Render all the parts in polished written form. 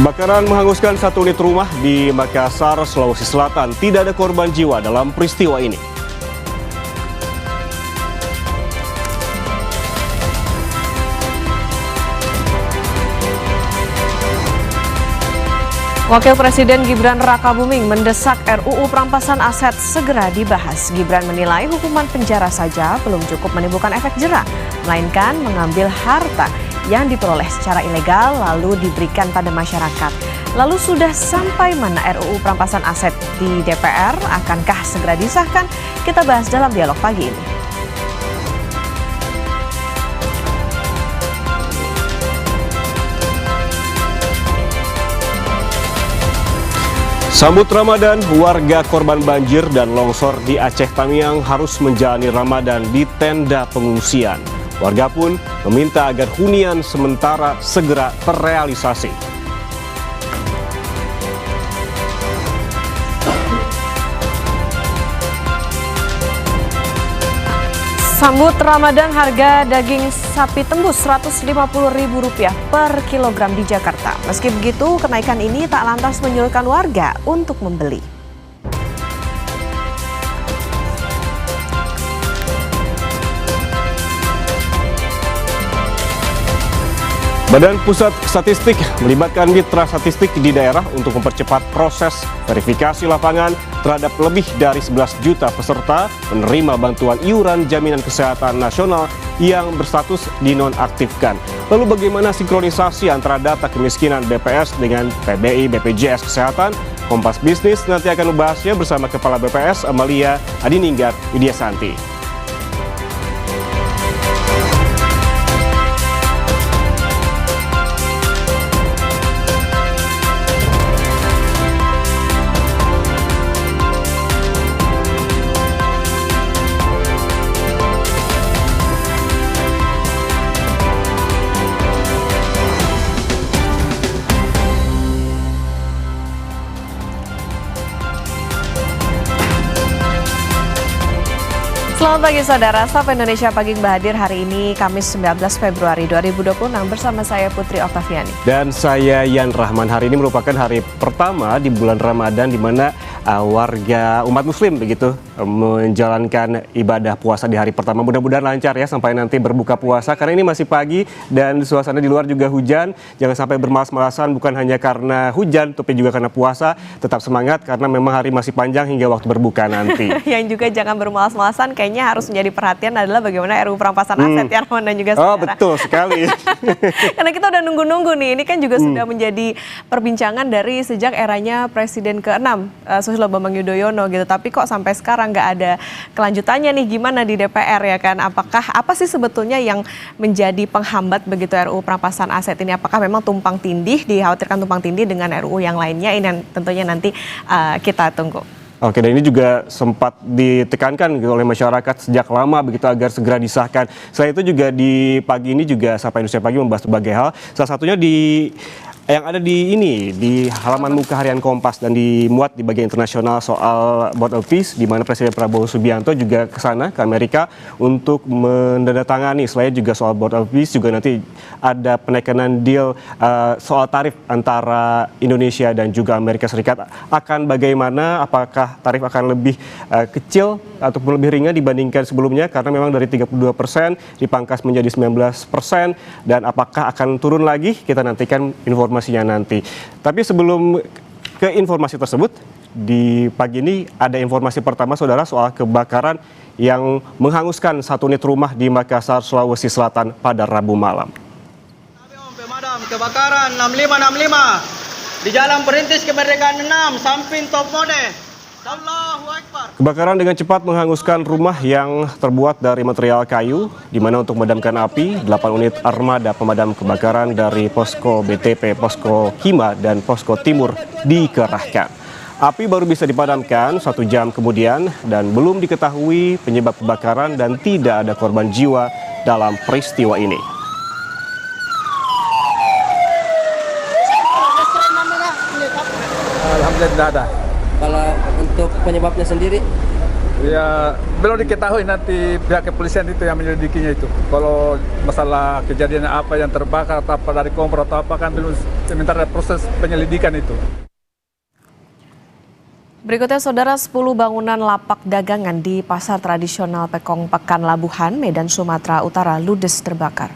Kebakaran menghanguskan satu unit rumah di Makassar, Sulawesi Selatan. Tidak ada korban jiwa dalam peristiwa ini. Wakil Presiden Gibran Rakabuming mendesak RUU Perampasan Aset segera dibahas. Gibran menilai hukuman penjara saja belum cukup menimbulkan efek jera, melainkan mengambil harta yang diperoleh secara ilegal lalu diberikan pada masyarakat. Lalu sudah sampai mana RUU Perampasan Aset di DPR? Akankah segera disahkan? Kita bahas dalam dialog pagi ini. Sambut Ramadan, warga korban banjir dan longsor di Aceh Tamiang harus menjalani Ramadan di tenda pengungsian. Warga pun meminta agar hunian sementara segera terrealisasi. Sambut Ramadan, harga daging sapi tembus Rp150.000 per kilogram di Jakarta. Meski begitu, kenaikan ini tak lantas menyurutkan warga untuk membeli. Badan Pusat Statistik melibatkan mitra statistik di daerah untuk mempercepat proses verifikasi lapangan terhadap lebih dari 11 juta peserta penerima bantuan iuran jaminan kesehatan nasional yang berstatus dinonaktifkan. Lalu bagaimana sinkronisasi antara data kemiskinan BPS dengan PBI BPJS Kesehatan? Kompas Bisnis nanti akan membahasnya bersama Kepala BPS Amalia Adiningrat Widyasanti. Selamat pagi saudara, Sapa Indonesia Pagi hadir hari ini Kamis 19 Februari 2026 bersama saya Putri Oktaviani. Dan saya Yan Rahman. Hari ini merupakan hari pertama di bulan Ramadan di mana warga umat muslim begitu menjalankan ibadah puasa di hari pertama. Mudah-mudahan lancar ya sampai nanti berbuka puasa karena ini masih pagi dan suasana di luar juga hujan. Jangan sampai bermalas-malasan bukan hanya karena hujan tapi juga karena puasa. Tetap semangat karena memang hari masih panjang hingga waktu berbuka nanti. Yang juga jangan bermalas-malasan kayaknya harus menjadi perhatian adalah bagaimana RUU Perampasan Aset ya Rahman dan juga saudara. Oh betul sekali. Karena kita udah nunggu-nunggu nih, ini kan juga sudah menjadi perbincangan dari sejak eranya Presiden ke-6 Susilo Bambang Yudhoyono gitu. Tapi kok sampai sekarang nggak ada kelanjutannya nih, gimana di DPR ya kan? Apa sih sebetulnya yang menjadi penghambat begitu RUU Perampasan Aset ini? Apakah memang tumpang tindih, dikhawatirkan tumpang tindih dengan RUU yang lainnya? Ini yang tentunya nanti kita tunggu. Oke, dan ini juga sempat ditekankan gitu oleh masyarakat sejak lama begitu agar segera disahkan. Selain itu juga di pagi ini juga Sapa Indonesia Pagi membahas berbagai hal. Salah satunya yang ada di halaman muka harian Kompas dan dimuat di bagian internasional soal Board of Peace, di mana Presiden Prabowo Subianto juga ke sana ke Amerika untuk menandatangani. Selain juga soal Board of Peace juga nanti ada penekanan deal soal tarif antara Indonesia dan juga Amerika Serikat. Akan bagaimana? Apakah tarif akan lebih kecil ataupun lebih ringan dibandingkan sebelumnya? Karena memang dari 32% dipangkas menjadi 19%, dan apakah akan turun lagi? Kita nantikan informasinya nanti. Tapi sebelum ke informasi tersebut, di pagi ini ada informasi pertama saudara soal kebakaran yang menghanguskan satu unit rumah di Makassar, Sulawesi Selatan pada Rabu malam. Pemadam kebakaran 6565 di Jalan Perintis Kemerdekaan 6, samping Top Mode. Allahu Akbar. Kebakaran dengan cepat menghanguskan rumah yang terbuat dari material kayu, di mana untuk memadamkan api, 8 unit armada pemadam kebakaran dari Posko BTP, Posko Hima, dan Posko Timur dikerahkan. Api baru bisa dipadamkan 1 jam kemudian dan belum diketahui penyebab kebakaran dan tidak ada korban jiwa dalam peristiwa ini. Alhamdulillah ada. Kalau untuk penyebabnya sendiri Ya, belum diketahui nanti pihak kepolisian itu yang menyelidikinya itu. Kalau masalah kejadian apa yang terbakar atau apa dari kompor atau apa kan belum, sementara proses penyelidikan itu. Berikutnya, Saudara, 10 bangunan lapak dagangan di pasar tradisional Pekong Pekan Labuhan, Medan, Sumatera Utara ludes terbakar.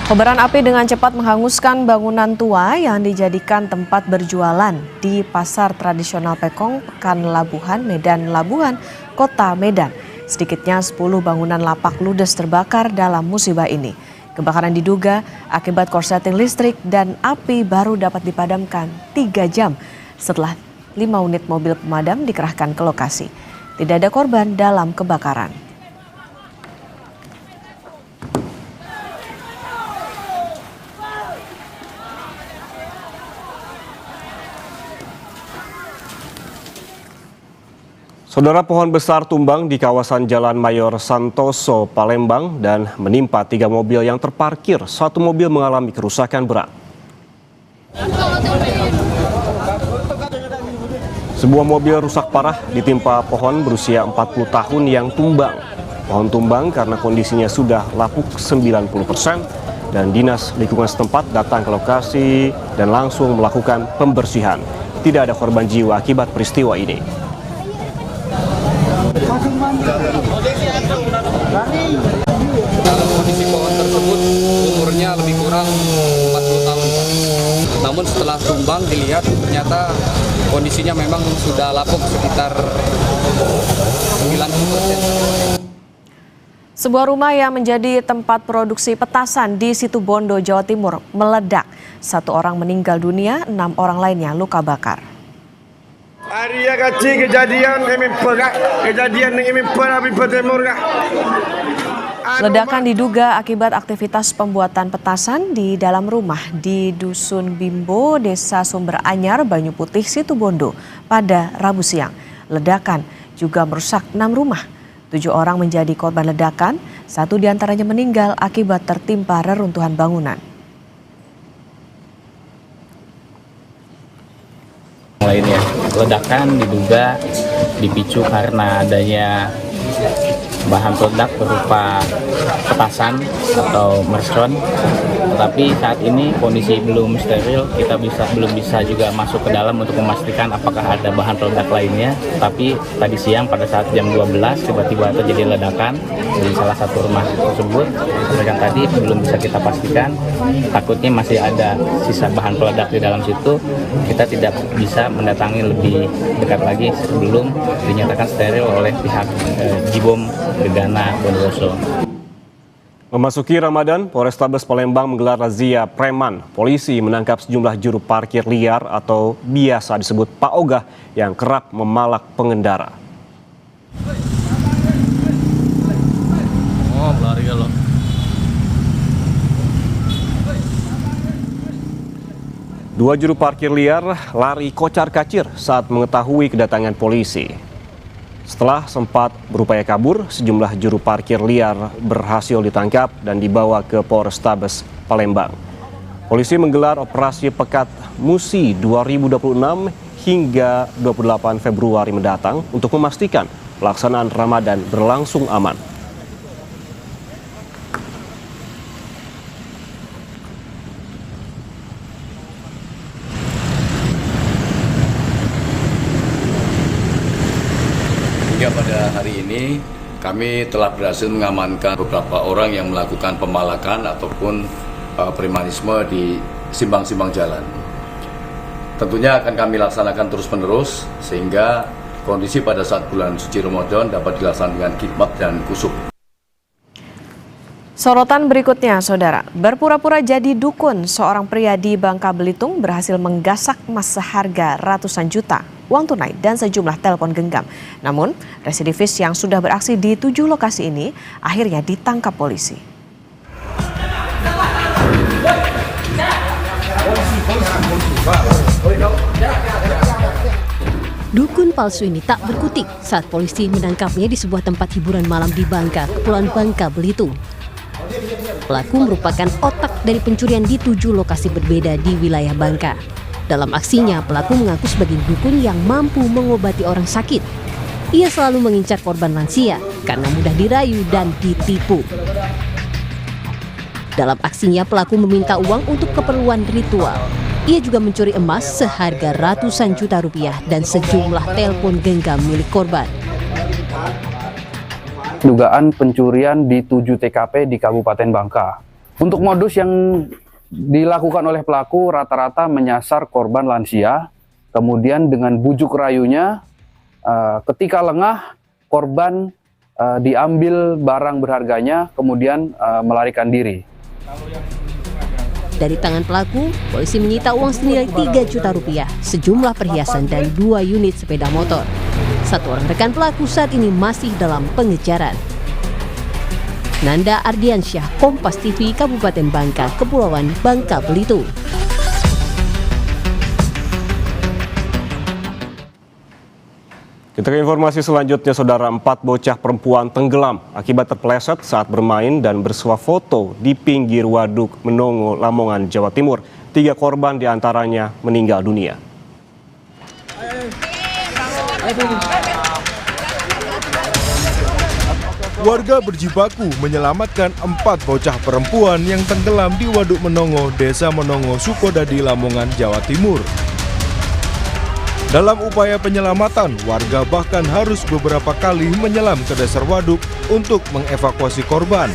Kobaran api dengan cepat menghanguskan bangunan tua yang dijadikan tempat berjualan di pasar tradisional Pekong Pekan Labuhan, Medan, Labuhan, Kota Medan. Sedikitnya 10 bangunan lapak ludes terbakar dalam musibah ini. Kebakaran diduga akibat korsleting listrik dan api baru dapat dipadamkan 3 jam setelah 5 unit mobil pemadam dikerahkan ke lokasi. Tidak ada korban dalam kebakaran. Saudara, pohon besar tumbang di kawasan Jalan Mayor Santoso, Palembang dan menimpa 3 mobil yang terparkir. 1 mobil mengalami kerusakan berat. Sebuah mobil rusak parah ditimpa pohon berusia 40 tahun yang tumbang. Pohon tumbang karena kondisinya sudah lapuk 90% dan dinas lingkungan setempat datang ke lokasi dan langsung melakukan pembersihan. Tidak ada korban jiwa akibat peristiwa ini. Dalam kondisi pohon tersebut umurnya lebih kurang 40 tahun. Namun setelah tumbang dilihat ternyata kondisinya memang sudah lapuk sekitar 90%. Sebuah rumah yang menjadi tempat produksi petasan di Situbondo, Jawa Timur meledak. 1 orang meninggal dunia, 6 orang lainnya luka bakar. Hari yang kecil kejadian Ledakan diduga akibat aktivitas pembuatan petasan di dalam rumah di Dusun Bimbo, Desa Sumber Anyar, Banyu Putih, Situbondo pada Rabu siang. Ledakan juga merusak 6 rumah. 7 orang menjadi korban ledakan, 1 diantaranya meninggal akibat tertimpa reruntuhan bangunan. Lainnya, ledakan diduga dipicu karena adanya bahan peledak berupa petasan atau mercon. Tetapi saat ini kondisi belum steril, kita belum bisa juga masuk ke dalam untuk memastikan apakah ada bahan peledak lainnya. Tapi tadi siang pada saat jam 12 tiba-tiba terjadi ledakan di salah satu rumah tersebut. Ledakan tadi belum bisa kita pastikan, takutnya masih ada sisa bahan peledak di dalam situ. Kita tidak bisa mendatangi lebih dekat lagi sebelum dinyatakan steril oleh pihak Jibom Gegana Bondowoso. Memasuki Ramadan, Polrestabes Palembang menggelar razia preman. Polisi menangkap sejumlah juru parkir liar atau biasa disebut Pak Ogah yang kerap memalak pengendara. Oh, lari kalau. Dua juru parkir liar lari kocar-kacir saat mengetahui kedatangan polisi. Setelah sempat berupaya kabur, sejumlah juru parkir liar berhasil ditangkap dan dibawa ke Polrestabes Palembang. Polisi menggelar operasi Pekat Musi 2026 hingga 28 Februari mendatang untuk memastikan pelaksanaan Ramadan berlangsung aman. Hingga pada hari ini kami telah berhasil mengamankan beberapa orang yang melakukan pemalakan ataupun premanisme di simpang-simpang jalan. Tentunya akan kami laksanakan terus-menerus sehingga kondisi pada saat bulan suci Ramadan dapat dilaksanakan dengan khidmat dan kusuk. Sorotan berikutnya, Saudara. Berpura-pura jadi dukun, seorang pria di Bangka Belitung berhasil menggasak emas seharga ratusan juta, uang tunai, dan sejumlah telepon genggam. Namun, residivis yang sudah beraksi di 7 lokasi ini akhirnya ditangkap polisi. Dukun palsu ini tak berkutik saat polisi menangkapnya di sebuah tempat hiburan malam di Bangka, Kepulauan Bangka, Belitung. Pelaku merupakan otak dari pencurian di 7 lokasi berbeda di wilayah Bangka. Dalam aksinya, pelaku mengaku sebagai dukun yang mampu mengobati orang sakit. Ia selalu mengincar korban lansia karena mudah dirayu dan ditipu. Dalam aksinya, pelaku meminta uang untuk keperluan ritual. Ia juga mencuri emas seharga ratusan juta rupiah dan sejumlah telepon genggam milik korban. Dugaan pencurian di 7 TKP di Kabupaten Bangka. Untuk modus yang dilakukan oleh pelaku rata-rata menyasar korban lansia, kemudian dengan bujuk rayunya, ketika lengah, korban diambil barang berharganya, kemudian melarikan diri. Dari tangan pelaku, polisi menyita uang senilai 3 juta rupiah, sejumlah perhiasan dan 2 unit sepeda motor. 1 orang rekan pelaku saat ini masih dalam pengejaran. Nanda Ardiansyah, Kompas TV, Kabupaten Bangka, Kepulauan Bangka Belitung. Kita ke informasi selanjutnya, Saudara. 4 bocah perempuan tenggelam akibat terpeleset saat bermain dan bersuah foto di pinggir Waduk Menongo, Lamongan, Jawa Timur. 3 korban diantaranya meninggal dunia. Warga berjibaku menyelamatkan 4 bocah perempuan yang tenggelam di Waduk Menongo, Desa Menongo, Sukodadi, Lamongan, Jawa Timur. Dalam upaya penyelamatan, warga bahkan harus beberapa kali menyelam ke dasar waduk untuk mengevakuasi korban.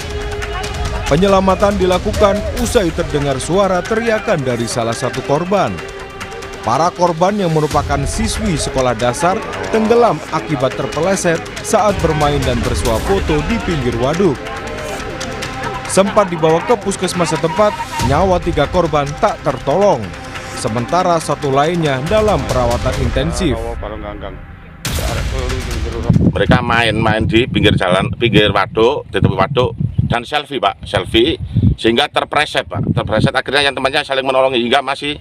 Penyelamatan dilakukan usai terdengar suara teriakan dari salah satu korban. Para korban yang merupakan siswi sekolah dasar tenggelam akibat terpeleset saat bermain dan bersuah foto di pinggir waduk. Sempat dibawa ke puskesmas setempat, nyawa 3 korban tak tertolong. Sementara 1 lainnya dalam perawatan intensif. Mereka main-main di pinggir jalan, pinggir waduk, di tepi waduk, dan selfie, Pak, selfie, sehingga terpreset, Pak. Terpreset, akhirnya yang temannya saling menolong hingga masih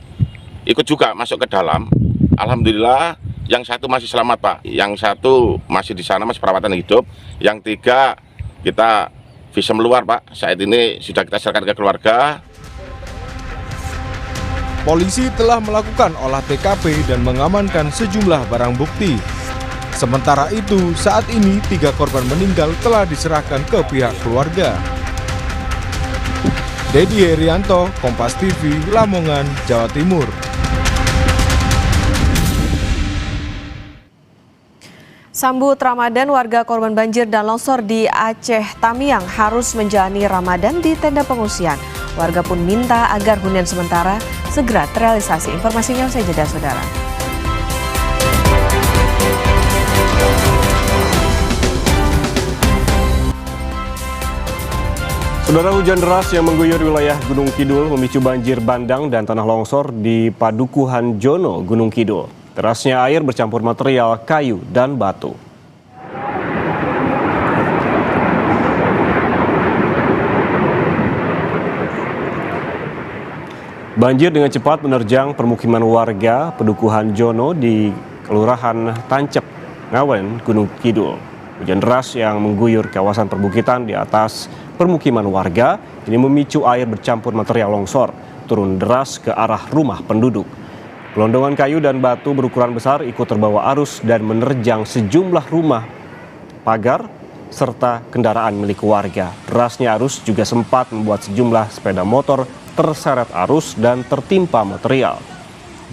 ikut juga masuk ke dalam. Alhamdulillah, yang 1 masih selamat, Pak. Yang 1 masih di sana, masih perawatan hidup. Yang 3 kita visum luar, Pak. Saat ini sudah kita serahkan ke keluarga. Polisi telah melakukan olah TKP dan mengamankan sejumlah barang bukti. Sementara itu, saat ini 3 korban meninggal telah diserahkan ke pihak keluarga. Dedi Herianto, Kompas TV, Lamongan, Jawa Timur. Sambut Ramadan, warga korban banjir dan longsor di Aceh Tamiang harus menjalani Ramadan di tenda pengungsian. Warga pun minta agar hunian sementara segera terrealisasi. Informasinya usai jeda, Saudara. Saudara, hujan deras yang mengguyur wilayah Gunung Kidul memicu banjir bandang dan tanah longsor di Padukuhan Jono, Gunung Kidul. Derasnya air bercampur material, kayu, dan batu. Banjir dengan cepat menerjang permukiman warga Padukuhan Jono di Kelurahan Tancep, Ngawen, Gunung Kidul. Hujan deras yang mengguyur kawasan perbukitan di atas permukiman warga ini memicu air bercampur material longsor turun deras ke arah rumah penduduk. Gelondongan kayu dan batu berukuran besar ikut terbawa arus dan menerjang sejumlah rumah, pagar, serta kendaraan milik warga. Derasnya arus juga sempat membuat sejumlah sepeda motor terseret arus dan tertimpa material.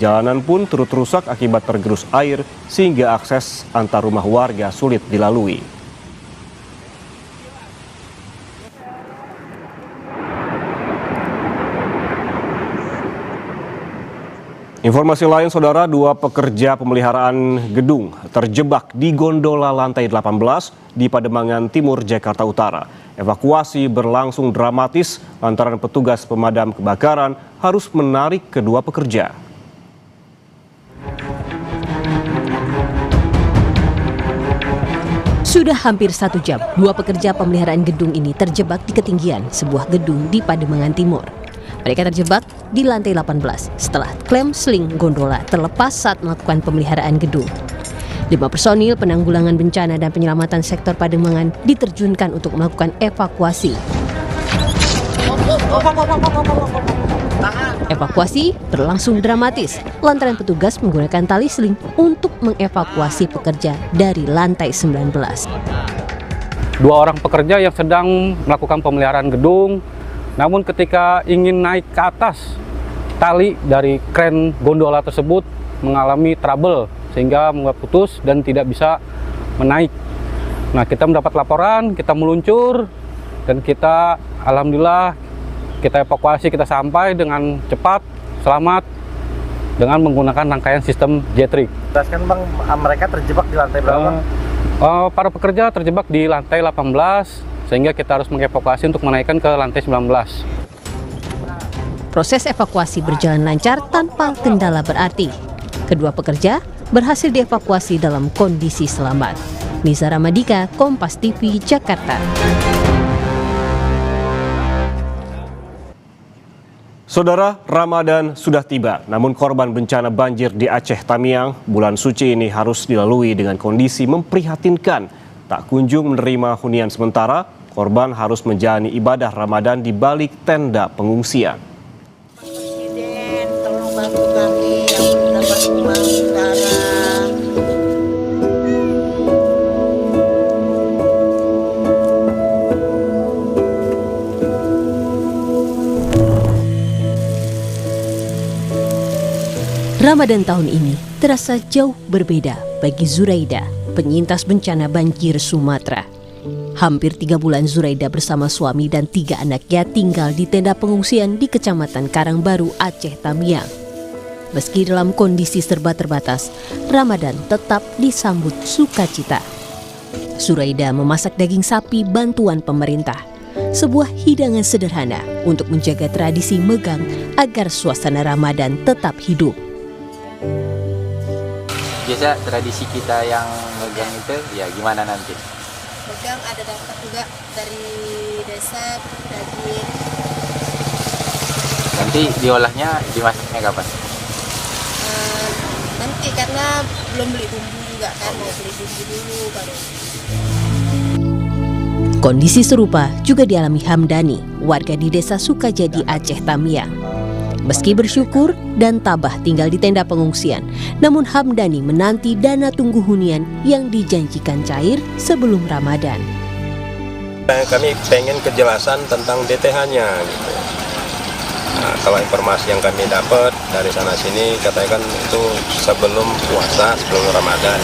Jalanan pun turut rusak akibat tergerus air sehingga akses antar rumah warga sulit dilalui. Informasi lain, Saudara, 2 pekerja pemeliharaan gedung terjebak di gondola lantai 18 di Pademangan Timur, Jakarta Utara. Evakuasi berlangsung dramatis lantaran petugas pemadam kebakaran harus menarik kedua pekerja. Sudah hampir 1 jam, 2 pekerja pemeliharaan gedung ini terjebak di ketinggian sebuah gedung di Pademangan Timur. Mereka terjebak di lantai 18 setelah klem sling gondola terlepas saat melakukan pemeliharaan gedung. 5 personil penanggulangan bencana dan penyelamatan sektor Pademangan diterjunkan untuk melakukan evakuasi. Evakuasi berlangsung dramatis lantaran petugas menggunakan tali seling untuk mengevakuasi pekerja dari lantai 19. Dua orang pekerja yang sedang melakukan pemeliharaan gedung, namun ketika ingin naik ke atas, tali dari kren gondola tersebut mengalami trouble sehingga membuat putus dan tidak bisa menaik. Nah, kita mendapat laporan, kita meluncur dan kita alhamdulillah kita evakuasi, kita sampai dengan cepat, selamat dengan menggunakan rangkaian sistem jetrik. Jelaskan Bang, mereka terjebak di lantai berapa? Para pekerja terjebak di lantai 18 sehingga kita harus mengevakuasi untuk menaikkan ke lantai 19. Proses evakuasi berjalan lancar tanpa kendala berarti. Kedua pekerja berhasil dievakuasi dalam kondisi selamat. Nisa Ramadika, Kompas TV, Jakarta. Saudara, Ramadan sudah tiba, namun korban bencana banjir di Aceh Tamiang bulan suci ini harus dilalui dengan kondisi memprihatinkan. Tak kunjung menerima hunian sementara, korban harus menjalani ibadah Ramadan di balik tenda pengungsian. Presiden, tolong bantu kami yang belum dapat rumah sementara. Ramadan tahun ini terasa jauh berbeda bagi Zuraida, penyintas bencana banjir Sumatera. Hampir 3 bulan Zuraida bersama suami dan 3 anaknya tinggal di tenda pengungsian di Kecamatan Karangbaru, Aceh Tamiang. Meski dalam kondisi serba terbatas, Ramadan tetap disambut sukacita. Zuraida memasak daging sapi bantuan pemerintah, sebuah hidangan sederhana untuk menjaga tradisi megang agar suasana Ramadan tetap hidup. Biasa tradisi kita yang megang itu ya gimana nanti? Megang ada dapat juga dari desa daging. Nanti diolahnya, dimasaknya kapan? Nanti karena belum beli bumbu juga kan, mau beli bumbu dulu baru. Kondisi serupa juga dialami Hamdani, warga di desa Sukajadi, Aceh Tamiang. Meski bersyukur dan tabah tinggal di tenda pengungsian, namun Hamdani menanti dana tunggu hunian yang dijanjikan cair sebelum Ramadan. Kami pengen kejelasan tentang DTH-nya gitu. Nah, kalau informasi yang kami dapat dari sana sini katanya kan itu sebelum puasa, sebelum Ramadan.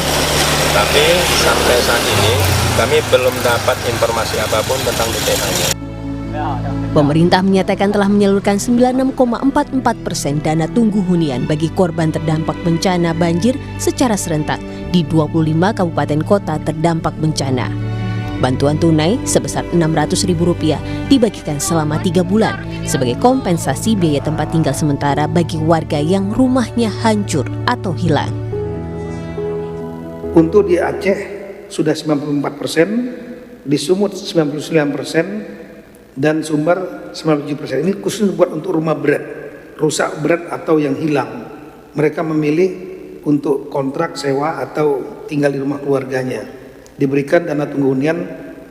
Tapi sampai saat ini kami belum dapat informasi apapun tentang DTH-nya. Pemerintah menyatakan telah menyalurkan 96,44% dana tunggu hunian bagi korban terdampak bencana banjir secara serentak di 25 kabupaten kota terdampak bencana. Bantuan tunai sebesar Rp600.000 dibagikan selama 3 bulan sebagai kompensasi biaya tempat tinggal sementara bagi warga yang rumahnya hancur atau hilang. Untuk di Aceh sudah 94%, di Sumut 99%, dan Sumber 97%. Ini khusus buat untuk rumah berat, rusak berat atau yang hilang. Mereka memilih untuk kontrak sewa atau tinggal di rumah keluarganya. Diberikan dana tunggu hunian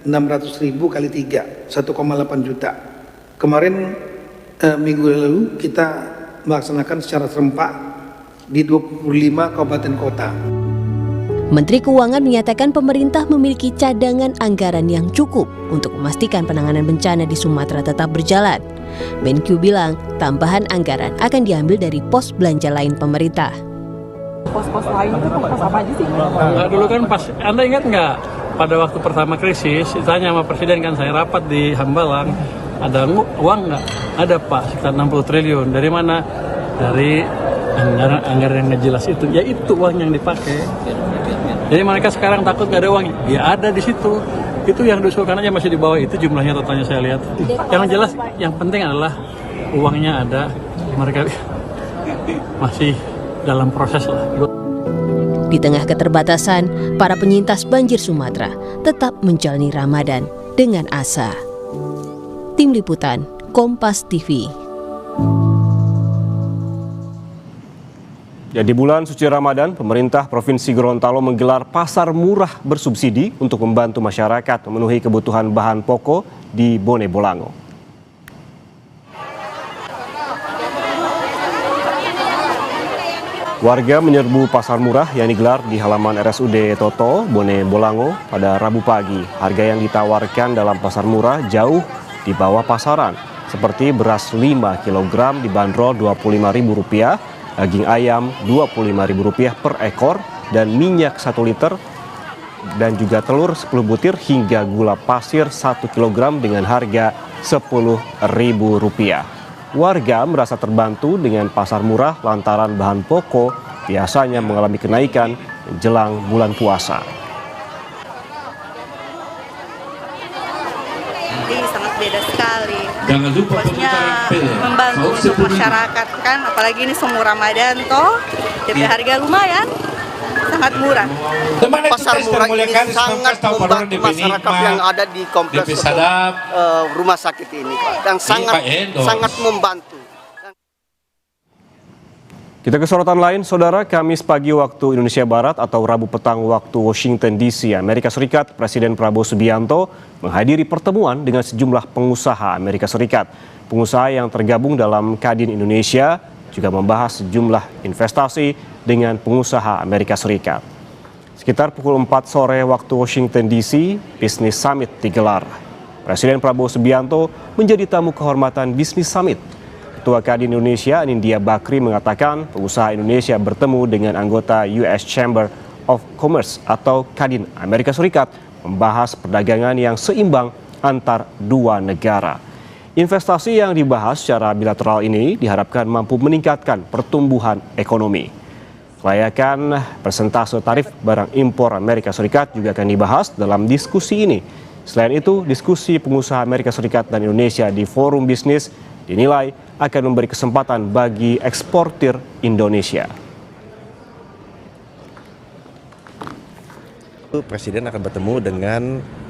600.000 kali 3, 1,8 juta. Kemarin minggu lalu kita melaksanakan secara serempak di 25 kabupaten kota. Menteri Keuangan menyatakan pemerintah memiliki cadangan anggaran yang cukup untuk memastikan penanganan bencana di Sumatera tetap berjalan. Menq bilang tambahan anggaran akan diambil dari pos belanja lain pemerintah. Pos-pos lain itu pos apa aja sih? Nah, dulu kan pas, Anda ingat nggak pada waktu pertama krisis, ditanya sama Presiden kan saya rapat di Hambalang, ada uang nggak? Ada Pak, sekitar 60 triliun. Dari mana? Dari anggaran yang nggak jelas itu. Ya itu uang yang dipakai. Jadi mereka sekarang takut nggak ada uang, ya ada di situ. Itu yang diusulkan aja masih di bawah itu jumlahnya totalnya saya lihat. Yang jelas, yang penting adalah uangnya ada, mereka masih dalam proses lah. Di tengah keterbatasan, para penyintas banjir Sumatera tetap menjalani Ramadan dengan asa. Tim Liputan, Kompas TV. Ya, di bulan suci Ramadan, pemerintah Provinsi Gorontalo menggelar pasar murah bersubsidi untuk membantu masyarakat memenuhi kebutuhan bahan pokok di Bone Bolango. Warga menyerbu pasar murah yang digelar di halaman RSUD Toto, Bone Bolango pada Rabu pagi. Harga yang ditawarkan dalam pasar murah jauh di bawah pasaran, seperti beras 5 kg dibanderol Rp25.000, daging ayam Rp25.000 per ekor, dan minyak 1 liter, dan juga telur 10 butir hingga gula pasir 1 kg dengan harga Rp10.000. Warga merasa terbantu dengan pasar murah lantaran bahan pokok biasanya mengalami kenaikan jelang bulan puasa. Jadi sangat beda sekali. Jangan lupa Maksudnya membantu untuk masyarakat kan, apalagi ini semua Ramadan toh, jadi harga lumayan, sangat murah. Pasar murah ini sangat membantu masyarakat yang ada di kompleks rumah sakit ini, dan sangat membantu. Kita ke sorotan lain, Saudara. Kamis pagi waktu Indonesia Barat atau Rabu petang waktu Washington DC, Amerika Serikat, Presiden Prabowo Subianto menghadiri pertemuan dengan sejumlah pengusaha Amerika Serikat. Pengusaha yang tergabung dalam Kadin Indonesia juga membahas sejumlah investasi dengan pengusaha Amerika Serikat. Sekitar pukul 4 sore waktu Washington DC, Business Summit digelar. Presiden Prabowo Subianto menjadi tamu kehormatan Business Summit. Ketua Kadin Indonesia, Anindya Bakri, mengatakan pengusaha Indonesia bertemu dengan anggota US Chamber of Commerce atau Kadin Amerika Serikat membahas perdagangan yang seimbang antar dua negara. Investasi yang dibahas secara bilateral ini diharapkan mampu meningkatkan pertumbuhan ekonomi. Kelayakan persentase tarif barang impor Amerika Serikat juga akan dibahas dalam diskusi ini. Selain itu, diskusi pengusaha Amerika Serikat dan Indonesia di forum bisnis dinilai akan memberi kesempatan bagi eksportir Indonesia. Presiden akan bertemu dengan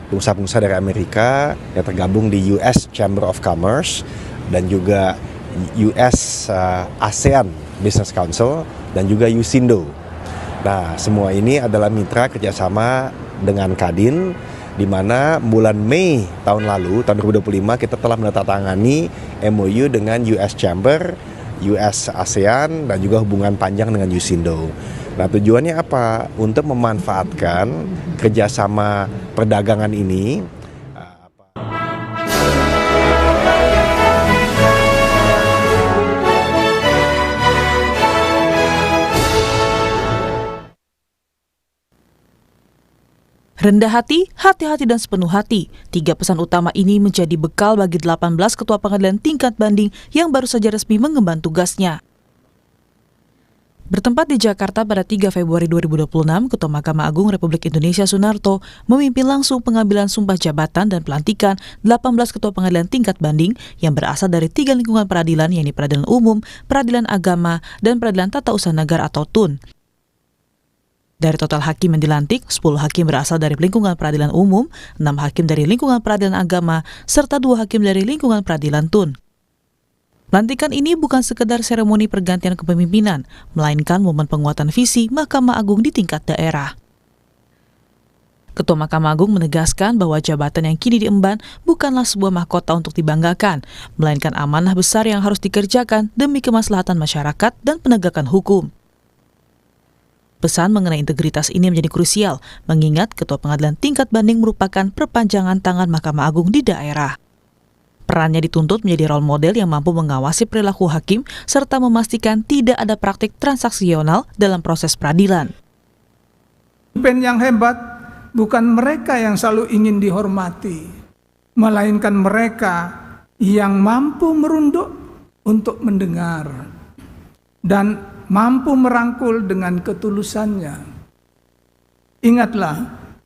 pengusaha-pengusaha dari Amerika yang tergabung di US Chamber of Commerce dan juga US ASEAN Business Council dan juga USINDO. Nah, semua ini adalah mitra kerjasama dengan Kadin, di mana bulan Mei tahun lalu, tahun 2025, kita telah menandatangani MOU dengan US Chamber, US ASEAN, dan juga hubungan panjang dengan USINDO. Nah, tujuannya apa? Untuk memanfaatkan kerjasama perdagangan ini. Rendah hati, hati-hati, dan sepenuh hati. 3 pesan utama ini menjadi bekal bagi 18 ketua pengadilan tingkat banding yang baru saja resmi mengemban tugasnya. Bertempat di Jakarta pada 3 Februari 2026, Ketua Mahkamah Agung Republik Indonesia Sunarto memimpin langsung pengambilan sumpah jabatan dan pelantikan 18 ketua pengadilan tingkat banding yang berasal dari 3 lingkungan peradilan, yakni Peradilan Umum, Peradilan Agama, dan Peradilan Tata Usaha Negara atau TUN. Dari total hakim yang dilantik, 10 hakim berasal dari lingkungan peradilan umum, 6 hakim dari lingkungan peradilan agama, serta 2 hakim dari lingkungan peradilan TUN. Pelantikan ini bukan sekedar seremoni pergantian kepemimpinan, melainkan momen penguatan visi Mahkamah Agung di tingkat daerah. Ketua Mahkamah Agung menegaskan bahwa jabatan yang kini diemban bukanlah sebuah mahkota untuk dibanggakan, melainkan amanah besar yang harus dikerjakan demi kemaslahatan masyarakat dan penegakan hukum. Pesan mengenai integritas ini menjadi krusial, mengingat Ketua Pengadilan Tingkat Banding merupakan perpanjangan tangan Mahkamah Agung di daerah. Perannya dituntut menjadi role model yang mampu mengawasi perilaku hakim serta memastikan tidak ada praktik transaksional dalam proses peradilan. Pemimpin yang hebat bukan mereka yang selalu ingin dihormati, melainkan mereka yang mampu merunduk untuk mendengar dan mampu merangkul dengan ketulusannya. Ingatlah,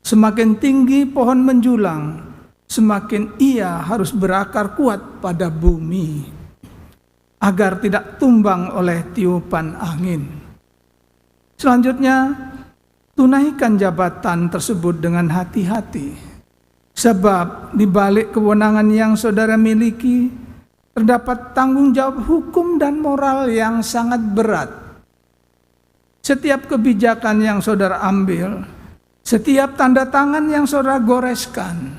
semakin tinggi pohon menjulang, semakin ia harus berakar kuat pada bumi, agar tidak tumbang oleh tiupan angin. Selanjutnya, tunaikan jabatan tersebut dengan hati-hati, sebab di balik kewenangan yang saudara miliki, terdapat tanggung jawab hukum dan moral yang sangat berat. Setiap kebijakan yang saudara ambil, setiap tanda tangan yang saudara goreskan,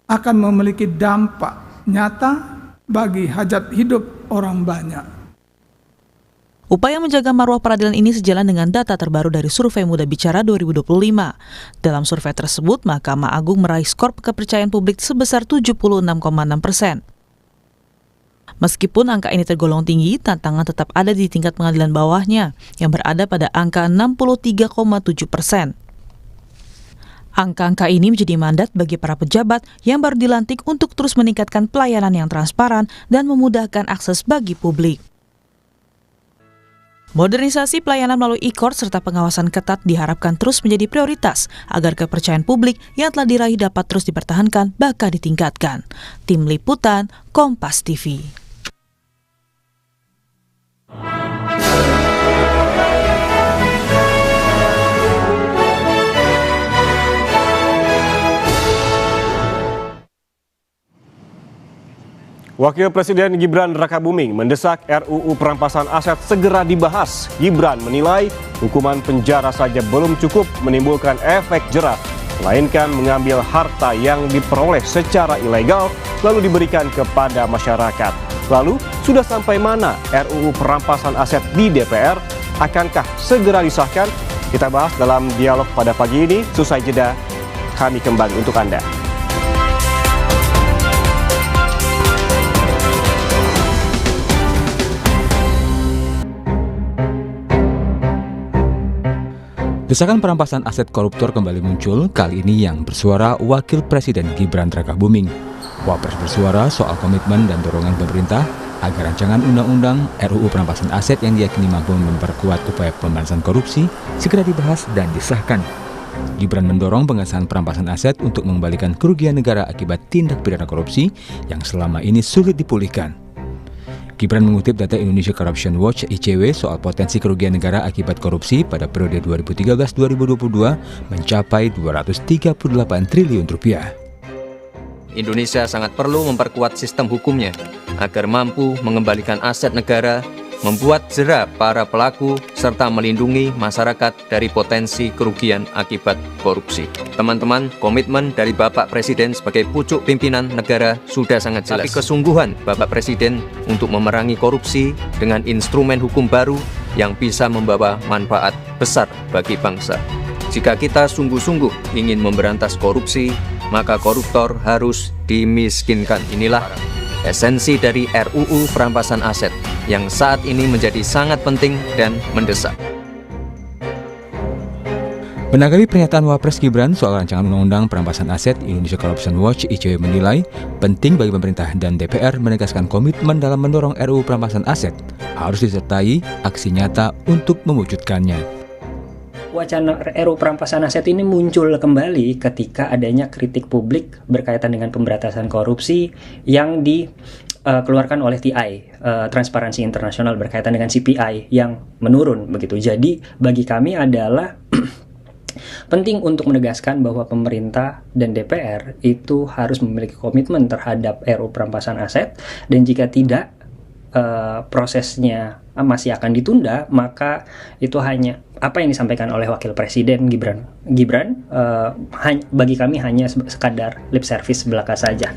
akan memiliki dampak nyata bagi hajat hidup orang banyak. Upaya menjaga marwah peradilan ini sejalan dengan data terbaru dari Survei Muda Bicara 2025. Dalam survei tersebut, Mahkamah Agung meraih skor kepercayaan publik sebesar 76,6%. Meskipun angka ini tergolong tinggi, tantangan tetap ada di tingkat pengadilan bawahnya, yang berada pada angka 63,7%. Angka-angka ini menjadi mandat bagi para pejabat yang baru dilantik untuk terus meningkatkan pelayanan yang transparan dan memudahkan akses bagi publik. Modernisasi pelayanan melalui e-court serta pengawasan ketat diharapkan terus menjadi prioritas agar kepercayaan publik yang telah diraih dapat terus dipertahankan bahkan ditingkatkan. Tim Liputan, Kompas TV. Wakil Presiden Gibran Rakabuming mendesak RUU perampasan aset segera dibahas. Gibran menilai hukuman penjara saja belum cukup menimbulkan efek jerah, melainkan mengambil harta yang diperoleh secara ilegal lalu diberikan kepada masyarakat. Lalu, sudah sampai mana RUU perampasan aset di DPR? Akankah segera disahkan? Kita bahas dalam dialog pada pagi ini. Selesai jeda, kami kembali untuk Anda. Desakan perampasan aset koruptor kembali muncul, kali ini yang bersuara Wakil Presiden Gibran Rakabuming. Wapres bersuara soal komitmen dan dorongan pemerintah agar rancangan undang-undang RUU perampasan aset yang diyakini mampu memperkuat upaya pemberantasan korupsi segera dibahas dan disahkan. Gibran mendorong pengesahan perampasan aset untuk mengembalikan kerugian negara akibat tindak pidana korupsi yang selama ini sulit dipulihkan. Gibran mengutip data Indonesia Corruption Watch (ICW) soal potensi kerugian negara akibat korupsi pada periode 2013-2022 mencapai 238 triliun rupiah. Indonesia sangat perlu memperkuat sistem hukumnya agar mampu mengembalikan aset negara, membuat jera para pelaku, serta melindungi masyarakat dari potensi kerugian akibat korupsi. Teman-teman, komitmen dari Bapak Presiden sebagai pucuk pimpinan negara sudah sangat jelas. Tapi kesungguhan Bapak Presiden untuk memerangi korupsi dengan instrumen hukum baru yang bisa membawa manfaat besar bagi bangsa. Jika kita sungguh-sungguh ingin memberantas korupsi, maka koruptor harus dimiskinkan. Inilah esensi dari RUU perampasan aset yang saat ini menjadi sangat penting dan mendesak. Menanggapi pernyataan Wapres Gibran soal rancangan undang-undang perampasan aset, Indonesia Corruption Watch (ICW) menilai penting bagi pemerintah dan DPR menegaskan komitmen dalam mendorong RUU perampasan aset harus disertai aksi nyata untuk mewujudkannya. Wacana RUU perampasan aset ini muncul kembali ketika adanya kritik publik berkaitan dengan pemberantasan korupsi yang dikeluarkan oleh TI, Transparansi Internasional, berkaitan dengan CPI yang menurun begitu. Jadi bagi kami adalah penting untuk menegaskan bahwa pemerintah dan DPR itu harus memiliki komitmen terhadap RUU perampasan aset, dan jika tidak prosesnya masih akan ditunda, maka itu hanya apa yang disampaikan oleh Wakil Presiden Gibran bagi kami hanya sekadar lip service belaka saja.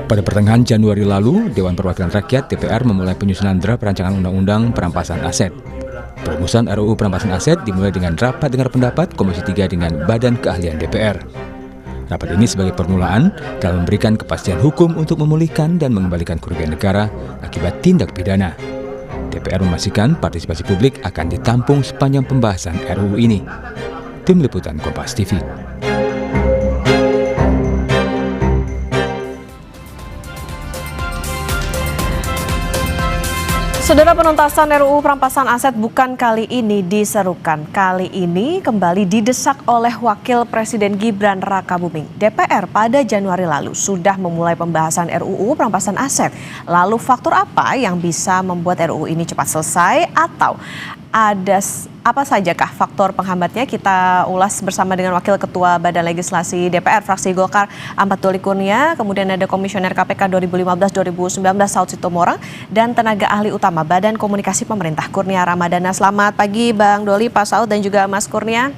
Pada pertengahan Januari lalu, Dewan Perwakilan Rakyat (DPR) memulai penyusunan draft rancangan undang-undang perampasan aset. Perumusan RUU perampasan aset dimulai dengan rapat dengar pendapat Komisi 3 dengan Badan Keahlian DPR. Rapat ini sebagai permulaan dalam memberikan kepastian hukum untuk memulihkan dan mengembalikan kerugian negara akibat tindak pidana. DPR memastikan partisipasi publik akan ditampung sepanjang pembahasan RUU ini. Tim Liputan Kompas TV. Saudara, penuntasan RUU perampasan aset bukan kali ini diserukan. Kali ini kembali didesak oleh Wakil Presiden Gibran Rakabuming. DPR pada Januari lalu sudah memulai pembahasan RUU perampasan aset. Lalu faktor apa yang bisa membuat RUU ini cepat selesai, atau ada apa sajakah faktor penghambatnya? Kita ulas bersama dengan Wakil Ketua Badan Legislasi DPR fraksi Golkar Ahmad Doli Kurnia, kemudian ada Komisioner KPK 2015-2019 Saud Sitomorang, dan tenaga ahli utama Badan Komunikasi Pemerintah Kurnia Ramadana. Selamat pagi Bang Doli, Pak Saud, dan juga Mas Kurnia.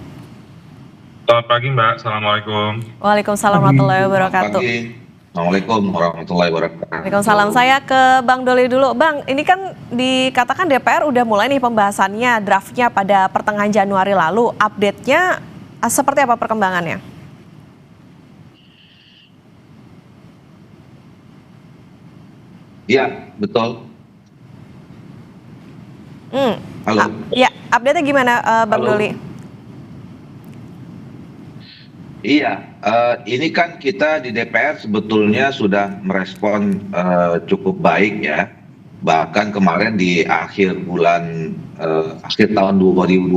Selamat pagi Mbak, Assalamualaikum. Waalaikumsalam warahmatullahi wabarakatuh. Assalamualaikum warahmatullahi wabarakatuh. Waalaikumsalam. Saya ke Bang Doli dulu. Bang, ini kan dikatakan DPR udah mulai nih pembahasannya, draftnya pada pertengahan Januari lalu. Update-nya seperti apa perkembangannya? Iya, betul. Halo. Ya, update-nya gimana Bang Doli? Iya, ini kan kita di DPR sebetulnya sudah merespon cukup baik ya. Bahkan kemarin di akhir tahun 2025,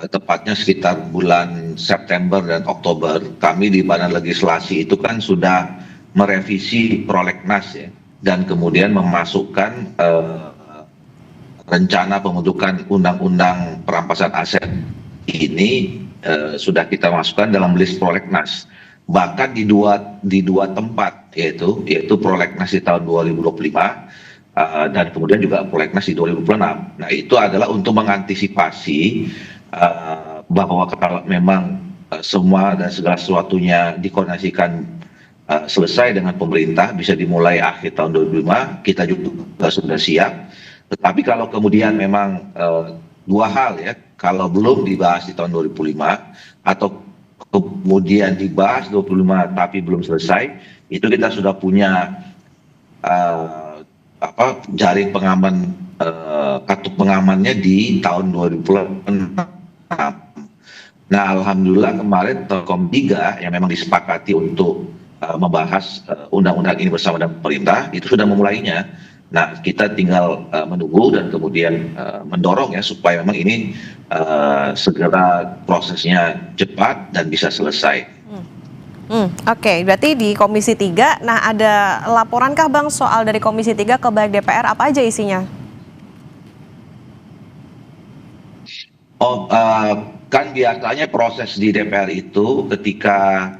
tepatnya sekitar bulan September dan Oktober, kami di Badan Legislasi itu kan sudah merevisi prolegnas ya, dan kemudian memasukkan rencana pembentukan undang-undang perampasan aset ini sudah kita masukkan dalam list prolegnas. Bahkan di dua tempat, yaitu prolegnas di tahun 2025 dan kemudian juga prolegnas di 2026. Nah, itu adalah untuk mengantisipasi bahwa kalau memang semua dan segala sesuatunya dikoordinasikan selesai dengan pemerintah, bisa dimulai akhir tahun 2025, kita juga sudah siap. Tetapi kalau kemudian memang dua hal ya, kalau belum dibahas di tahun 2005 atau kemudian dibahas 25 tapi belum selesai, itu kita sudah punya jaring pengaman, kartu pengamannya di tahun 2026. Nah, alhamdulillah kemarin Telkom 3 yang memang disepakati untuk membahas undang-undang ini bersama dengan pemerintah itu sudah memulainya. Nah, kita tinggal menunggu dan kemudian mendorong ya supaya memang ini segera prosesnya cepat dan bisa selesai. Oke, berarti di Komisi 3, nah ada laporankah Bang soal dari Komisi 3 ke baik DPR, apa aja isinya? Kan biasanya proses di DPR itu ketika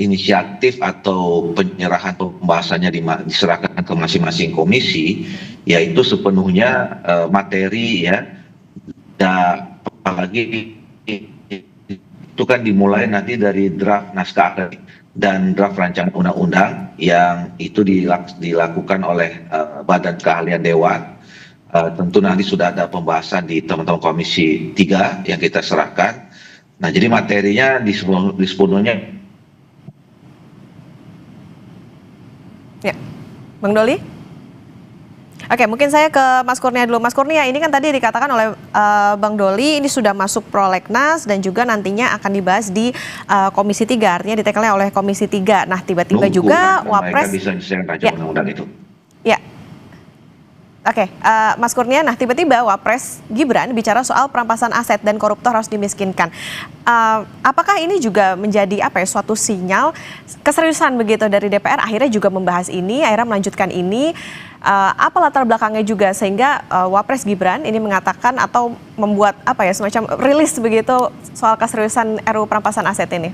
inisiatif atau penyerahan pembahasannya diserahkan ke masing-masing komisi, yaitu sepenuhnya materi ya, dan apalagi itu kan dimulai nanti dari draft naskah akademik dan draft rancangan undang-undang yang itu dilakukan oleh Badan Keahlian Dewan. Tentu nanti sudah ada pembahasan di teman-teman Komisi 3 yang kita serahkan. Nah, jadi materinya sepenuhnya. Ya, Bang Doli? Oke, mungkin saya ke Mas Kurnia dulu. Mas Kurnia, ini kan tadi dikatakan oleh Bang Doli, ini sudah masuk prolegnas dan juga nantinya akan dibahas di Komisi 3, artinya ditekelnya oleh Komisi 3. Nah, tiba-tiba juga Wapres... Mereka bisa disahkan rancangan undang-undang itu. Ya. Oke, Mas Kurnia, nah tiba-tiba Wapres Gibran bicara soal perampasan aset dan koruptor harus dimiskinkan. Apakah ini juga menjadi suatu sinyal keseriusan begitu dari DPR akhirnya juga membahas ini, akhirnya melanjutkan ini? Apa latar belakangnya juga sehingga Wapres Gibran ini mengatakan atau membuat semacam rilis begitu soal keseriusan RUU perampasan aset ini?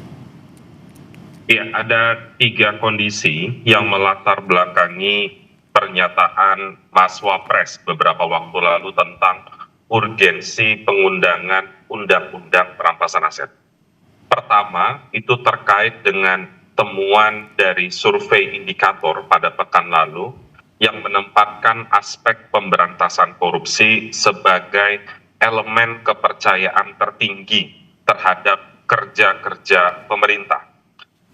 Ya, ada 3 kondisi yang melatar belakangi pernyataan Mas Wapres beberapa waktu lalu tentang urgensi pengundangan undang-undang perampasan aset. Pertama, itu terkait dengan temuan dari survei indikator pada pekan lalu yang menempatkan aspek pemberantasan korupsi sebagai elemen kepercayaan tertinggi terhadap kerja-kerja pemerintah.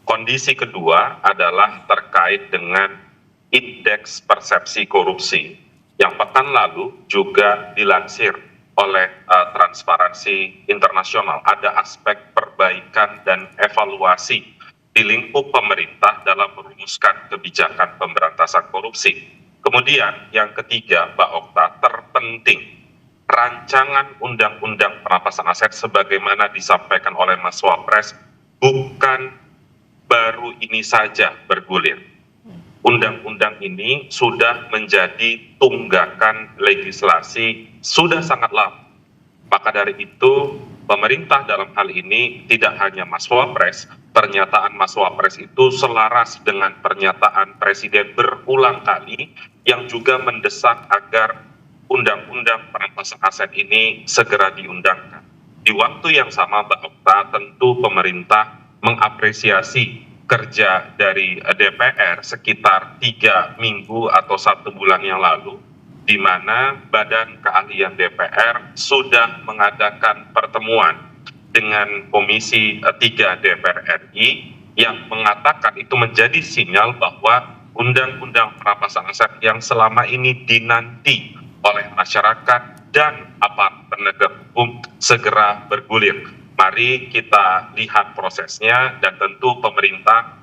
Kondisi kedua adalah terkait dengan indeks persepsi korupsi yang pekan lalu juga dilansir oleh Transparansi Internasional. Ada aspek perbaikan dan evaluasi di lingkup pemerintah dalam merumuskan kebijakan pemberantasan korupsi. Kemudian yang ketiga, Mbak Okta, terpenting rancangan undang-undang perampasan aset sebagaimana disampaikan oleh Mas Wapres bukan baru ini saja bergulir. Undang-undang ini sudah menjadi tunggakan legislasi sudah sangat lama. Maka dari itu, pemerintah dalam hal ini tidak hanya Mas Wapres, pernyataan Mas Wapres itu selaras dengan pernyataan Presiden berulang kali yang juga mendesak agar undang-undang perampasan aset ini segera diundangkan. Di waktu yang sama, Mbak Okta, tentu pemerintah mengapresiasi kerja dari DPR sekitar 3 minggu atau 1 bulan yang lalu, di mana Badan Keahlian DPR sudah mengadakan pertemuan dengan Komisi 3 DPR RI yang mengatakan itu menjadi sinyal bahwa undang-undang perampasan aset yang selama ini dinanti oleh masyarakat dan aparat penegak hukum segera bergulir. Mari kita lihat prosesnya dan tentu pemerintah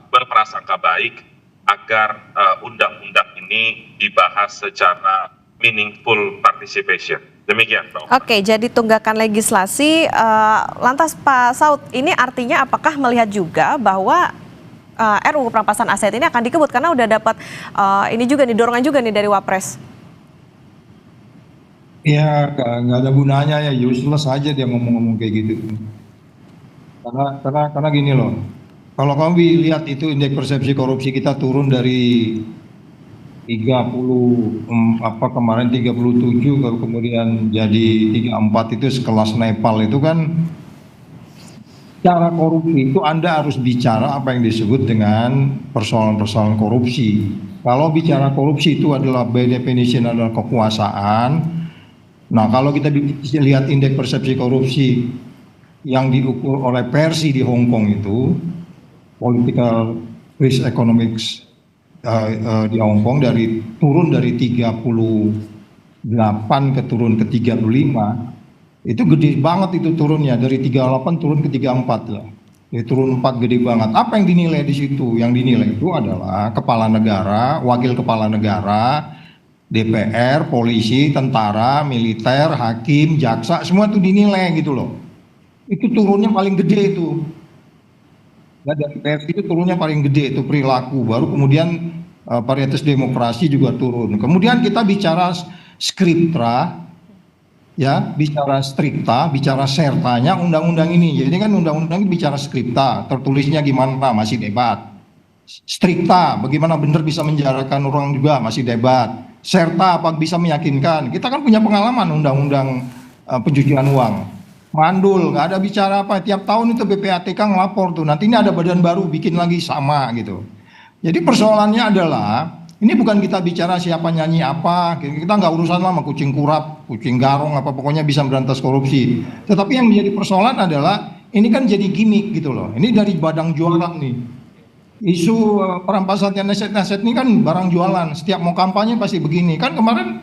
berprasangka baik agar undang-undang ini dibahas secara meaningful participation. Demikian, Pak. Oke, jadi tunggakan legislasi. Lantas Pak Saud, ini artinya apakah melihat juga bahwa RUU perampasan aset ini akan dikebut karena udah dapat ini juga nih dorongan juga nih dari Wapres? Ya, nggak ada gunanya ya, useless aja dia ngomong-ngomong kayak gitu. Karena gini loh, kalau kamu lihat itu indeks persepsi korupsi kita turun dari 30 kemarin 37 kemudian jadi 34 itu sekelas Nepal itu kan. Cara korupsi itu Anda harus bicara apa yang disebut dengan persoalan-persoalan korupsi. Kalau bicara korupsi itu adalah by definition adalah kekuasaan. Nah, kalau kita lihat indeks persepsi korupsi yang diukur oleh Persi di Hong Kong itu, political risk economics di Hong Kong turun dari 38 turun ke 35. Itu gede banget itu turunnya, dari 38 turun ke 34 ya. Jadi turun 4 gede banget. Apa yang dinilai di situ? Yang dinilai itu adalah kepala negara, wakil kepala negara, DPR, polisi, tentara, militer, hakim, jaksa, semua itu dinilai gitu loh. Itu turunnya paling gede itu. Nah, dari DPR itu turunnya paling gede itu perilaku. Baru kemudian varietas demokrasi juga turun. Kemudian kita bicara skriptra, ya, bicara strikta, bicara sertanya undang-undang ini. Jadi kan undang-undang ini bicara skripta, tertulisnya gimana masih debat. Strikta, bagaimana benar bisa menjarakan orang juga masih debat. Serta apa bisa meyakinkan. Kita kan punya pengalaman undang-undang pencucian uang. Mandul, nggak ada bicara apa. Tiap tahun itu PPATK ngelapor tuh. Nanti ini ada badan baru bikin lagi sama gitu. Jadi persoalannya adalah ini bukan kita bicara siapa nyanyi apa, kita nggak urusan lah sama kucing kurap, kucing garong, apa pokoknya bisa memberantas korupsi. Tetapi yang menjadi persoalan adalah ini kan jadi gimmick gitu loh. Ini dari badang jualan nih. Isu perampasan aset-aset ini kan barang jualan. Setiap mau kampanye pasti begini. Kan kemarin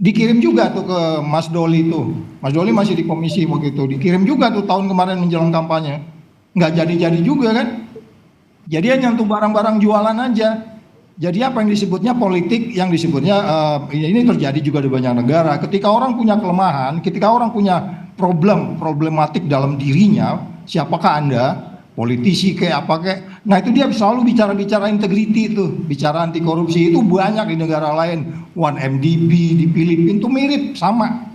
dikirim juga tuh ke Mas Doli tuh. Mas Doli masih di komisi begitu. Dikirim juga tuh tahun kemarin menjelang kampanye. Nggak jadi-jadi juga kan. Jadi hanya untuk barang-barang jualan aja. Jadi apa yang disebutnya politik, yang disebutnya ini terjadi juga di banyak negara. Ketika orang punya kelemahan, ketika orang punya problematik dalam dirinya, siapakah Anda? Politisi kayak apa kayak. Nah itu dia selalu bicara-bicara integriti itu, bicara anti korupsi itu banyak di negara lain. 1MDB di Filipina itu mirip, sama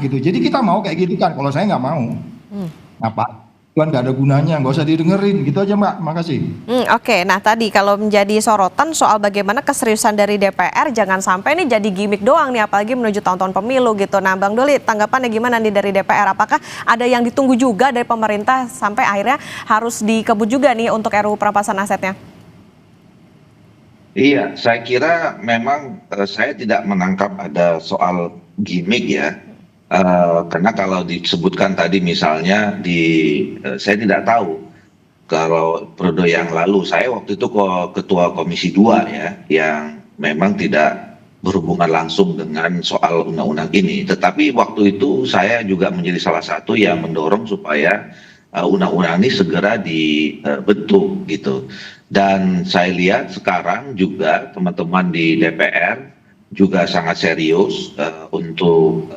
gitu. Jadi kita mau kayak gitu kan? Kalau saya nggak mau. Apa? Kan nggak ada gunanya, nggak usah didengerin gitu aja Mbak, makasih. Oke, nah tadi kalau menjadi sorotan soal bagaimana keseriusan dari DPR jangan sampai ini jadi gimmick doang nih, apalagi menuju tahun-tahun pemilu gitu. Nah Bang Doli, tanggapannya gimana nih dari DPR? Apakah ada yang ditunggu juga dari pemerintah sampai akhirnya harus dikebut juga nih untuk RUU perampasan asetnya? Iya, saya kira memang saya tidak menangkap ada soal gimmick ya. Karena kalau disebutkan tadi misalnya saya tidak tahu kalau periode yang lalu saya waktu itu ketua Komisi 2 ya, yang memang tidak berhubungan langsung dengan soal undang-undang ini. Tetapi waktu itu saya juga menjadi salah satu yang mendorong supaya undang-undang ini segera dibentuk gitu. Dan saya lihat sekarang juga teman-teman di DPR juga sangat serius untuk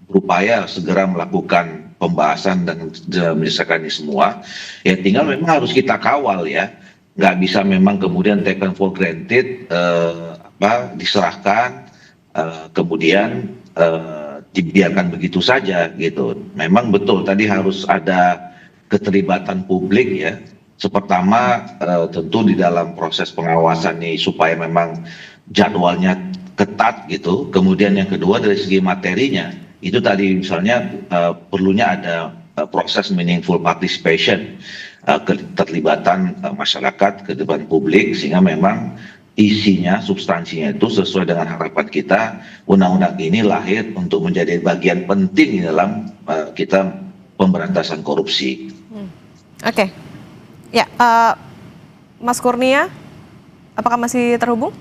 berupaya segera melakukan pembahasan dan menyelesaikan ini semua. Ya tinggal memang harus kita kawal ya, nggak bisa memang kemudian taken for granted, diserahkan kemudian dibiarkan begitu saja gitu. Memang betul tadi harus ada keterlibatan publik ya. Pertama tentu di dalam proses pengawasan ini supaya memang jadwalnya ketat gitu. Kemudian yang kedua dari segi materinya. Itu tadi misalnya perlunya ada proses meaningful participation. keterlibatan masyarakat, keterlibatan publik, sehingga memang isinya, substansinya itu sesuai dengan harapan kita. Undang-undang ini lahir untuk menjadi bagian penting di dalam kita pemberantasan korupsi. Oke. Ya, Mas Kurnia, apakah masih terhubung?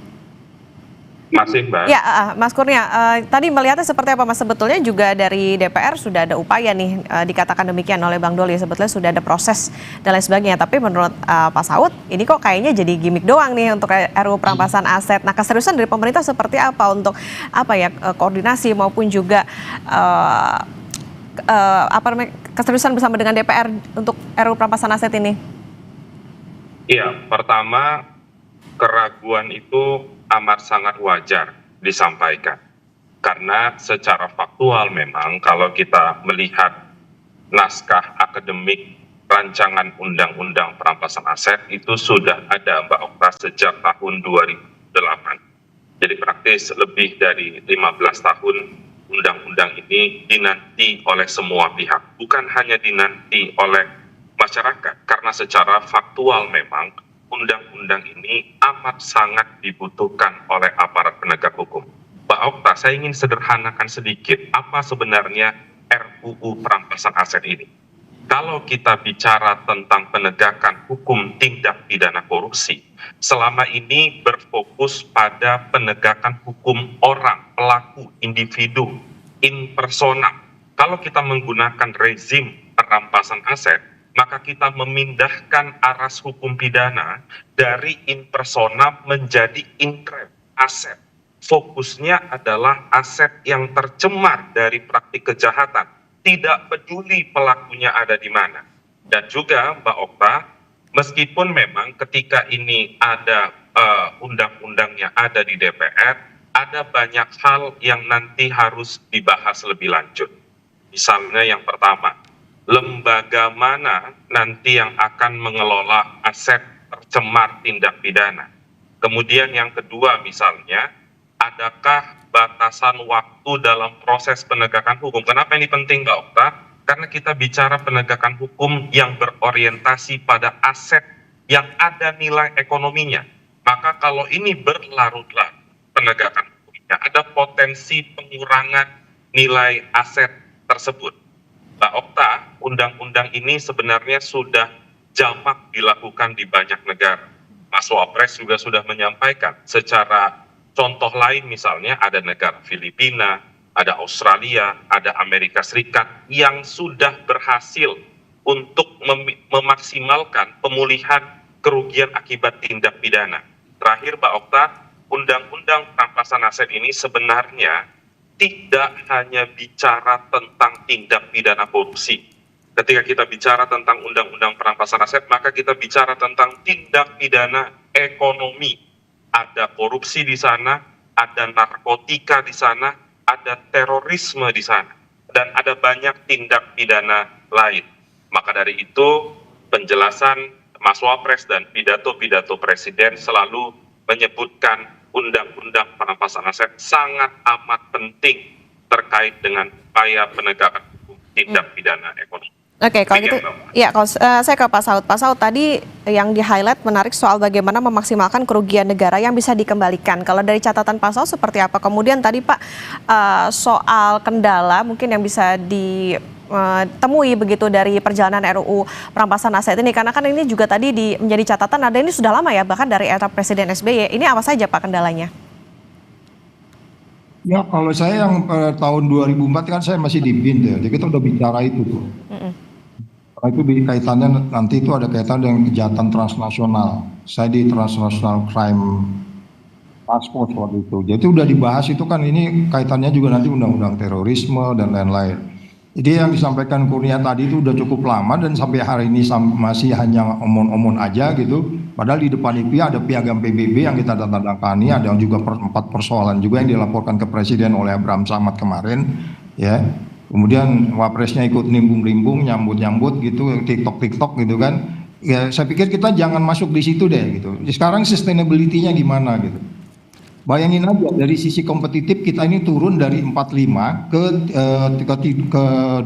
Masih, Mbak. Ya, Mas Kurnia, tadi melihatnya seperti apa, Mas? Sebetulnya juga dari DPR sudah ada upaya nih, dikatakan demikian oleh Bang Doli, sebetulnya sudah ada proses dan lain sebagainya. Tapi menurut Pak Saud, ini kok kayaknya jadi gimmick doang nih untuk RUU perampasan aset. Nah, keseriusan dari pemerintah seperti apa untuk koordinasi maupun juga keseriusan bersama dengan DPR untuk RUU perampasan aset ini? Iya, pertama keraguan itu amat sangat wajar disampaikan. Karena secara faktual memang kalau kita melihat naskah akademik rancangan undang-undang perampasan aset itu sudah ada, Mbak Okta, sejak tahun 2008. Jadi praktis lebih dari 15 tahun undang-undang ini dinanti oleh semua pihak. Bukan hanya dinanti oleh masyarakat, karena secara faktual memang undang-undang ini amat sangat dibutuhkan oleh aparat penegak hukum. Mbak Okta, saya ingin sederhanakan sedikit apa sebenarnya RUU perampasan aset ini. Kalau kita bicara tentang penegakan hukum tindak pidana korupsi, selama ini berfokus pada penegakan hukum orang, pelaku, individu, in persona. Kalau kita menggunakan rezim perampasan aset, maka kita memindahkan aras hukum pidana dari in persona menjadi in rem, aset. Fokusnya adalah aset yang tercemar dari praktik kejahatan, tidak peduli pelakunya ada di mana. Dan juga Mbak Okta, meskipun memang ketika ini ada undang-undangnya ada di DPR, ada banyak hal yang nanti harus dibahas lebih lanjut. Misalnya yang pertama, lembaga mana nanti yang akan mengelola aset tercemar tindak pidana. Kemudian yang kedua misalnya, adakah batasan waktu dalam proses penegakan hukum? Kenapa ini penting, Mbak Okta? Karena kita bicara penegakan hukum yang berorientasi pada aset yang ada nilai ekonominya. Maka kalau ini berlarut-larut penegakan hukumnya, ada potensi pengurangan nilai aset tersebut. Mbak Okta, undang-undang ini sebenarnya sudah jamak dilakukan di banyak negara. Mas Wapres juga sudah menyampaikan secara contoh lain, misalnya ada negara Filipina, ada Australia, ada Amerika Serikat yang sudah berhasil untuk memaksimalkan pemulihan kerugian akibat tindak pidana. Terakhir Mbak Okta, undang-undang perampasan aset ini sebenarnya tidak hanya bicara tentang tindak pidana korupsi. Ketika kita bicara tentang undang-undang perampasan aset, maka kita bicara tentang tindak pidana ekonomi. Ada korupsi di sana, ada narkotika di sana, ada terorisme di sana, dan ada banyak tindak pidana lain. Maka dari itu, penjelasan Mas Wapres dan pidato-pidato Presiden selalu menyebutkan undang-undang perampasan aset sangat amat penting terkait dengan upaya penegakan hukum tindak pidana ekonomi. Oke, kalau gitu, ya kalau saya ke Pak Saud. Pak Saud, tadi yang di-highlight menarik soal bagaimana memaksimalkan kerugian negara yang bisa dikembalikan. Kalau dari catatan Pak Saud seperti apa? Kemudian tadi Pak, soal kendala mungkin yang bisa ditemui begitu dari perjalanan RUU perampasan aset ini. Karena kan ini juga tadi menjadi catatan, ada ini sudah lama ya, bahkan dari era Presiden SBY. Ini apa saja Pak kendalanya? Ya kalau saya yang tahun 2004 kan saya masih di BIN ya, jadi kita udah bicara itu tuh. Karena itu kaitannya nanti itu ada kaitan dengan kejahatan transnasional. Saya di Transnational Crime Task Force waktu itu. Jadi udah dibahas itu kan, ini kaitannya juga nanti undang-undang terorisme dan lain-lain. Jadi yang disampaikan Kurnia tadi itu udah cukup lama dan sampai hari ini masih hanya omong-omong aja gitu. Padahal di depan IPI ada piagam PBB yang kita tandatangani, ada juga 4 persoalan juga yang dilaporkan ke Presiden oleh Abraham Samad kemarin, ya. Kemudian Wapresnya ikut nimbung-nimbung, nyambut-nyambut gitu, TikTok gitu kan. Ya saya pikir kita jangan masuk di situ deh gitu. Sekarang sustainability-nya gimana gitu. Bayangin aja dari sisi kompetitif kita ini turun dari 45 ke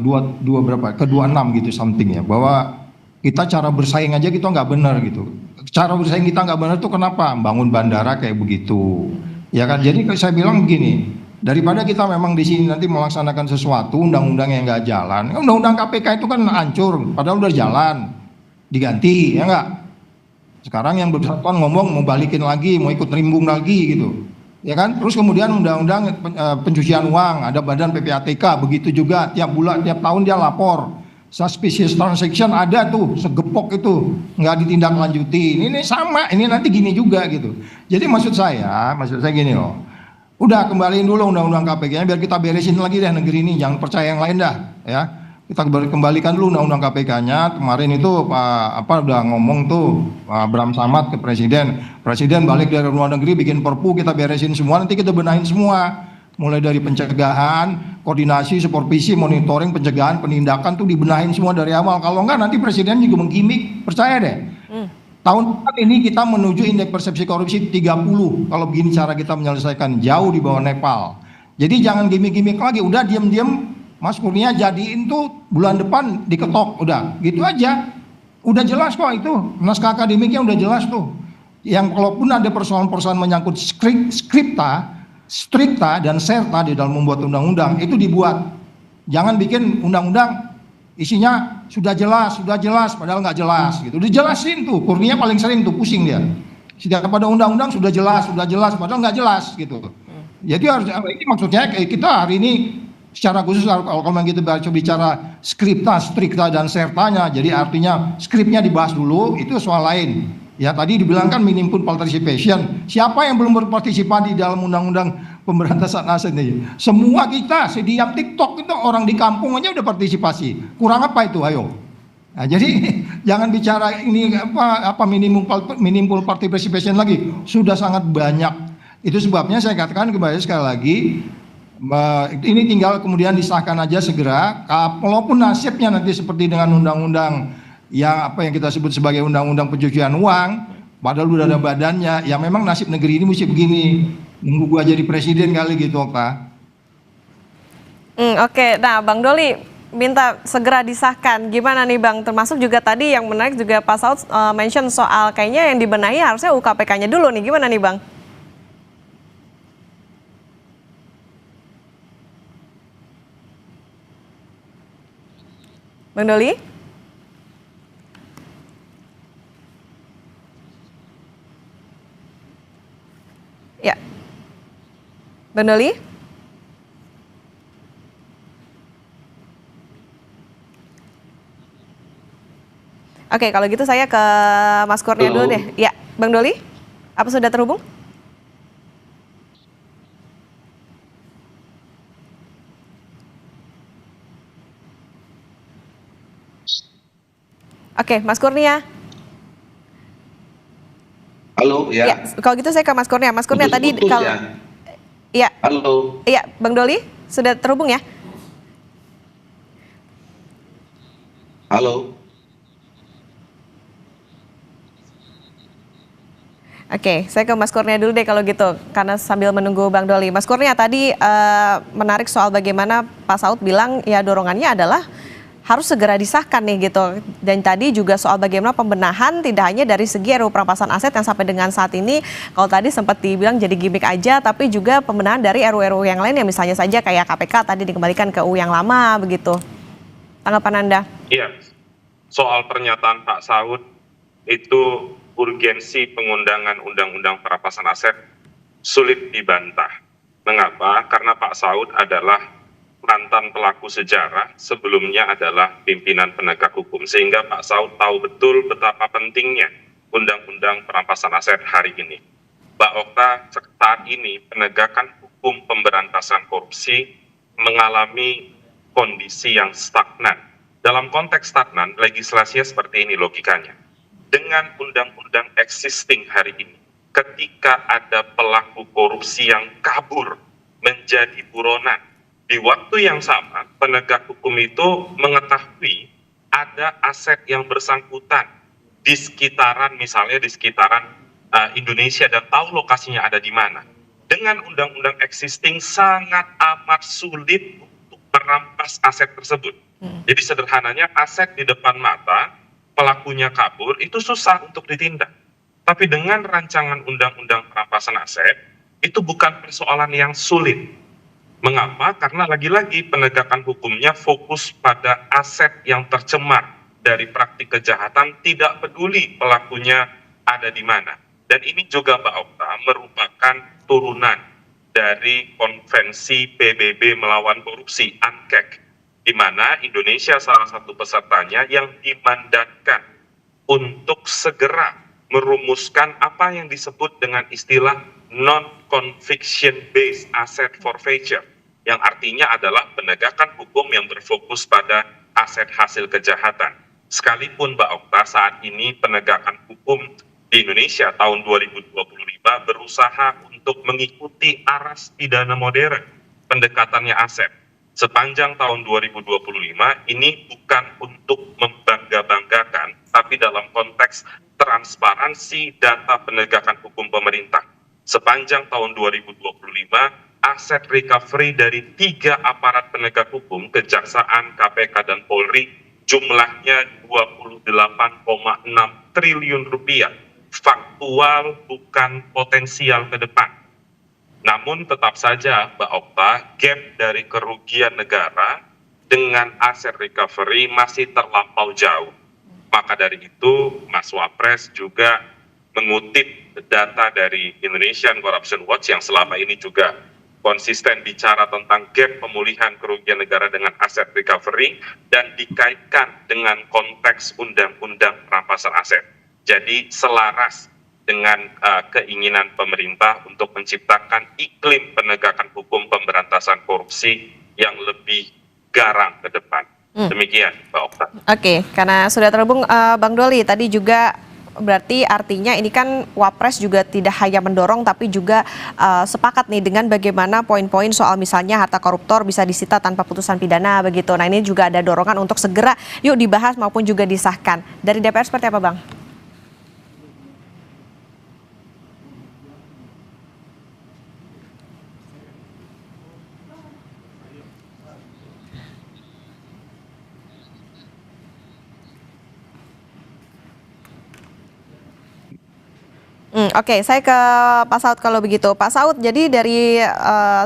26 gitu something ya. Bahwa Kita cara bersaing aja kita nggak benar gitu. Cara bersaing kita nggak benar tuh kenapa? Bangun bandara kayak begitu. Ya kan, jadi saya bilang begini, daripada kita memang di sini nanti melaksanakan sesuatu undang-undang yang nggak jalan, undang-undang KPK itu kan hancur, padahal udah jalan, diganti, ya nggak? Sekarang yang bersangkutan ngomong mau balikin lagi, mau ikut rimbung lagi gitu, ya kan? Terus kemudian undang-undang pencucian uang, ada badan PPATK, begitu juga tiap bulan, tiap tahun dia lapor. Suspicious transaction ada tuh, segepok itu nggak ditindaklanjuti. Ini sama, ini nanti gini juga gitu. Jadi maksud saya gini loh. Udah kembaliin dulu undang-undang KPK-nya biar kita beresin lagi deh negeri ini, jangan percaya yang lain dah, ya. Kita kembalikan dulu undang-undang KPK-nya. Kemarin itu udah ngomong tuh Bram Samad ke presiden. Presiden balik dari luar negeri bikin perpu, kita beresin semua, nanti kita benahin semua. Mulai dari pencegahan, koordinasi, supervisi, monitoring, pencegahan, penindakan tuh dibenahin semua dari awal. Kalau enggak nanti presiden juga menggimik, percaya deh. Tahun depan ini kita menuju indeks persepsi korupsi 30. Kalau begini cara kita menyelesaikan, jauh di bawah Nepal. Jadi jangan gimik-gimik lagi, udah diem-diem Mas Kurnia jadiin tuh bulan depan diketok, udah gitu aja. Udah jelas kok itu, naskah akademiknya udah jelas tuh. Yang kalaupun ada persoalan-persoalan menyangkut strikta dan serta di dalam membuat undang-undang itu dibuat. Jangan bikin undang-undang isinya sudah jelas padahal nggak jelas gitu. Dijelasin tuh, Kurnia paling sering tuh pusing dia. Setiap pada undang-undang sudah jelas padahal nggak jelas gitu. Jadi harus ini maksudnya kita hari ini secara khusus kalau kita bicara strikta dan sertanya, jadi artinya skripnya dibahas dulu, itu soal lain. Ya tadi dibilang kan meaningful participation. Siapa yang belum berpartisipasi di dalam undang-undang pemberantasan aset ini? Semua kita, sediam TikTok itu orang di kampung aja udah partisipasi. Kurang apa itu? Ayo. Nah, jadi jangan bicara ini apa meaningful participation lagi. Sudah sangat banyak. Itu sebabnya saya katakan kembali sekali lagi, ini tinggal kemudian disahkan aja segera. Walaupun nasibnya nanti seperti dengan undang-undang yang kita sebut sebagai undang-undang pencucian uang, padahal udah ada badannya, ya memang nasib negeri ini mesti begini, nunggu gua jadi presiden kali gitu, Okta. Oke, nah Bang Doli minta segera disahkan, gimana nih Bang? Termasuk juga tadi yang menarik juga Pak Saud mention soal kayaknya yang dibenahi harusnya UKPK-nya dulu nih, gimana nih Bang? Bang Doli? Ya, Bang Doli? Oke, kalau gitu saya ke Mas Kurnia dulu deh. Ya, Bang Doli, apa sudah terhubung? Oke, Mas Kurnia. Halo, ya. Kalau gitu saya ke Mas Kurnia. Mas Kurnia tadi kalau ya. Halo. Iya, Bang Doli sudah terhubung ya? Halo. Oke, saya ke Mas Kurnia dulu deh kalau gitu, karena sambil menunggu Bang Doli. Mas Kurnia tadi menarik soal bagaimana Pak Saud bilang ya dorongannya adalah harus segera disahkan nih gitu. Dan tadi juga soal bagaimana pembenahan tidak hanya dari segi RUU perampasan aset yang sampai dengan saat ini kalau tadi sempat dibilang jadi gimmick aja, tapi juga pembenahan dari RUU yang lain yang misalnya saja kayak KPK tadi dikembalikan ke UU yang lama begitu. Tanggapan Anda? Iya, soal pernyataan Pak Saud itu urgensi pengundangan undang-undang perampasan aset sulit dibantah. Mengapa? Karena Pak Saud adalah mantan pelaku sejarah, sebelumnya adalah pimpinan penegak hukum, sehingga Pak Saud tahu betul betapa pentingnya undang-undang perampasan aset hari ini. Mbak Okta, saat ini penegakan hukum pemberantasan korupsi mengalami kondisi yang stagnan. Dalam konteks stagnan, legislasinya seperti ini logikanya. Dengan undang-undang existing hari ini, ketika ada pelaku korupsi yang kabur menjadi buronan, di waktu yang sama, penegak hukum itu mengetahui ada aset yang bersangkutan di sekitaran, misalnya di sekitaran Indonesia dan tahu lokasinya ada di mana. Dengan undang-undang existing sangat amat sulit untuk merampas aset tersebut. Jadi sederhananya aset di depan mata, pelakunya kabur, itu susah untuk ditindak. Tapi dengan rancangan undang-undang perampasan aset, itu bukan persoalan yang sulit. Mengapa? Karena lagi-lagi penegakan hukumnya fokus pada aset yang tercemar dari praktik kejahatan, tidak peduli pelakunya ada di mana. Dan ini juga Mbak Okta merupakan turunan dari konvensi PBB melawan korupsi, ANKEK, di mana Indonesia salah satu pesertanya yang dimandatkan untuk segera merumuskan apa yang disebut dengan istilah non-conviction based asset forfeiture, yang artinya adalah penegakan hukum yang berfokus pada aset hasil kejahatan. Sekalipun Mbak Okta, saat ini penegakan hukum di Indonesia tahun 2025 berusaha untuk mengikuti aras pidana modern, pendekatannya aset. Sepanjang tahun 2025 ini bukan untuk membangga-banggakan, tapi dalam konteks transparansi data penegakan hukum pemerintah. Sepanjang tahun 2025, aset recovery dari 3 aparat penegak hukum, Kejaksaan, KPK, dan Polri, jumlahnya 28,6 triliun rupiah. Faktual, bukan potensial ke depan. Namun tetap saja Mbak Okta, gap dari kerugian negara dengan aset recovery masih terlampau jauh. Maka dari itu Mas Wapres juga mengutip data dari Indonesian Corruption Watch yang selama ini juga konsisten bicara tentang gap pemulihan kerugian negara dengan aset recovery dan dikaitkan dengan konteks undang-undang perampasan aset. Jadi selaras dengan keinginan pemerintah untuk menciptakan iklim penegakan hukum pemberantasan korupsi yang lebih garang ke depan. Demikian Mbak Okta. Oke, karena sudah terhubung Bang Doli, tadi juga berarti artinya ini kan Wapres juga tidak hanya mendorong tapi juga sepakat nih dengan bagaimana poin-poin soal misalnya harta koruptor bisa disita tanpa putusan pidana begitu. Nah ini juga ada dorongan untuk segera yuk dibahas maupun juga disahkan. Dari DPR seperti apa Bang? Oke, saya ke Pak Saud kalau begitu. Pak Saud, jadi dari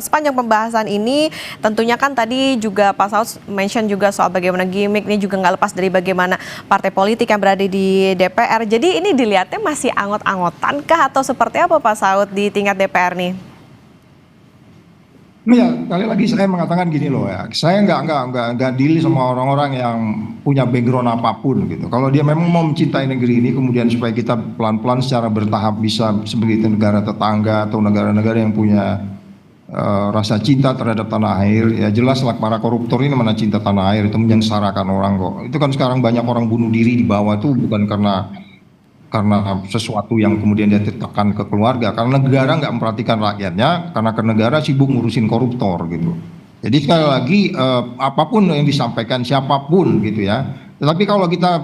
sepanjang pembahasan ini tentunya kan tadi juga Pak Saud mention juga soal bagaimana gimmick ini juga nggak lepas dari bagaimana partai politik yang berada di DPR. Jadi ini dilihatnya masih angot-angotan kah atau seperti apa Pak Saud di tingkat DPR nih? Ya, kali lagi saya mengatakan gini loh ya, saya nggak deal sama orang-orang yang punya background apapun gitu. Kalau dia memang mau mencintai negeri ini, kemudian supaya kita pelan-pelan secara bertahap bisa sebagai negara tetangga atau negara-negara yang punya rasa cinta terhadap tanah air, ya jelaslah para koruptor ini mana cinta tanah air, itu menyengsarakan orang kok. Itu kan sekarang banyak orang bunuh diri di bawah itu bukan karena sesuatu yang kemudian dia tekan ke keluarga, karena negara nggak memperhatikan rakyatnya, karena negara sibuk ngurusin koruptor gitu. Jadi sekali lagi apapun yang disampaikan siapapun gitu ya, tetapi kalau kita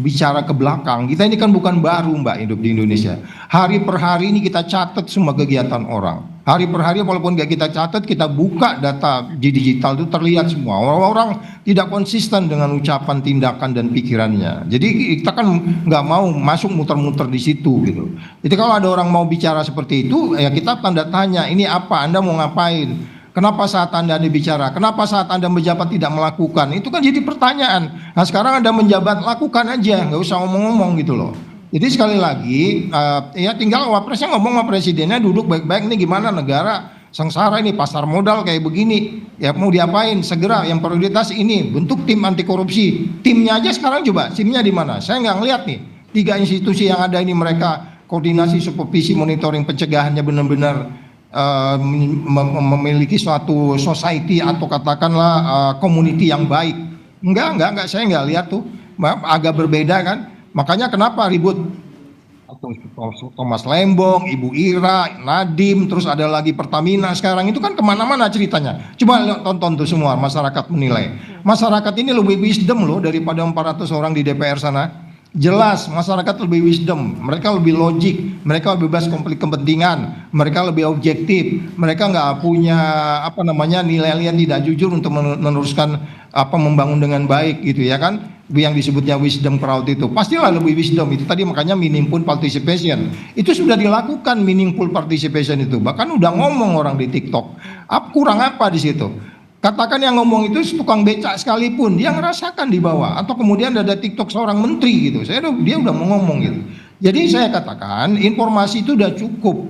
bicara ke belakang, kita ini kan bukan baru Mbak hidup di Indonesia. Hari per hari ini kita catat semua kegiatan orang. Hari per hari walaupun nggak kita catat, kita buka data di digital itu terlihat semua. Orang-orang tidak konsisten dengan ucapan, tindakan, dan pikirannya. Jadi kita kan nggak mau masuk muter-muter di situ gitu. Jadi kalau ada orang mau bicara seperti itu, ya kita tanda tanya, ini apa? Anda mau ngapain? Kenapa saat Anda bicara? Kenapa saat Anda menjabat tidak melakukan? Itu kan jadi pertanyaan. Nah sekarang Anda menjabat, lakukan aja, nggak usah ngomong-ngomong gitu loh. Jadi sekali lagi, ya tinggal Wapresnya ngomong sama presidennya, duduk baik-baik, ini gimana negara sengsara ini, pasar modal kayak begini, ya mau diapain? Segera yang prioritas ini, bentuk tim anti korupsi. Timnya aja sekarang coba, timnya di mana? Saya nggak ngeliat nih, 3 institusi yang ada ini mereka koordinasi, supervisi, monitoring, pencegahannya benar-benar memiliki suatu society atau katakanlah community yang baik. Enggak, saya nggak lihat tuh, agak berbeda kan. Makanya kenapa ribut Thomas Lembong, Ibu Ira, Nadiem, terus ada lagi Pertamina sekarang itu kan kemana-mana ceritanya. Coba tonton tuh semua, masyarakat menilai. Masyarakat ini lebih wisdom loh daripada 400 orang di DPR sana. Jelas masyarakat lebih wisdom, mereka lebih logik, mereka lebih bebas konflik kepentingan, mereka lebih objektif, mereka nggak punya nilai-nilai tidak jujur untuk meneruskan membangun dengan baik gitu ya kan, yang disebutnya wisdom crowd itu pastilah lebih wisdom itu tadi, makanya meaningful participation itu sudah dilakukan, meaningful participation itu bahkan udah ngomong orang di TikTok. Kurang apa di situ? Katakan yang ngomong itu tukang becak sekalipun dia ngerasakan di bawah, atau kemudian ada TikTok seorang menteri gitu, dia udah mau ngomong gitu. Jadi saya katakan informasi itu udah cukup,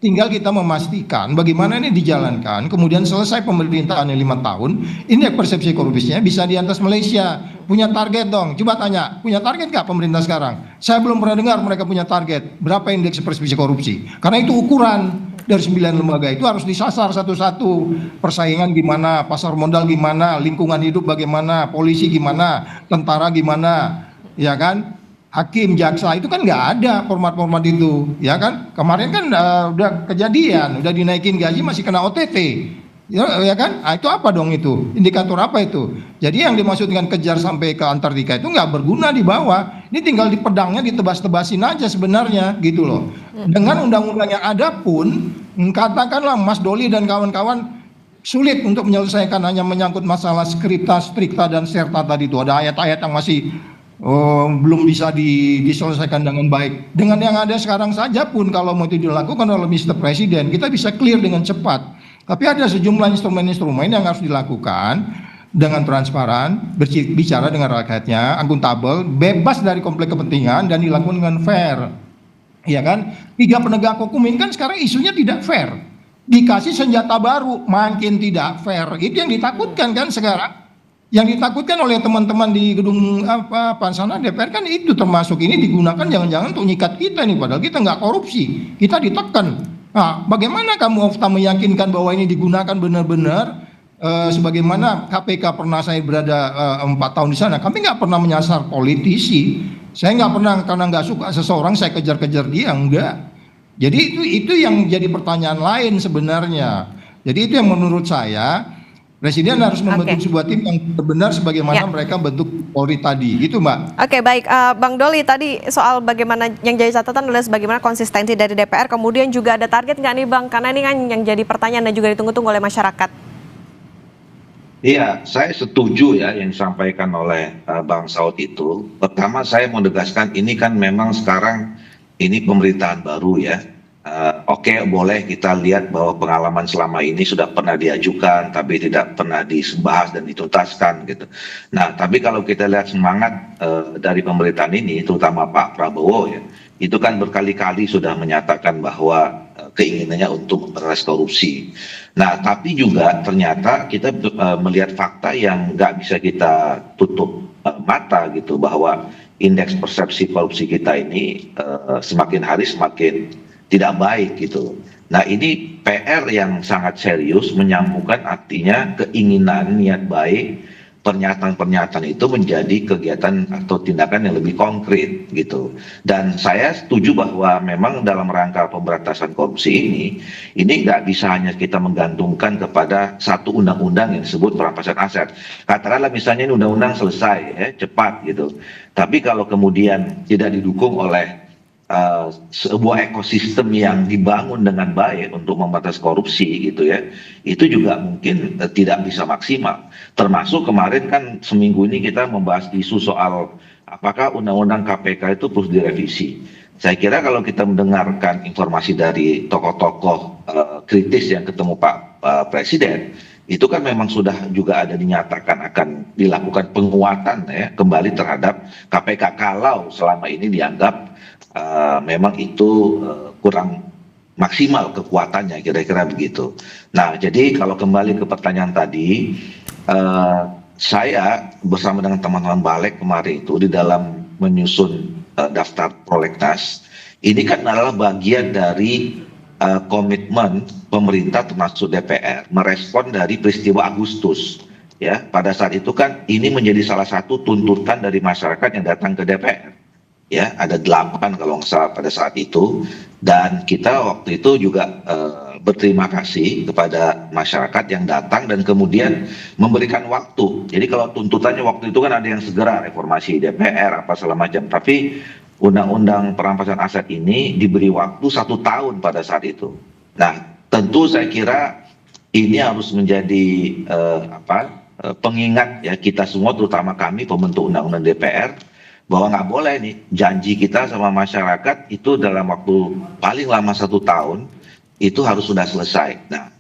tinggal kita memastikan bagaimana ini dijalankan, kemudian selesai pemerintahannya 5 tahun, indeks persepsi korupsinya bisa di atas Malaysia. Punya target dong, coba tanya, punya target nggak pemerintah sekarang? Saya belum pernah dengar mereka punya target berapa indeks persepsi korupsi, karena itu ukuran dari 9 lembaga itu harus disasar satu-satu. Persaingan gimana, pasar modal gimana, lingkungan hidup bagaimana, polisi gimana, tentara gimana, ya kan, hakim, jaksa, itu kan nggak ada format-format itu, ya kan. Kemarin kan udah kejadian, udah dinaikin gaji masih kena OTT, ya kan. Itu apa dong itu? Indikator apa itu? Jadi yang dimaksud dengan kejar sampai ke Antartika itu nggak berguna di bawah. Ini tinggal di pedangnya ditebas-tebasin aja sebenarnya gitu loh. Dengan undang-undang yang ada pun, katakanlah Mas Doli dan kawan-kawan sulit untuk menyelesaikan hanya menyangkut masalah skripta, strikta, dan serta tadi itu. Ada ayat-ayat yang masih belum bisa diselesaikan dengan baik. Dengan yang ada sekarang saja pun kalau mau itu dilakukan oleh Mr. Presiden, kita bisa clear dengan cepat. Tapi ada sejumlah instrumen-instrumen yang harus dilakukan dengan transparan, bicara dengan rakyatnya, akuntabel, bebas dari konflik kepentingan, dan dilakukan dengan fair. Ya kan, 3 penegak hukum ini kan sekarang isunya tidak fair, dikasih senjata baru, makin tidak fair. Itu yang ditakutkan kan sekarang, yang ditakutkan oleh teman-teman di gedung sana DPR kan itu, termasuk ini digunakan jangan-jangan untuk nyikat kita nih, padahal kita nggak korupsi, kita ditekan. Nah, bagaimana kamu meyakinkan bahwa ini digunakan benar-benar sebagaimana KPK pernah saya berada 4 tahun di sana, kami nggak pernah menyasar politisi. Saya nggak pernah, karena nggak suka seseorang saya kejar-kejar dia, enggak. Jadi itu yang jadi pertanyaan lain sebenarnya. Jadi itu yang menurut saya Presiden harus membentuk sebuah tim yang benar sebagaimana mereka bentuk Polri tadi, gitu Mbak. Oke, baik, Bang Doli tadi soal bagaimana yang jadi catatan adalah bagaimana konsistensi dari DPR, kemudian juga ada target nggak nih Bang? Karena ini kan yang jadi pertanyaan dan juga ditunggu-tunggu oleh masyarakat. Iya, saya setuju ya yang disampaikan oleh Bang Saud itu. Pertama saya mau tegaskan ini kan memang sekarang ini pemerintahan baru ya. Oke, boleh kita lihat bahwa pengalaman selama ini sudah pernah diajukan tapi tidak pernah dibahas dan dituntaskan gitu. Nah, tapi kalau kita lihat semangat dari pemerintahan ini, terutama Pak Prabowo ya, itu kan berkali-kali sudah menyatakan bahwa keinginannya untuk memberantas korupsi. Nah, tapi juga ternyata kita melihat fakta yang nggak bisa kita tutup mata gitu, bahwa indeks persepsi korupsi kita ini semakin hari semakin tidak baik gitu. Nah, ini PR yang sangat serius, menyambungkan artinya keinginan, niat baik, pernyataan-pernyataan itu menjadi kegiatan atau tindakan yang lebih konkret gitu. Dan saya setuju bahwa memang dalam rangka pemberantasan korupsi ini nggak bisa hanya kita menggantungkan kepada satu undang-undang yang disebut perampasan aset. Katakanlah misalnya ini undang-undang selesai ya, cepat gitu. Tapi kalau kemudian tidak didukung oleh sebuah ekosistem yang dibangun dengan baik untuk memberantas korupsi gitu ya, itu juga mungkin tidak bisa maksimal. Termasuk kemarin kan seminggu ini kita membahas isu soal apakah undang-undang KPK itu perlu direvisi. Saya kira kalau kita mendengarkan informasi dari tokoh-tokoh kritis yang ketemu Pak Presiden, itu kan memang sudah juga ada dinyatakan akan dilakukan penguatan ya kembali terhadap KPK kalau selama ini dianggap memang itu kurang maksimal kekuatannya, kira-kira begitu. Nah, jadi kalau kembali ke pertanyaan tadi, saya bersama dengan teman-teman Balik kemarin itu di dalam menyusun daftar prolegnas, ini kan adalah bagian dari komitmen pemerintah termasuk DPR merespon dari peristiwa Agustus. Ya, pada saat itu kan ini menjadi salah satu tuntutan dari masyarakat yang datang ke DPR. Ya, ada 8 kalau nggak salah pada saat itu, dan kita waktu itu juga berterima kasih kepada masyarakat yang datang dan kemudian memberikan waktu. Jadi kalau tuntutannya waktu itu kan ada yang segera reformasi DPR apa segala macam, tapi undang-undang perampasan aset ini diberi waktu 1 tahun pada saat itu. Nah, tentu saya kira ini harus menjadi pengingat ya kita semua, terutama kami pembentuk undang-undang DPR, bahwa nggak boleh nih janji kita sama masyarakat itu dalam waktu paling lama 1 tahun itu harus sudah selesai. Nah,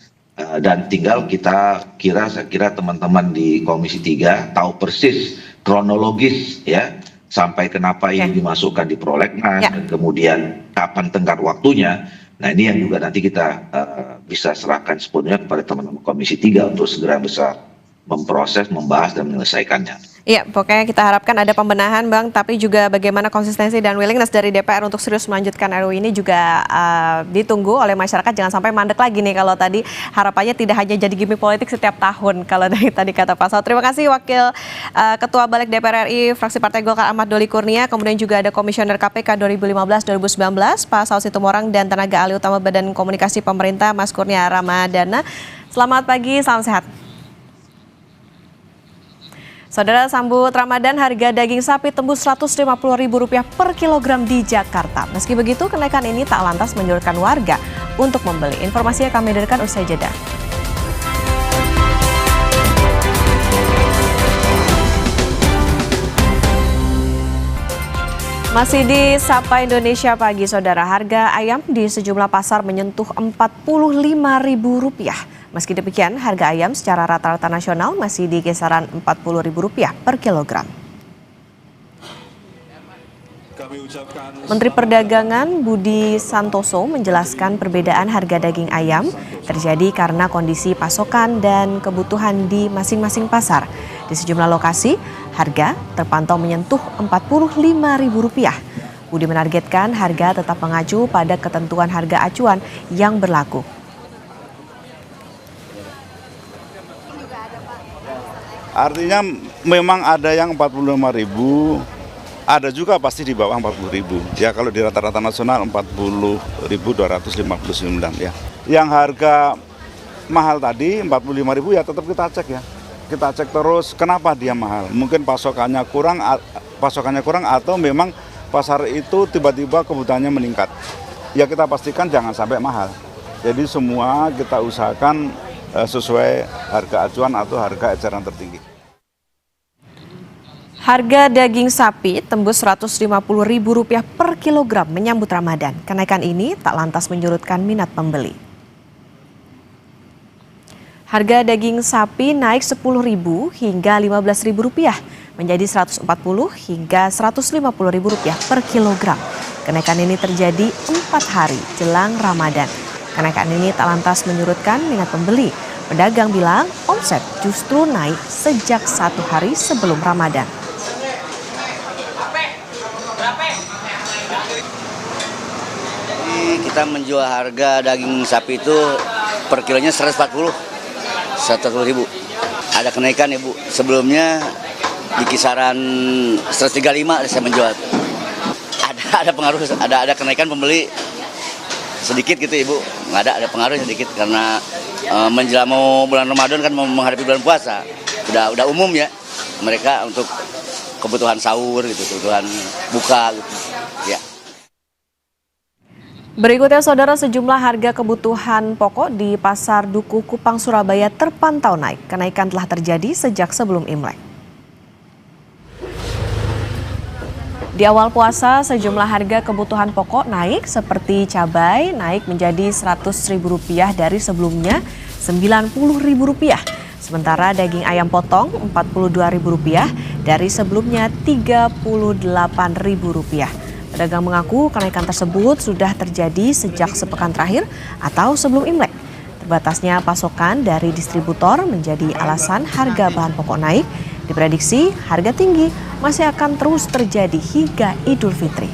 dan tinggal saya kira teman-teman di Komisi 3 tahu persis kronologis ya sampai kenapa ini dimasukkan di prolegnas dan kemudian kapan tenggat waktunya. Nah, ini yang juga nanti kita bisa serahkan sepenuhnya kepada teman-teman Komisi 3 untuk segera bisa memproses, membahas dan menyelesaikannya. Iya, pokoknya kita harapkan ada pembenahan Bang, tapi juga bagaimana konsistensi dan willingness dari DPR untuk serius melanjutkan RUU ini juga ditunggu oleh masyarakat. Jangan sampai mandek lagi nih kalau tadi harapannya tidak hanya jadi gimmick politik setiap tahun kalau dari tadi kata Pak Saud. Terima kasih Wakil Ketua Balik DPR RI fraksi Partai Golkar Ahmad Doli Kurnia, kemudian juga ada Komisioner KPK 2015-2019 Pak Saud Situmorang dan tenaga ahli utama Badan Komunikasi Pemerintah Mas Kurnia Ramadana. Selamat pagi, salam sehat. Saudara, sambut Ramadan, harga daging sapi tembus Rp150.000 per kilogram di Jakarta. Meski begitu, kenaikan ini tak lantas menyurutkan warga untuk membeli. Informasinya kami hadirkan usai jeda. Masih di Sapa Indonesia Pagi, Saudara. Harga ayam di sejumlah pasar menyentuh Rp45.000. Meski demikian, harga ayam secara rata-rata nasional masih di kisaran Rp40.000 per kilogram. Menteri Perdagangan Budi Santoso menjelaskan perbedaan harga daging ayam terjadi karena kondisi pasokan dan kebutuhan di masing-masing pasar. Di sejumlah lokasi, harga terpantau menyentuh Rp45.000. Budi menargetkan harga tetap mengacu pada ketentuan harga acuan yang berlaku. Artinya memang ada yang 45.000, ada juga pasti di bawah 40.000. Ya kalau di rata-rata nasional 40.259 ya. Yang harga mahal tadi 45.000 ya tetap kita cek ya. Kita cek terus kenapa dia mahal. Mungkin pasokannya kurang atau memang pasar itu tiba-tiba kebutuhannya meningkat. Ya kita pastikan jangan sampai mahal. Jadi semua kita usahakan sesuai harga acuan atau harga eceran tertinggi. Harga daging sapi tembus Rp150.000 per kilogram menyambut Ramadan. Kenaikan ini tak lantas menyurutkan minat pembeli. Harga daging sapi naik Rp10.000 hingga Rp15.000 menjadi Rp140 hingga Rp150.000 per kilogram. Kenaikan ini terjadi 4 hari jelang Ramadan. Kenaikan ini tak lantas menyurutkan minat pembeli. Pedagang bilang omset justru naik sejak 1 hari sebelum Ramadan. Kita menjual harga daging sapi itu per kilonya 140.000. Ada kenaikan ya Bu. Sebelumnya di kisaran 135 saya menjual. Ada pengaruh, ada kenaikan pembeli sedikit gitu Ibu. Nggak ada pengaruh sedikit karena menjelang mau bulan Ramadan kan menghadapi bulan puasa. Udah umum ya mereka untuk kebutuhan sahur gitu, kebutuhan buka gitu. Ya. Berikutnya Saudara, sejumlah harga kebutuhan pokok di Pasar Duku Kupang Surabaya terpantau naik. Kenaikan telah terjadi sejak sebelum Imlek. Di awal puasa, sejumlah harga kebutuhan pokok naik seperti cabai naik menjadi Rp100.000 dari sebelumnya Rp90.000. Sementara daging ayam potong Rp42.000 dari sebelumnya Rp38.000. Pedagang mengaku kenaikan tersebut sudah terjadi sejak sepekan terakhir atau sebelum Imlek. Terbatasnya pasokan dari distributor menjadi alasan harga bahan pokok naik. Diprediksi harga tinggi masih akan terus terjadi hingga Idul Fitri.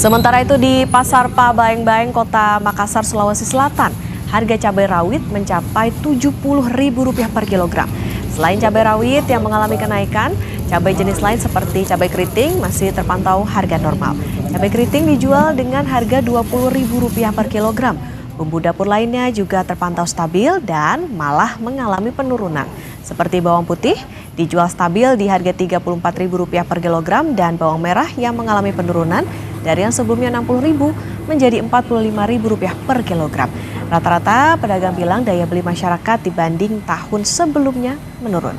Sementara itu di Pasar Pabaeng-Baeng, Kota Makassar, Sulawesi Selatan, harga cabai rawit mencapai Rp70.000 per kilogram. Selain cabai rawit yang mengalami kenaikan, Cabai jenis lain seperti cabai keriting masih terpantau harga normal. Cabai keriting dijual dengan harga Rp20.000 per kilogram. Bumbu dapur lainnya juga terpantau stabil dan malah mengalami penurunan. Seperti bawang putih dijual stabil di harga Rp34.000 per kilogram dan bawang merah yang mengalami penurunan dari yang sebelumnya Rp60.000 menjadi Rp45.000 per kilogram. Rata-rata pedagang bilang daya beli masyarakat dibanding tahun sebelumnya menurun.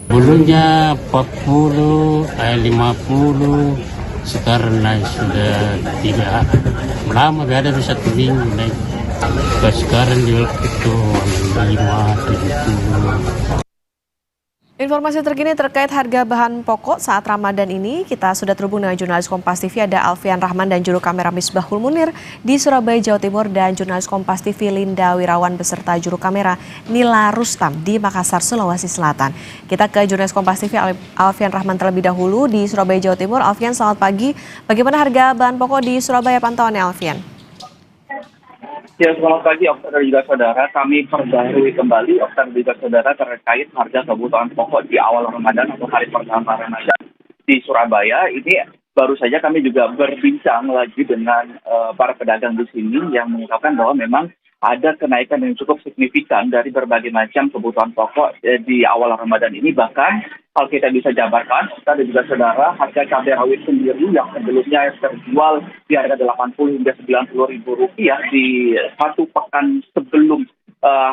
Dulunya 40, 50, sekarang naik sudah 3. Lama ada 1 minggu naik. Sekarang jual itu 5, 70. Informasi terkini terkait harga bahan pokok saat Ramadan ini, kita sudah terhubung dengan jurnalis Kompas TV ada Alfian Rahman dan juru kamera Misbahul Munir di Surabaya, Jawa Timur, dan jurnalis Kompas TV Linda Wirawan beserta juru kamera Nila Rustam di Makassar, Sulawesi Selatan. Kita ke jurnalis Kompas TV Alfian Rahman terlebih dahulu di Surabaya, Jawa Timur. Alfian, selamat pagi. Bagaimana harga bahan pokok di Surabaya pantauannya, Alfian? Ya, selamat pagi, Okta dan juga saudara. Kami perbarui kembali, Okta dan juga saudara, terkait harga kebutuhan pokok di awal Ramadan atau hari pertama Ramadan di Surabaya. Ini baru saja kami juga berbincang lagi dengan para pedagang di sini yang mengungkapkan bahwa memang ada kenaikan yang cukup signifikan dari berbagai macam kebutuhan pokok di awal Ramadan ini. Bahkan kalau kita bisa jabarkan, Okta dan juga saudara, harga cabai rawit sendiri yang sebelumnya terjual di harga Rp80 hingga Rp90.000 di satu pekan sebelum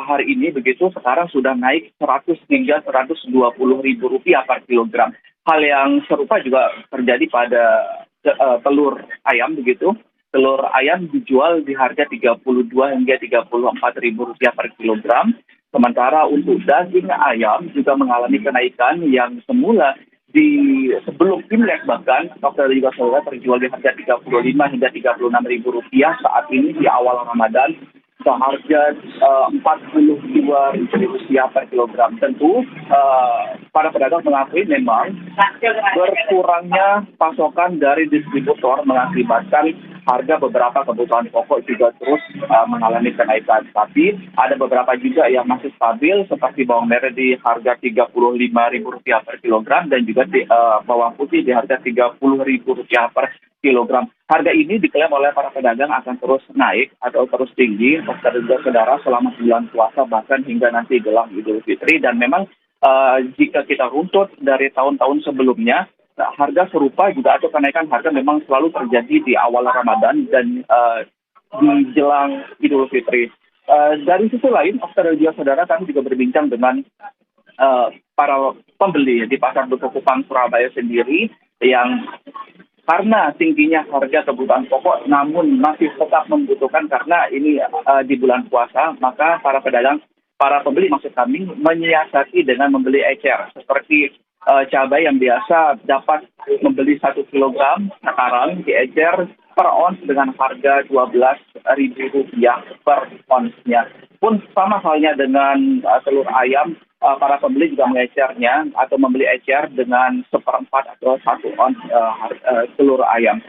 hari ini, begitu sekarang sudah naik 100 hingga Rp120.000 per kilogram. Hal yang serupa juga terjadi pada telur ayam, begitu. Telur ayam dijual di harga Rp32 hingga Rp34.000 per kilogram. Sementara untuk daging ayam juga mengalami kenaikan yang semula di sebelum Imlek bahkan Okta juga saudara terjual di harga Rp35 hingga Rp36.000 saat ini di awal Ramadan seharga Rp42.000 per kilogram. Tentu para pedagang mengakui memang berkurangnya pasokan dari distributor mengakibatkan harga beberapa kebutuhan pokok juga terus mengalami kenaikan. Tapi ada beberapa juga yang masih stabil seperti bawang merah di harga Rp35.000 per kilogram dan juga bawang putih di harga Rp30.000 per kilogram. Harga ini diklaim oleh para pedagang akan terus naik atau terus tinggi saudara selama bulan puasa bahkan hingga nanti jelang Idul Fitri. Dan memang jika kita runtut dari tahun-tahun sebelumnya, harga serupa juga atau kenaikan harga memang selalu terjadi di awal Ramadan dan di jelang Idul Fitri. Dari sisi lain, Okta dan juga saudara, kami juga berbincang dengan para pembeli di Pasar Dukuh Kupang Surabaya sendiri yang karena tingginya harga kebutuhan pokok namun masih tetap membutuhkan karena ini di bulan puasa, maka para pembeli maksud kami menyiasati dengan membeli ecer seperti cabai yang biasa dapat membeli 1 kilogram, sekarang diecer per ons dengan harga Rp12.000 per onsnya. Pun sama halnya dengan telur ayam, para pembeli juga mengecernya atau membeli ecer dengan 1/4 atau 1 ons telur ayam.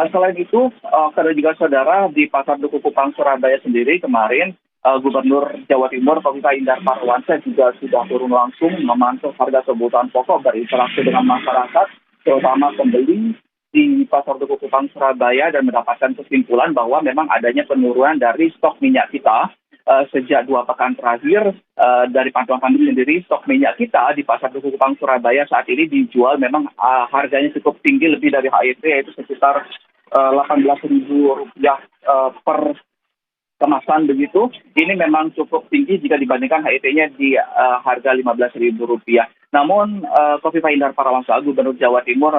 Selain itu, kada juga saudara di Pasar Dukuh Kupang Surabaya sendiri kemarin Gubernur Jawa Timur Kofifa Indar Parawansa juga sudah turun langsung memantau harga kebutuhan pokok, berinteraksi dengan masyarakat, terutama pembeli di Pasar Dukuh Kupang Surabaya dan mendapatkan kesimpulan bahwa memang adanya penurunan dari stok minyak kita sejak 2 pekan terakhir. Dari pantauan kami sendiri, stok minyak kita di Pasar Dukuh Kupang Surabaya saat ini dijual memang harganya cukup tinggi, lebih dari HET, yaitu sekitar Rp18.000 per kemasan begitu. Ini memang cukup tinggi jika dibandingkan HET-nya di harga Rp15.000. Namun Kofifa Indar Parawansa, Gubernur Jawa Timur,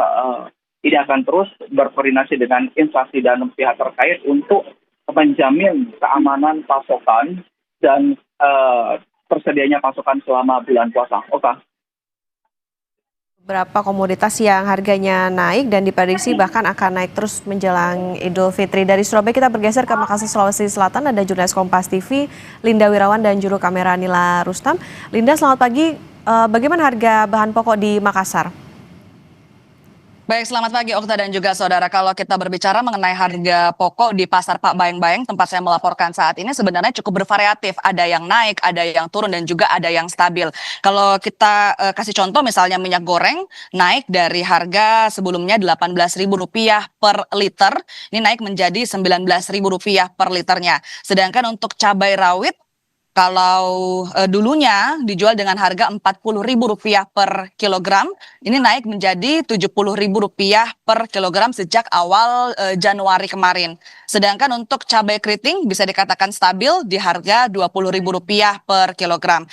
ini akan terus berkoordinasi dengan instansi dan pihak terkait untuk menjamin keamanan pasokan dan tersedianya pasokan selama bulan puasa. Oke. Beberapa komoditas yang harganya naik dan diprediksi bahkan akan naik terus menjelang Idul Fitri. Dari Surabaya kita bergeser ke Makassar, Sulawesi Selatan. Ada jurnalis Kompas TV Linda Wirawan dan juru kamera Nila Rustam. Linda, selamat pagi. Bagaimana harga bahan pokok di Makassar? Baik, selamat pagi Okta dan juga saudara. Kalau kita berbicara mengenai harga pokok di pasar Pak Bayang-Bayang, tempat saya melaporkan saat ini sebenarnya cukup bervariatif. Ada yang naik, ada yang turun, dan juga ada yang stabil. Kalau kita kasih contoh misalnya minyak goreng naik dari harga sebelumnya Rp18.000 per liter, ini naik menjadi Rp19.000 per liternya. Sedangkan untuk cabai rawit, kalau dulunya dijual dengan harga Rp40.000 per kilogram, ini naik menjadi Rp70.000 per kilogram sejak awal Januari kemarin. Sedangkan untuk cabai keriting bisa dikatakan stabil di harga Rp20.000 per kilogram.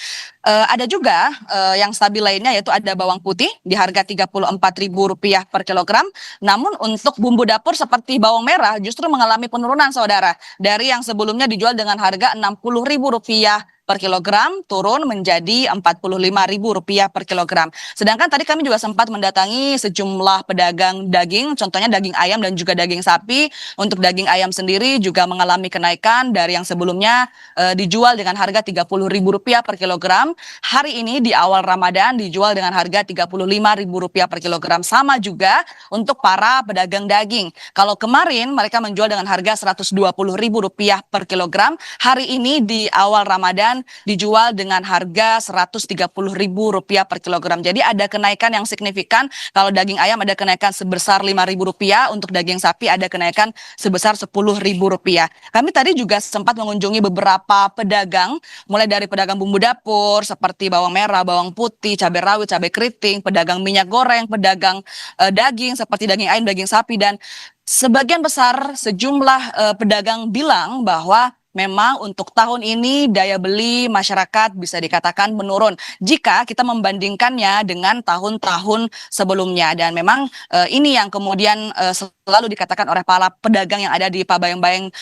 Ada juga yang stabil lainnya, yaitu ada bawang putih di harga Rp34.000 per kilogram. Namun untuk bumbu dapur seperti bawang merah justru mengalami penurunan, saudara. Dari yang sebelumnya dijual dengan harga Rp60.000 per kilogram, turun menjadi Rp45.000 per kilogram. Sedangkan tadi kami juga sempat mendatangi sejumlah pedagang daging, contohnya daging ayam dan juga daging sapi. Untuk daging ayam sendiri juga mengalami kenaikan dari yang sebelumnya dijual dengan harga Rp30.000 per kilogram. Hari ini di awal Ramadan dijual dengan harga Rp35.000 per kilogram. Sama juga untuk para pedagang daging. Kalau kemarin mereka menjual dengan harga Rp120.000 per kilogram, hari ini di awal Ramadan dijual dengan harga Rp130.000 per kilogram. Jadi ada kenaikan yang signifikan. Kalau daging ayam ada kenaikan sebesar Rp5.000, untuk daging sapi ada kenaikan sebesar Rp10.000. Kami tadi juga sempat mengunjungi beberapa pedagang, mulai dari pedagang bumbu dapur seperti bawang merah, bawang putih, cabai rawit, cabai keriting, pedagang minyak goreng, pedagang daging seperti daging ayam, daging sapi, dan sebagian besar sejumlah pedagang bilang bahwa memang untuk tahun ini daya beli masyarakat bisa dikatakan menurun jika kita membandingkannya dengan tahun-tahun sebelumnya. Dan memang ini yang kemudian selalu dikatakan oleh para pedagang yang ada di Pak Bayang-Bayang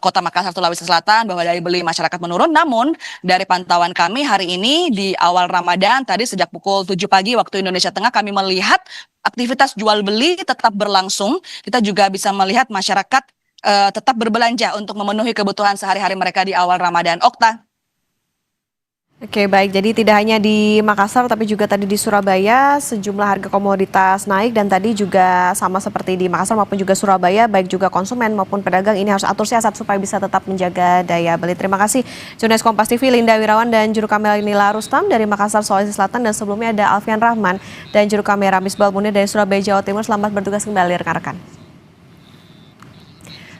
Kota Makassar, Sulawesi Selatan, bahwa daya beli masyarakat menurun. Namun dari pantauan kami hari ini di awal Ramadan, tadi sejak pukul 7 pagi waktu Indonesia Tengah, kami melihat aktivitas jual beli tetap berlangsung. Kita juga bisa melihat masyarakat tetap berbelanja untuk memenuhi kebutuhan sehari-hari mereka di awal Ramadan. Okta. Oke, baik. Jadi tidak hanya di Makassar tapi juga tadi di Surabaya sejumlah harga komoditas naik, dan tadi juga sama seperti di Makassar maupun juga Surabaya, baik juga konsumen maupun pedagang ini harus atur siasat supaya bisa tetap menjaga daya beli. Terima kasih jurnalis Kompas TV Linda Wirawan dan juru kamera Nila Rustam dari Makassar, Sulawesi Selatan, dan sebelumnya ada Alfian Rahman dan juru kamera Misbal Munir dari Surabaya, Jawa Timur. Selamat bertugas kembali rekan-rekan.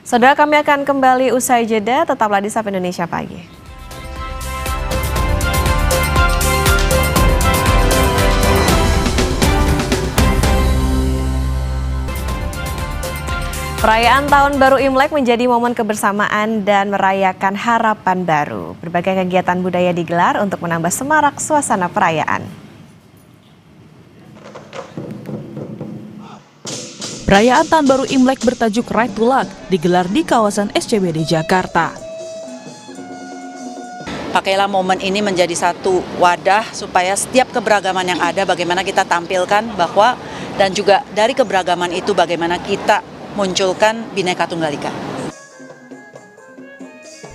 Saudara, kami akan kembali usai jeda, tetaplah di Sapa Indonesia Pagi. Perayaan Tahun Baru Imlek menjadi momen kebersamaan dan merayakan harapan baru. Berbagai kegiatan budaya digelar untuk menambah semarak suasana perayaan. Perayaan Tahun Baru Imlek bertajuk Right to Luck digelar di kawasan SCBD Jakarta. Pakailah momen ini menjadi satu wadah supaya setiap keberagaman yang ada bagaimana kita tampilkan bahwa, dan juga dari keberagaman itu bagaimana kita munculkan Bhinneka Tunggal Ika.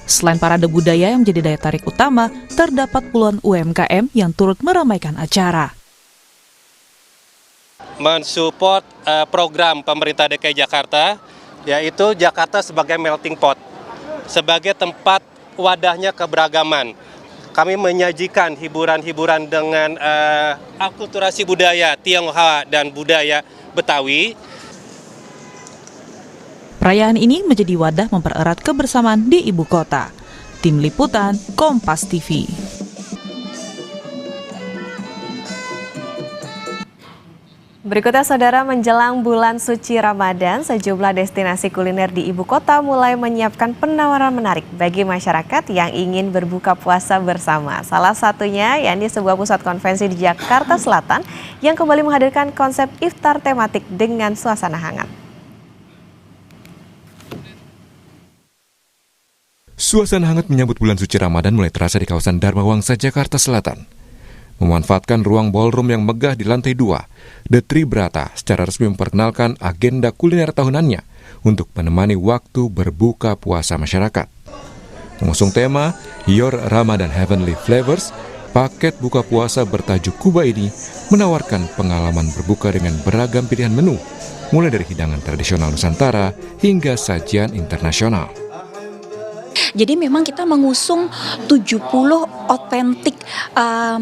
Selain parade budaya yang menjadi daya tarik utama, terdapat puluhan UMKM yang turut meramaikan acara. Mensupport program pemerintah DKI Jakarta, yaitu Jakarta sebagai melting pot, sebagai tempat wadahnya keberagaman. Kami menyajikan hiburan-hiburan dengan akulturasi budaya Tionghoa dan budaya Betawi. Perayaan ini menjadi wadah mempererat kebersamaan di ibu kota. Tim Liputan Kompas TV. Berikutnya, saudara, menjelang bulan suci Ramadan, sejumlah destinasi kuliner di ibu kota mulai menyiapkan penawaran menarik bagi masyarakat yang ingin berbuka puasa bersama. Salah satunya yakni sebuah pusat konvensi di Jakarta Selatan yang kembali menghadirkan konsep iftar tematik dengan suasana hangat. Suasana hangat menyambut bulan suci Ramadan mulai terasa di kawasan Dharma Wangsa, Jakarta Selatan. Memanfaatkan ruang ballroom yang megah di lantai 2, The Tribrata secara resmi memperkenalkan agenda kuliner tahunannya untuk menemani waktu berbuka puasa masyarakat. Mengusung tema Your Ramadan Heavenly Flavors, paket buka puasa bertajuk Kuba ini menawarkan pengalaman berbuka dengan beragam pilihan menu, mulai dari hidangan tradisional Nusantara hingga sajian internasional. Jadi memang kita mengusung 70 otentik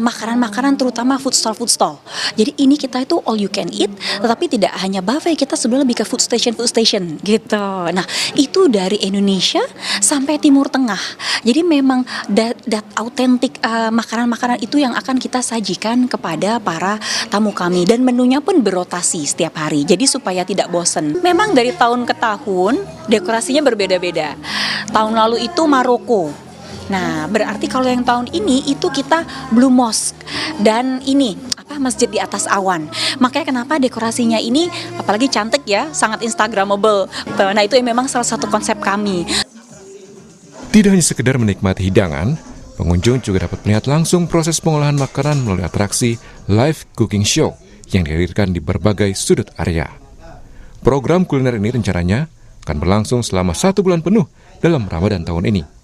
makanan-makanan, terutama food stall. Jadi ini kita itu all you can eat, tetapi tidak hanya buffet, kita sebenarnya lebih ke food station gitu. Nah itu dari Indonesia sampai Timur Tengah. Jadi memang that autentik makanan-makanan itu yang akan kita sajikan kepada para tamu kami, dan menunya pun berotasi setiap hari. Jadi supaya tidak bosen. Memang dari tahun ke tahun dekorasinya berbeda-beda. Tahun lalu itu Maroko. Nah, berarti kalau yang tahun ini itu kita Blue Mosque dan ini masjid di atas awan. Makanya kenapa dekorasinya ini apalagi cantik ya, sangat instagramable. Nah, itu memang salah satu konsep kami. Tidak hanya sekedar menikmati hidangan, pengunjung juga dapat melihat langsung proses pengolahan makanan melalui atraksi live cooking show yang dihadirkan di berbagai sudut area. Program kuliner ini rencananya akan berlangsung selama 1 bulan penuh dalam Ramadan tahun ini.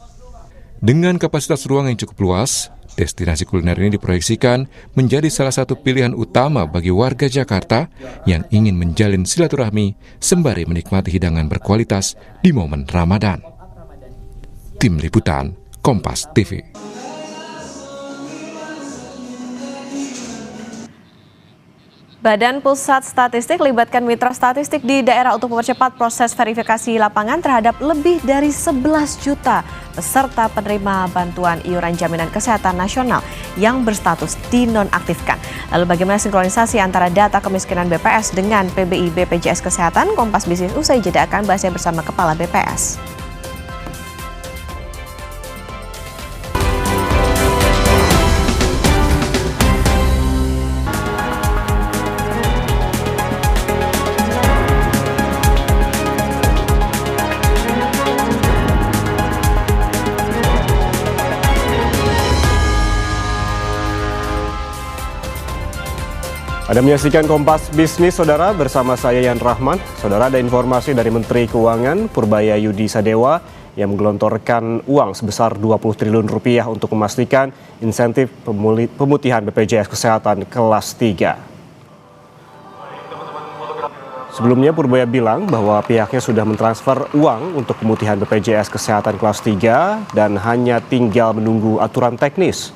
Dengan kapasitas ruang yang cukup luas, destinasi kuliner ini diproyeksikan menjadi salah satu pilihan utama bagi warga Jakarta yang ingin menjalin silaturahmi sembari menikmati hidangan berkualitas di momen Ramadan. Tim Liputan, Kompas TV. Badan Pusat Statistik libatkan mitra statistik di daerah untuk mempercepat proses verifikasi lapangan terhadap lebih dari 11 juta peserta penerima bantuan iuran jaminan kesehatan nasional yang berstatus dinonaktifkan. Lalu bagaimana sinkronisasi antara data kemiskinan BPS dengan PBI BPJS Kesehatan? Kompas Bisnis usai jeda akan bahasnya bersama Kepala BPS. Anda menyaksikan Kompas Bisnis, Saudara, bersama saya Yan Rahman. Saudara, ada informasi dari Menteri Keuangan Purbaya Yudi Sadewa yang menggelontorkan uang sebesar 20 triliun rupiah untuk memastikan insentif pemutihan BPJS Kesehatan kelas 3. Sebelumnya Purbaya bilang bahwa pihaknya sudah mentransfer uang untuk pemutihan BPJS Kesehatan kelas 3 dan hanya tinggal menunggu aturan teknis.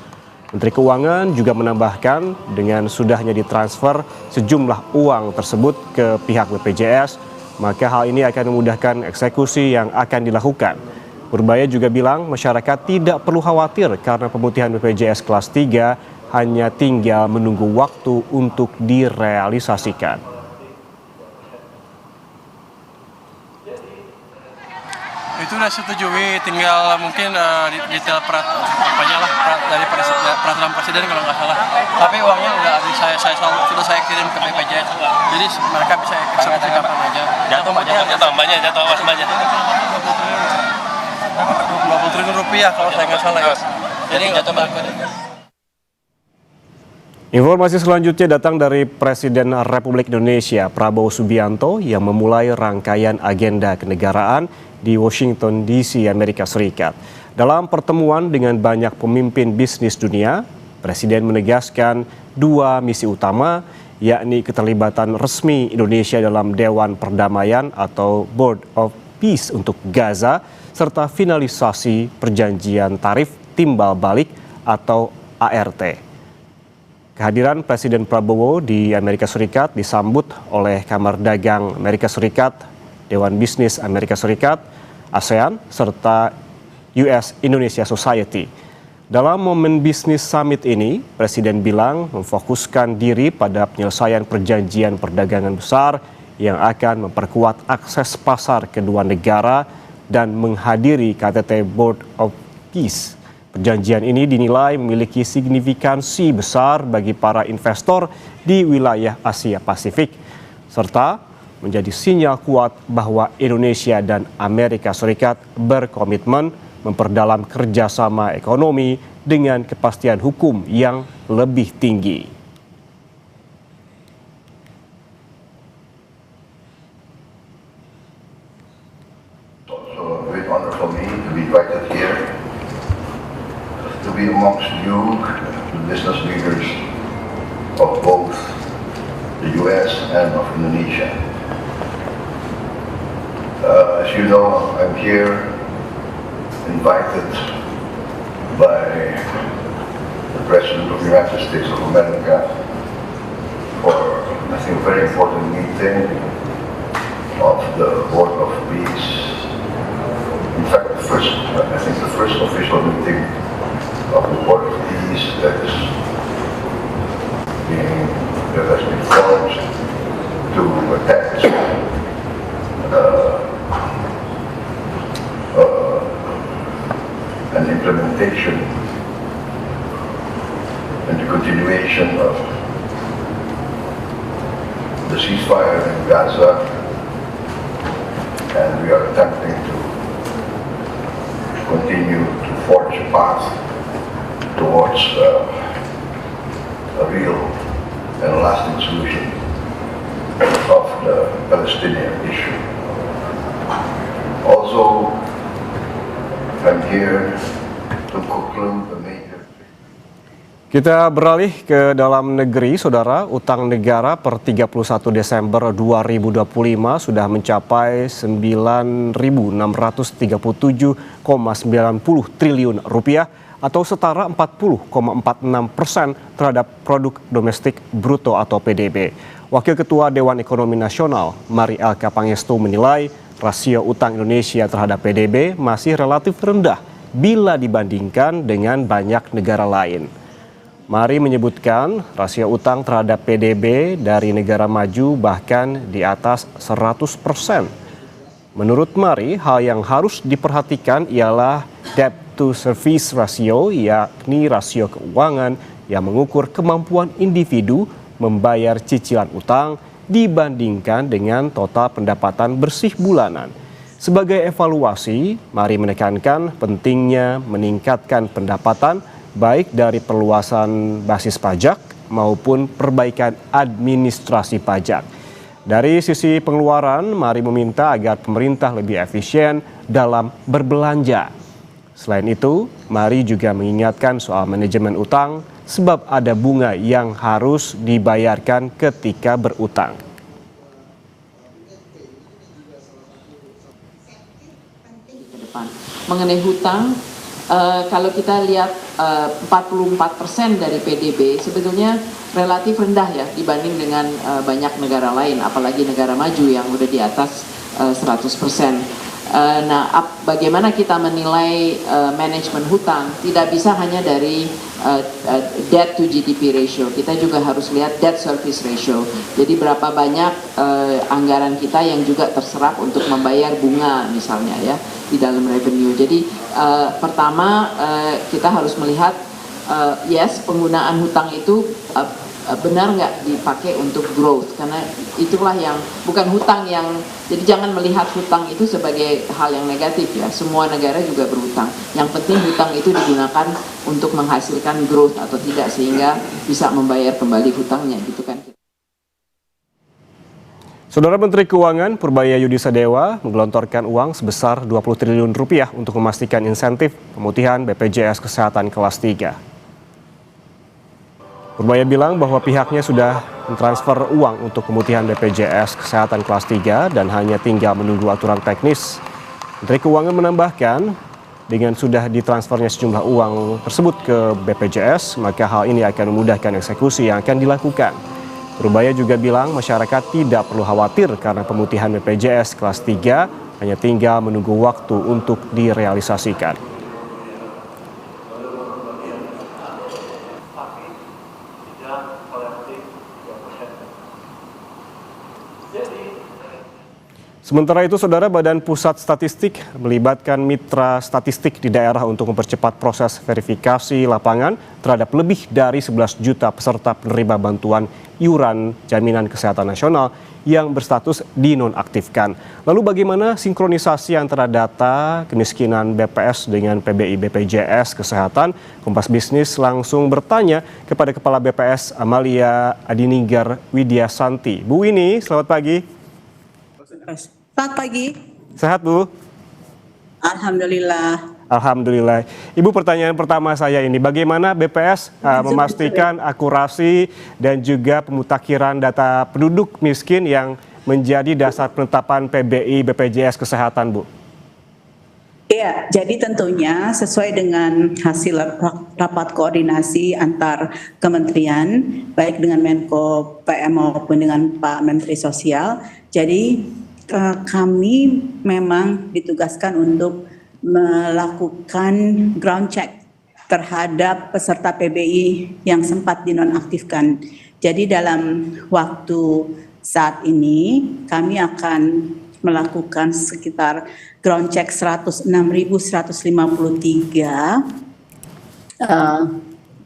Menteri Keuangan juga menambahkan dengan sudahnya ditransfer sejumlah uang tersebut ke pihak BPJS, maka hal ini akan memudahkan eksekusi yang akan dilakukan. Purbaya juga bilang masyarakat tidak perlu khawatir karena pemutihan BPJS kelas 3 hanya tinggal menunggu waktu untuk direalisasikan. Itu sudah setujui, tinggal mungkin detail dari peraturan presiden kalau nggak salah. Tapi uangnya sudah saya kirim ke BPJS, jadi mereka bisa eksekusi kapan aja. Jatuh banyak. 20 triliun rupiah kalau saya nggak salah. Jadi jatuh banyak. Informasi selanjutnya datang dari Presiden Republik Indonesia Prabowo Subianto yang memulai rangkaian agenda kenegaraan di Washington DC, Amerika Serikat. Dalam pertemuan dengan banyak pemimpin bisnis dunia, Presiden menegaskan 2 misi utama, yakni keterlibatan resmi Indonesia dalam Dewan Perdamaian atau Board of Peace untuk Gaza, serta finalisasi perjanjian tarif timbal balik atau ART. Kehadiran Presiden Prabowo di Amerika Serikat disambut oleh Kamar Dagang Amerika Serikat, Dewan Bisnis Amerika Serikat, ASEAN, serta US Indonesia Society. Dalam momen bisnis summit ini, Presiden bilang memfokuskan diri pada penyelesaian perjanjian perdagangan besar yang akan memperkuat akses pasar kedua negara dan menghadiri KTT Board of Peace. Perjanjian ini dinilai memiliki signifikansi besar bagi para investor di wilayah Asia Pasifik, serta menjadi sinyal kuat bahwa Indonesia dan Amerika Serikat berkomitmen memperdalam kerjasama ekonomi dengan kepastian hukum yang lebih tinggi. to be amongst you, the business leaders of both the US and of Indonesia. As you know, I'm here invited by the President of the United States of America for, I think, a very important meeting of the Board of Peace. In fact, the first official meeting of the Board of Peace that has been formed to attach an implementation and the continuation of the ceasefire in Gaza, and we are attempting to continue to forge a path towards a real and lasting solution of the Palestinian issue. Also, I'm here to conclude the major. Kita beralih ke dalam negeri, Saudara. Utang negara per 31 Desember 2025 sudah mencapai 9.637,90 triliun rupiah atau setara 40,46% terhadap produk domestik bruto atau PDB. Wakil Ketua Dewan Ekonomi Nasional, Mari Elka Pangestu menilai rasio utang Indonesia terhadap PDB masih relatif rendah bila dibandingkan dengan banyak negara lain. Mari menyebutkan rasio utang terhadap PDB dari negara maju bahkan di atas 100%. Menurut Mari, hal yang harus diperhatikan ialah debt to service ratio, yakni rasio keuangan yang mengukur kemampuan individu membayar cicilan utang dibandingkan dengan total pendapatan bersih bulanan. Sebagai evaluasi, Mari menekankan pentingnya meningkatkan pendapatan baik dari perluasan basis pajak maupun perbaikan administrasi pajak. Dari sisi pengeluaran, Mari meminta agar pemerintah lebih efisien dalam berbelanja. Selain itu, Mari juga mengingatkan soal manajemen utang sebab ada bunga yang harus dibayarkan ketika berutang. Mengenai hutang, kalau kita lihat 44% dari PDB sebetulnya relatif rendah ya dibanding dengan banyak negara lain, apalagi negara maju yang udah di atas 100%. Nah, bagaimana kita menilai manajemen hutang? Tidak bisa hanya dari debt to GDP ratio, kita juga harus lihat debt service ratio. Jadi berapa banyak anggaran kita yang juga terserap untuk membayar bunga misalnya ya di dalam revenue. Jadi pertama kita harus melihat yes, penggunaan hutang itu benar nggak dipakai untuk growth, karena itulah yang bukan hutang yang, jadi jangan melihat hutang itu sebagai hal yang negatif ya, semua negara juga berhutang, yang penting hutang itu digunakan untuk menghasilkan growth atau tidak sehingga bisa membayar kembali hutangnya gitu kan. Saudara Menteri Keuangan Purbaya Yudisadewa menggelontorkan uang sebesar 20 triliun rupiah untuk memastikan insentif pemutihan BPJS Kesehatan kelas 3. Purbaya bilang bahwa pihaknya sudah mentransfer uang untuk pemutihan BPJS Kesehatan kelas 3 dan hanya tinggal menunggu aturan teknis. Menteri Keuangan menambahkan, dengan sudah ditransfernya sejumlah uang tersebut ke BPJS, maka hal ini akan memudahkan eksekusi yang akan dilakukan. Purbaya juga bilang masyarakat tidak perlu khawatir karena pemutihan BPJS kelas 3 hanya tinggal menunggu waktu untuk direalisasikan. Sementara itu, Saudara, Badan Pusat Statistik melibatkan mitra statistik di daerah untuk mempercepat proses verifikasi lapangan terhadap lebih dari 11 juta peserta penerima bantuan iuran jaminan kesehatan nasional yang berstatus dinonaktifkan. Lalu bagaimana sinkronisasi antara data kemiskinan BPS dengan PBI BPJS Kesehatan? Kompas Bisnis langsung bertanya kepada Kepala BPS Amalia Adininggar Widyasanti. Bu Wini, selamat pagi. Selamat pagi. Sehat, Bu? Alhamdulillah. Alhamdulillah. Ibu, pertanyaan pertama saya ini, bagaimana BPS memastikan akurasi dan juga pemutakhiran data penduduk miskin yang menjadi dasar penetapan PBI BPJS Kesehatan, Bu? Iya, jadi tentunya sesuai dengan hasil rapat koordinasi antar kementerian, baik dengan Menko PM maupun dengan Pak Menteri Sosial. Jadi kami memang ditugaskan untuk melakukan ground check terhadap peserta PBI yang sempat dinonaktifkan. Jadi dalam waktu saat ini kami akan melakukan sekitar ground check 106.153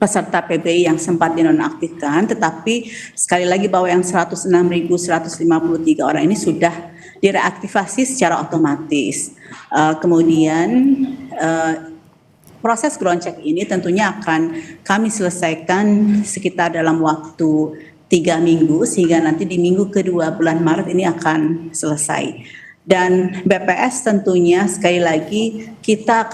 peserta PBI yang sempat dinonaktifkan, tetapi sekali lagi bahwa yang 106.153 orang ini sudah direaktivasi secara otomatis. Kemudian proses ground check ini tentunya akan kami selesaikan sekitar dalam waktu 3 minggu, sehingga nanti di minggu kedua bulan Maret ini akan selesai. Dan BPS tentunya sekali lagi kita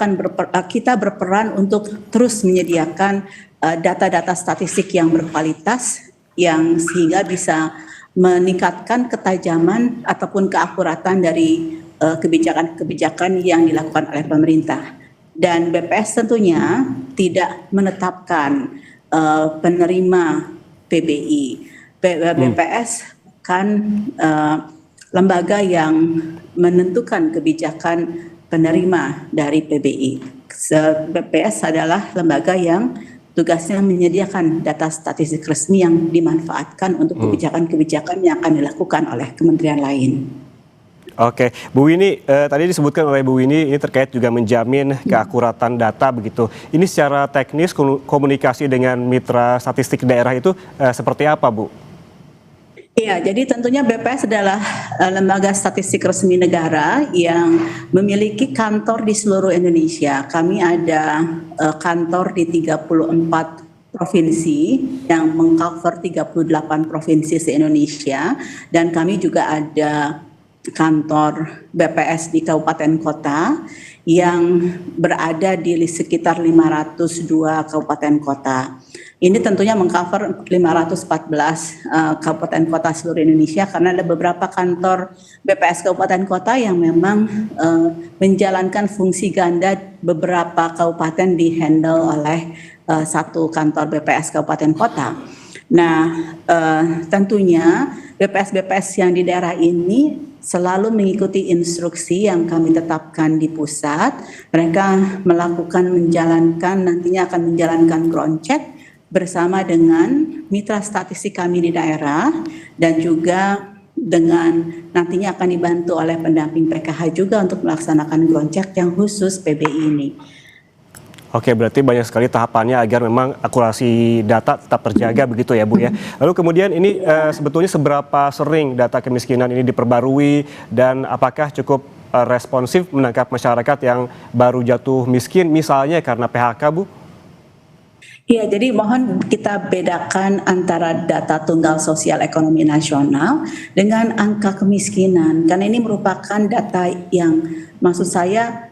berperan untuk terus menyediakan data-data statistik yang berkualitas yang sehingga bisa meningkatkan ketajaman ataupun keakuratan dari kebijakan-kebijakan yang dilakukan oleh pemerintah. Dan BPS tentunya tidak menetapkan penerima PBI. BPS kan lembaga yang menentukan kebijakan penerima dari PBI. BPS adalah lembaga yang tugasnya menyediakan data statistik resmi yang dimanfaatkan untuk kebijakan-kebijakan yang akan dilakukan oleh kementerian lain. Oke, Bu Winnie, tadi disebutkan oleh Bu Winnie ini terkait juga menjamin keakuratan data begitu. Ini secara teknis komunikasi dengan mitra statistik daerah itu seperti apa, Bu? Iya, jadi tentunya BPS adalah lembaga statistik resmi negara yang memiliki kantor di seluruh Indonesia. Kami ada kantor di 34 provinsi yang mengcover 38 provinsi se-Indonesia, dan kami juga ada kantor BPS di kabupaten kota yang berada di sekitar 502 kabupaten kota. Ini tentunya mengcover 514 kabupaten kota seluruh Indonesia, karena ada beberapa kantor BPS kabupaten kota yang memang menjalankan fungsi ganda. Beberapa kabupaten dihandle oleh satu kantor BPS kabupaten kota. Nah, tentunya BPS-BPS yang di daerah ini selalu mengikuti instruksi yang kami tetapkan di pusat. Mereka nantinya akan menjalankan ground check bersama dengan mitra statistik kami di daerah, dan juga dengan nantinya akan dibantu oleh pendamping PKH juga untuk melaksanakan ground check yang khusus PBI ini. Oke, berarti banyak sekali tahapannya agar memang akurasi data tetap terjaga begitu ya, Bu ya. Lalu kemudian ini sebetulnya seberapa sering data kemiskinan ini diperbarui dan apakah cukup responsif menangkap masyarakat yang baru jatuh miskin misalnya karena PHK, Bu? Iya, jadi mohon kita bedakan antara data tunggal sosial ekonomi nasional dengan angka kemiskinan, karena ini merupakan data yang maksud saya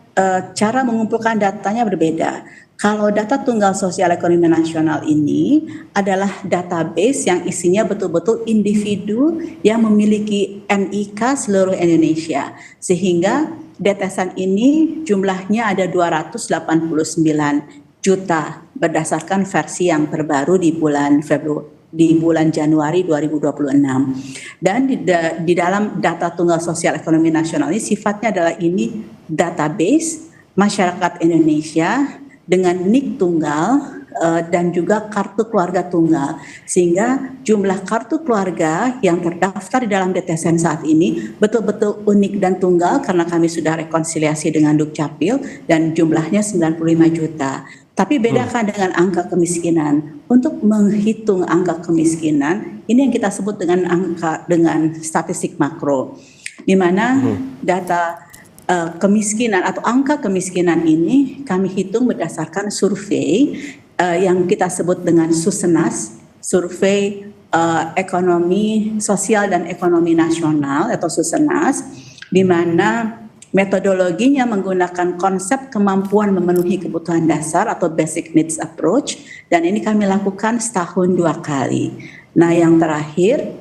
cara mengumpulkan datanya berbeda. Kalau data tunggal sosial ekonomi nasional ini adalah database yang isinya betul-betul individu yang memiliki NIK seluruh Indonesia, sehingga detesan ini jumlahnya ada 289 juta berdasarkan versi yang terbaru di bulan Januari 2026. Dan di dalam data tunggal sosial ekonomi nasional ini sifatnya adalah ini database masyarakat Indonesia dengan NIK tunggal dan juga kartu keluarga tunggal, sehingga jumlah kartu keluarga yang terdaftar di dalam DTSN saat ini betul-betul unik dan tunggal karena kami sudah rekonsiliasi dengan Dukcapil dan jumlahnya 95 juta. Tapi bedakan dengan angka kemiskinan. Untuk menghitung angka kemiskinan, ini yang kita sebut dengan statistik makro, di mana data kemiskinan atau angka kemiskinan ini kami hitung berdasarkan survei yang kita sebut dengan Susenas, survei ekonomi sosial dan ekonomi nasional atau Susenas, di mana Metodologinya menggunakan konsep kemampuan memenuhi kebutuhan dasar atau basic needs approach, dan ini kami lakukan setahun 2 kali. Nah, yang terakhir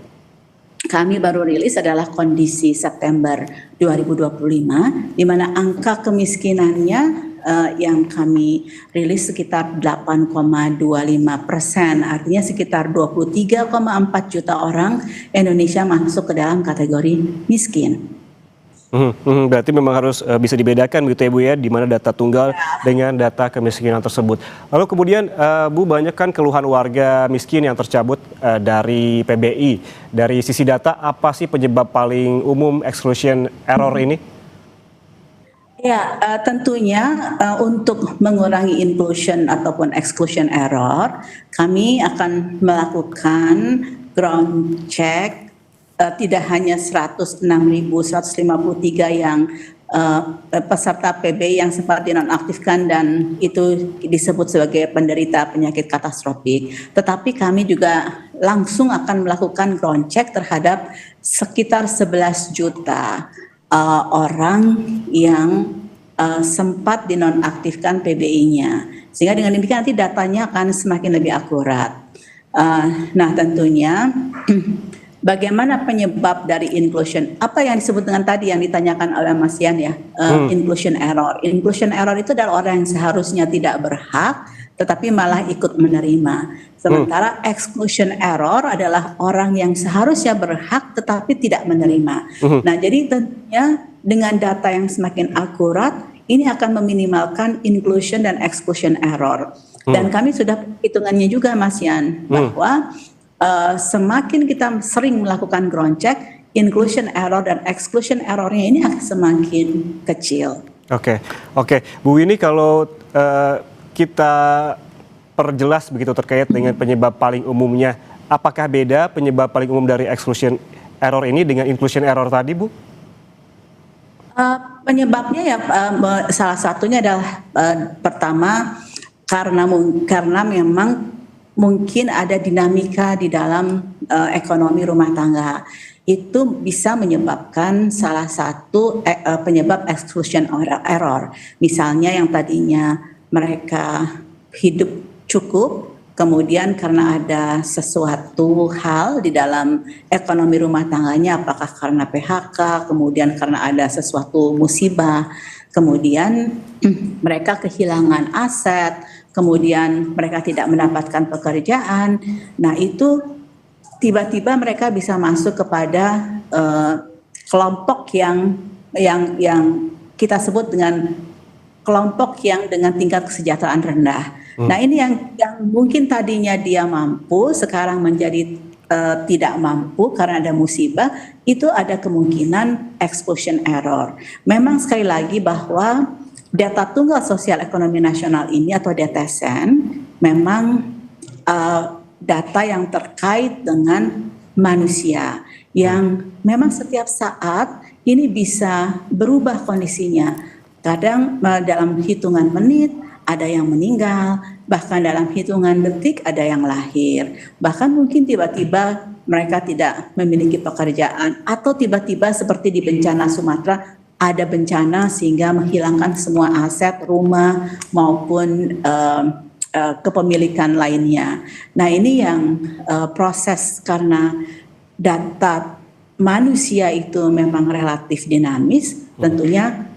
kami baru rilis adalah kondisi September 2025, di mana angka kemiskinannya yang kami rilis sekitar 8,25%, artinya sekitar 23,4 juta orang Indonesia masuk ke dalam kategori miskin. Berarti memang harus bisa dibedakan begitu ya Bu ya, di mana data tunggal dengan data kemiskinan tersebut. Lalu kemudian Bu, banyak kan keluhan warga miskin yang tercabut dari PBI. Dari sisi data, apa sih penyebab paling umum exclusion error ini? Ya, tentunya untuk mengurangi inclusion ataupun exclusion error, kami akan melakukan ground check tidak hanya 106.153 yang peserta PBI yang sempat dinonaktifkan dan itu disebut sebagai penderita penyakit katastrofik, tetapi kami juga langsung akan melakukan ground check terhadap sekitar 11 juta orang yang sempat dinonaktifkan PBI-nya, sehingga dengan demikian nanti datanya akan semakin lebih akurat. Nah, tentunya bagaimana penyebab dari inclusion? Apa yang disebut dengan tadi yang ditanyakan oleh Mas Yan ya, inclusion error. Inclusion error itu adalah orang yang seharusnya tidak berhak, tetapi malah ikut menerima. Sementara exclusion error adalah orang yang seharusnya berhak, tetapi tidak menerima. Nah, jadi tentunya dengan data yang semakin akurat, ini akan meminimalkan inclusion dan exclusion error. Dan kami sudah hitungannya juga Mas Yan, bahwa semakin kita sering melakukan ground check, inclusion error dan exclusion errornya ini akan semakin kecil. Oke. Bu, ini kalau kita perjelas begitu terkait dengan penyebab paling umumnya, apakah beda penyebab paling umum dari exclusion error ini dengan inclusion error tadi, Bu? Penyebabnya ya salah satunya adalah pertama karena memang mungkin ada dinamika di dalam ekonomi rumah tangga. Itu bisa menyebabkan salah satu penyebab exclusion error. Misalnya yang tadinya mereka hidup cukup, kemudian karena ada sesuatu hal di dalam ekonomi rumah tangganya, apakah karena PHK, kemudian karena ada sesuatu musibah, kemudian mereka kehilangan aset, kemudian mereka tidak mendapatkan pekerjaan. Nah, itu tiba-tiba mereka bisa masuk kepada kelompok yang kita sebut dengan kelompok yang dengan tingkat kesejahteraan rendah. Nah, ini yang mungkin tadinya dia mampu, sekarang menjadi tidak mampu karena ada musibah, itu ada kemungkinan exclusion error. Memang sekali lagi bahwa data tunggal sosial ekonomi nasional ini atau DTSN memang data yang terkait dengan manusia yang memang setiap saat ini bisa berubah kondisinya. Kadang dalam hitungan menit ada yang meninggal, bahkan dalam hitungan detik ada yang lahir. Bahkan mungkin tiba-tiba mereka tidak memiliki pekerjaan, atau tiba-tiba seperti di bencana Sumatera ada bencana sehingga menghilangkan semua aset rumah maupun kepemilikan lainnya. Nah, ini yang proses karena data manusia itu memang relatif dinamis, tentunya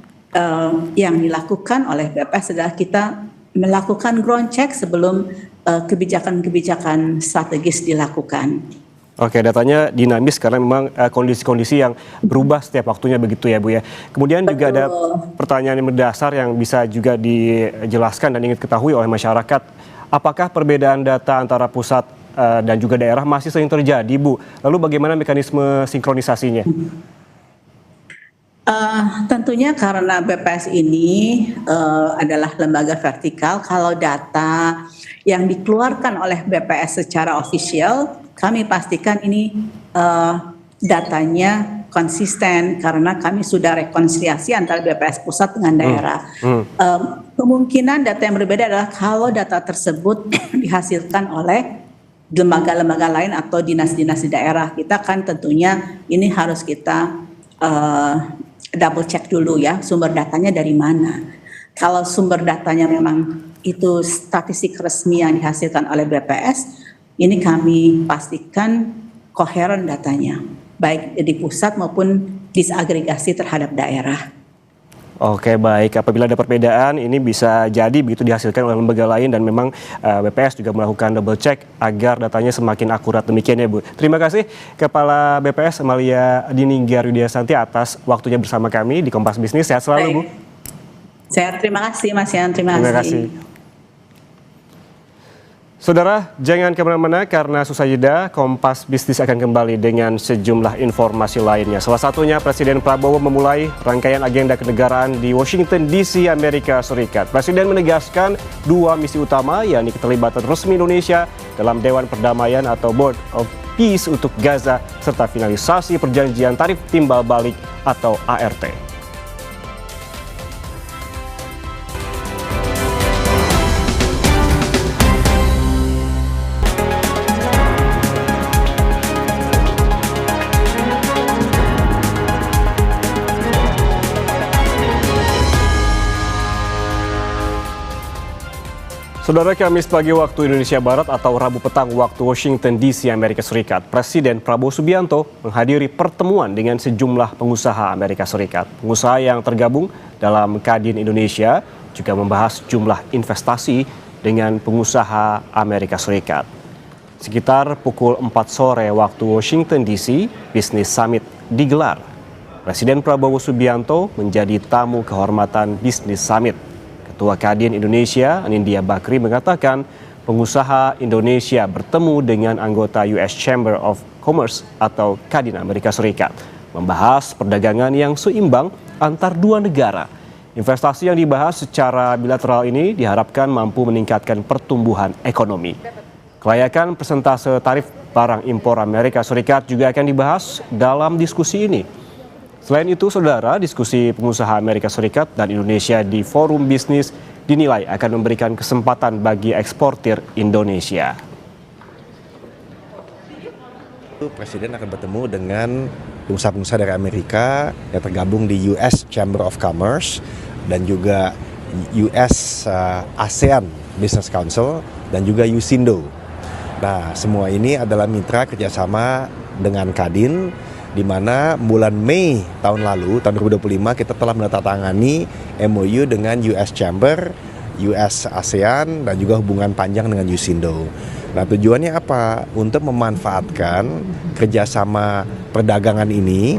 yang dilakukan oleh BPS adalah kita melakukan ground check sebelum kebijakan-kebijakan strategis dilakukan. Oke, datanya dinamis karena memang kondisi-kondisi yang berubah setiap waktunya begitu ya Bu ya. Kemudian juga ada pertanyaan yang mendasar yang bisa juga dijelaskan dan ingin ketahui oleh masyarakat. Apakah perbedaan data antara pusat dan juga daerah masih sering terjadi Bu? Lalu bagaimana mekanisme sinkronisasinya? Tentunya karena BPS ini adalah lembaga vertikal, kalau data yang dikeluarkan oleh BPS secara official, kami pastikan ini datanya konsisten karena kami sudah rekonsiliasi antara BPS pusat dengan daerah. Kemungkinan data yang berbeda adalah kalau data tersebut dihasilkan oleh lembaga-lembaga lain atau dinas-dinas di daerah. Kita kan tentunya ini harus kita double check dulu ya sumber datanya dari mana. Kalau sumber datanya memang itu statistik resmi yang dihasilkan oleh BPS, ini kami pastikan koheren datanya, baik di pusat maupun disagregasi terhadap daerah. Oke, baik. Apabila ada perbedaan, ini bisa jadi begitu dihasilkan oleh lembaga lain dan memang BPS juga melakukan double check agar datanya semakin akurat. Demikian ya, Bu. Terima kasih Kepala BPS Amalia Dininggar Widiasanti atas waktunya bersama kami di Kompas Bisnis. Sehat selalu, Bu. Sehat, terima kasih Mas Yan, terima kasih. Saudara, jangan kemana-mana karena susah jeda, Kompas Bisnis akan kembali dengan sejumlah informasi lainnya. Salah satunya Presiden Prabowo memulai rangkaian agenda kenegaraan di Washington DC, Amerika Serikat. Presiden menegaskan 2 misi utama, yakni keterlibatan resmi Indonesia dalam Dewan Perdamaian atau Board of Peace untuk Gaza, serta finalisasi perjanjian tarif timbal balik atau ART. Saudara, Kamis pagi waktu Indonesia Barat atau Rabu petang waktu Washington DC, Amerika Serikat, Presiden Prabowo Subianto menghadiri pertemuan dengan sejumlah pengusaha Amerika Serikat. Pengusaha yang tergabung dalam Kadin Indonesia juga membahas jumlah investasi dengan pengusaha Amerika Serikat. Sekitar pukul 4 sore waktu Washington DC, Business Summit digelar. Presiden Prabowo Subianto menjadi tamu kehormatan Business Summit. Ketua Kadin Indonesia, Anindya Bakri, mengatakan pengusaha Indonesia bertemu dengan anggota US Chamber of Commerce atau Kadin Amerika Serikat, membahas perdagangan yang seimbang antar dua negara. Investasi yang dibahas secara bilateral ini diharapkan mampu meningkatkan pertumbuhan ekonomi. Kelayakan persentase tarif barang impor Amerika Serikat juga akan dibahas dalam diskusi ini. Selain itu, saudara, diskusi pengusaha Amerika Serikat dan Indonesia di Forum Bisnis dinilai akan memberikan kesempatan bagi eksportir Indonesia. Presiden akan bertemu dengan pengusaha-pengusaha dari Amerika yang tergabung di US Chamber of Commerce dan juga US ASEAN Business Council dan juga USINDO. Nah, semua ini adalah mitra kerjasama dengan Kadin, di mana bulan Mei tahun lalu, tahun 2025, kita telah menandatangani MOU dengan US Chamber, US ASEAN, dan juga hubungan panjang dengan USINDO. Nah, tujuannya apa? Untuk memanfaatkan kerjasama perdagangan ini,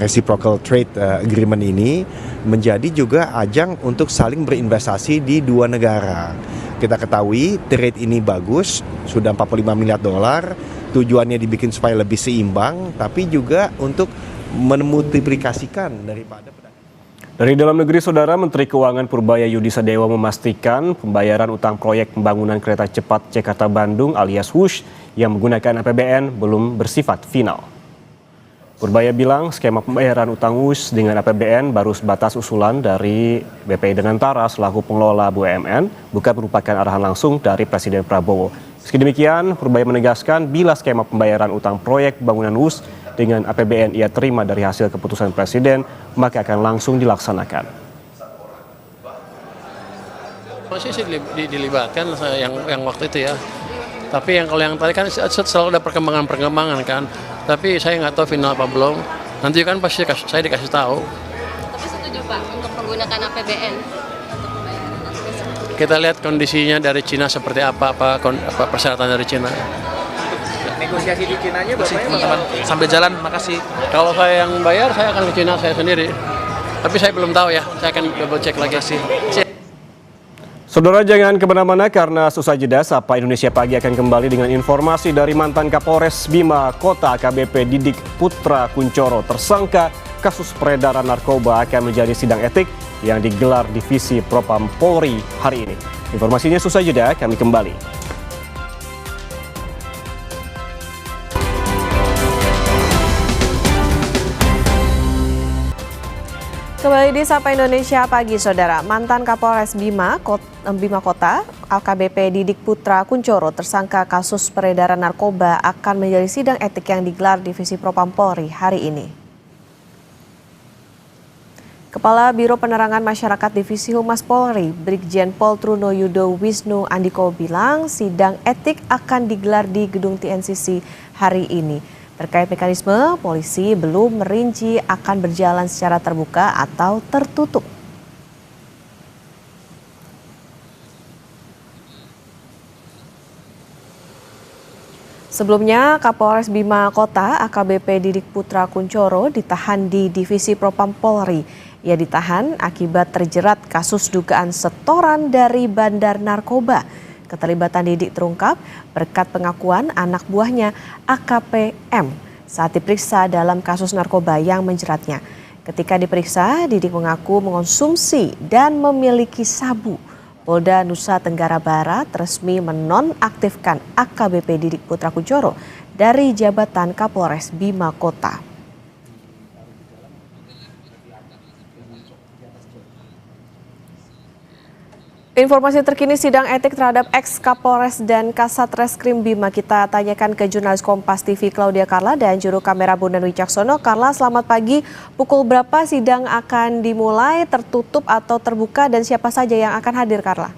reciprocal trade agreement ini, menjadi juga ajang untuk saling berinvestasi di dua negara. Kita ketahui trade ini bagus, sudah 45 miliar dolar, tujuannya dibikin supaya lebih seimbang, tapi juga untuk memultiplikasikan daripada Dari dalam negeri, Saudara, Menteri Keuangan Purbaya Yudi Sadewa memastikan pembayaran utang proyek pembangunan kereta cepat Jakarta-Bandung alias WUSH yang menggunakan APBN belum bersifat final. Purbaya bilang skema pembayaran utang WUSH dengan APBN baru sebatas usulan dari BPI Danantara selaku pengelola BUMN, bukan merupakan arahan langsung dari Presiden Prabowo. Meski demikian, Purbaya menegaskan bila skema pembayaran utang proyek pembangunan WUSH dengan APBN ia terima dari hasil keputusan Presiden, maka akan langsung dilaksanakan. Masih sih dilibatkan yang waktu itu ya. Tapi kalau yang tadi kan selalu ada perkembangan kan. Tapi saya nggak tahu final apa belum. Nanti kan pasti saya dikasih tahu. Tapi setuju Pak untuk menggunakan APBN? Kita lihat kondisinya dari Cina seperti apa persyaratan dari Cina. Negosiasi di Cinanya Bapak teman-teman sambil jalan, makasih. Kalau saya yang bayar, saya akan ke Cina saya sendiri. Tapi saya belum tahu ya, saya akan double check lagi. Saudara, jangan kemana-mana karena susah jeda. Sapa Indonesia Pagi akan kembali dengan informasi dari mantan Kapolres Bima Kota AKBP Didik Putra Kunchoro. Tersangka kasus peredaran narkoba akan menjadi sidang etik yang digelar Divisi Propam Polri hari ini. Informasinya susah jeda, kami kembali. Kembali di Sapa Indonesia Pagi, Saudara. Mantan Kapolres Bima Kota AKBP Didik Putra Kunchoro tersangka kasus peredaran narkoba akan menjadi sidang etik yang digelar Divisi Propam Polri hari ini. Kepala Biro Penerangan Masyarakat Divisi Humas Polri, Brigjen Pol Truno Yudo Wisnu Andiko bilang sidang etik akan digelar di Gedung TNCC hari ini. Terkait mekanisme, polisi belum merinci akan berjalan secara terbuka atau tertutup. Sebelumnya, Kapolres Bima Kota AKBP Didik Putra Kuncoro ditahan di Divisi Propam Polri. Ia ditahan akibat terjerat kasus dugaan setoran dari bandar narkoba. Keterlibatan Didik terungkap berkat pengakuan anak buahnya AKP M saat diperiksa dalam kasus narkoba yang menjeratnya. Ketika diperiksa, Didik mengaku mengonsumsi dan memiliki sabu. Polda Nusa Tenggara Barat resmi menonaktifkan AKBP Didik Putra Kuncoro dari jabatan Kapolres Bima Kota. Informasi terkini sidang etik terhadap ex-Kapolres dan Kasat Reskrim Bima kita tanyakan ke jurnalis Kompas TV Claudia Carla dan juru kamera Bondan Wicaksono. Carla, selamat pagi. Pukul berapa sidang akan dimulai, tertutup atau terbuka, dan siapa saja yang akan hadir, Carla?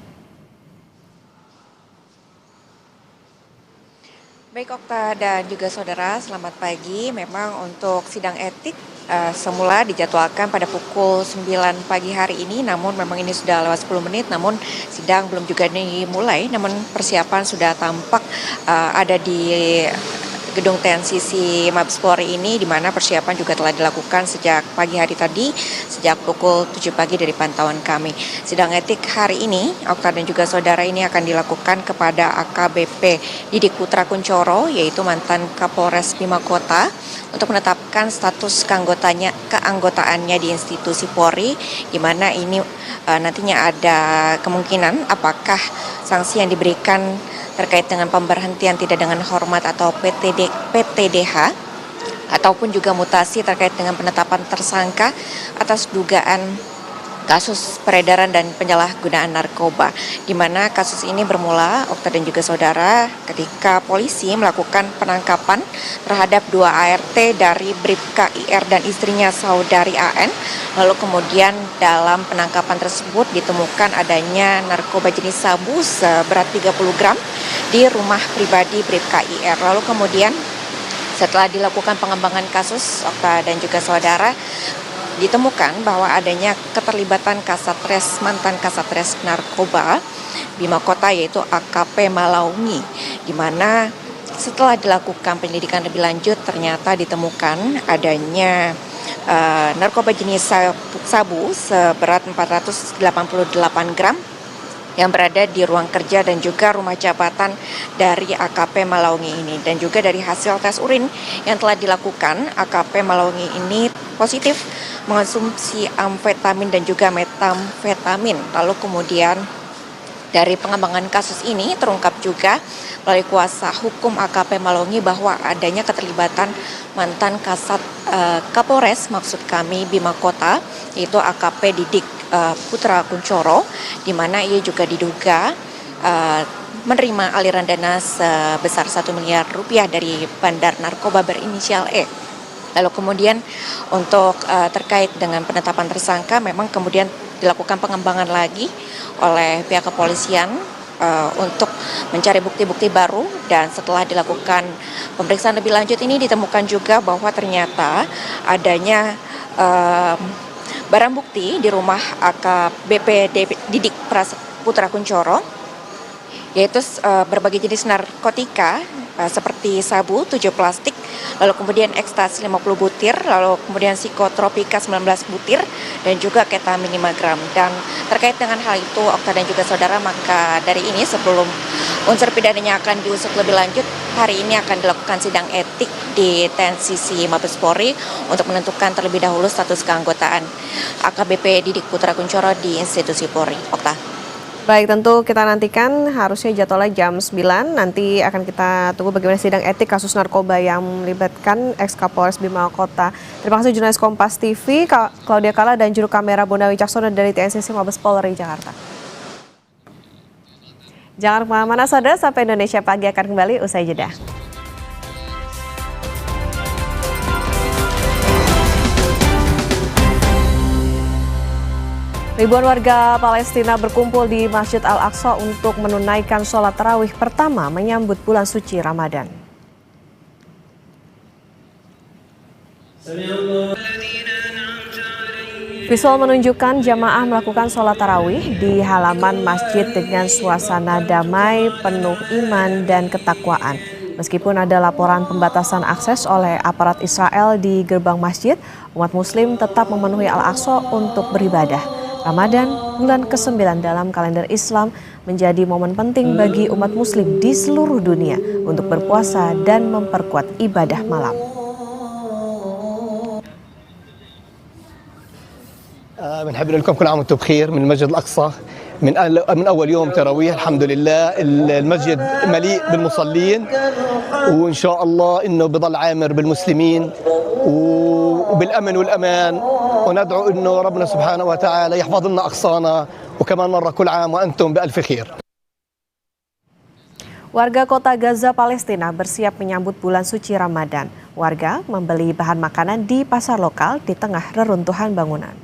Baik Okta dan juga saudara, selamat pagi. Memang untuk sidang etik semula dijadwalkan pada pukul 9 pagi hari ini, namun memang ini sudah lewat 10 menit, namun sidang belum juga dimulai, namun persiapan sudah tampak ada di Gedung TNCC Mabes Polri ini, di mana persiapan juga telah dilakukan sejak pagi hari tadi, sejak pukul 7 pagi dari pantauan kami. Sidang etik hari ini, Okta dan juga saudara, ini akan dilakukan kepada AKBP Didik Putra Kuncoro, yaitu mantan Kapolres Bima Kota, untuk menetapkan status keanggotaannya di institusi Polri, di mana ini nantinya ada kemungkinan apakah sanksi yang diberikan terkait dengan pemberhentian tidak dengan hormat atau PTDH, ataupun juga mutasi terkait dengan penetapan tersangka atas dugaan kasus peredaran dan penyalahgunaan narkoba, di mana kasus ini bermula, Okta dan juga saudara, ketika polisi melakukan penangkapan terhadap 2 ART dari Bribka IR dan istrinya saudari AN. Lalu kemudian dalam penangkapan tersebut ditemukan adanya narkoba jenis sabu seberat 30 gram di rumah pribadi Bribka IR. Lalu kemudian setelah dilakukan pengembangan kasus, Okta dan juga saudara, ditemukan bahwa adanya keterlibatan mantan Kasatres Narkoba Bima Kota, yaitu AKP Malaungi, di mana setelah dilakukan penyelidikan lebih lanjut ternyata ditemukan adanya narkoba jenis sabu seberat 488 gram yang berada di ruang kerja dan juga rumah jabatan dari AKP Malaungi ini. Dan juga dari hasil tes urin yang telah dilakukan, AKP Malaungi ini positif mengonsumsi amfetamin dan juga metamfetamin. Lalu kemudian dari pengembangan kasus ini terungkap juga melalui kuasa hukum AKP Malaungi bahwa adanya keterlibatan mantan Kasat Kapolres, maksud kami Bima Kota, yaitu AKP Didik Putra Kuncoro, di mana ia juga diduga menerima aliran dana sebesar 1 miliar rupiah dari bandar narkoba berinisial E. Lalu kemudian untuk terkait dengan penetapan tersangka, memang kemudian dilakukan pengembangan lagi oleh pihak kepolisian untuk mencari bukti-bukti baru, dan setelah dilakukan pemeriksaan lebih lanjut ini ditemukan juga bahwa ternyata adanya barang bukti di rumah AKBP Didik Putra Kuncoro, yaitu berbagai jenis narkotika seperti sabu 7 plastik, lalu kemudian ekstasi 50 butir, lalu kemudian psikotropika 19 butir, dan juga ketamin 5 gram. Dan terkait dengan hal itu, Okta dan juga saudara, maka dari ini sebelum unsur pidananya akan diusut lebih lanjut, hari ini akan dilakukan sidang etik di TNCC Mabes Polri untuk menentukan terlebih dahulu status keanggotaan AKBP Didik Putra Kuncoro di institusi Polri. Okta. Baik, tentu kita nantikan, harusnya jadwalnya jam 9. Nanti akan kita tunggu bagaimana sidang etik kasus narkoba yang melibatkan ex-Kapolres Bima Kota. Terima kasih jurnalis Kompas TV, Claudia Carla, dan juru kamera Bondan Wicaksono dari TNCC Mabes Polri Jakarta. Jangan kemana-mana saudara, sampai Indonesia Pagi akan kembali usai jeda. Ribuan warga Palestina berkumpul di Masjid Al-Aqsa untuk menunaikan sholat tarawih pertama menyambut bulan suci Ramadan. Visual menunjukkan jamaah melakukan sholat tarawih di halaman masjid dengan suasana damai, penuh iman dan ketakwaan. Meskipun ada laporan pembatasan akses oleh aparat Israel di gerbang masjid, umat muslim tetap memenuhi Al-Aqsa untuk beribadah. Ramadan, bulan ke-9 dalam kalender Islam, menjadi momen penting bagi umat muslim di seluruh dunia untuk berpuasa dan memperkuat ibadah malam. بنحب لكم كل عام وانتم بخير من المسجد الأقصى من أول يوم تراويح الحمد لله المسجد مليء بالمصلين وإن شاء الله إنه بضل عامر بالمسلمين وبالأمن والأمان وندعو إنه ربنا سبحانه وتعالى يحفظ لنا أقصانا وكمان مرة كل عام وأنتم بألف خير. Warga kota Gaza, Palestina bersiap menyambut bulan suci Ramadan. Warga membeli bahan makanan di pasar lokal di tengah reruntuhan bangunan.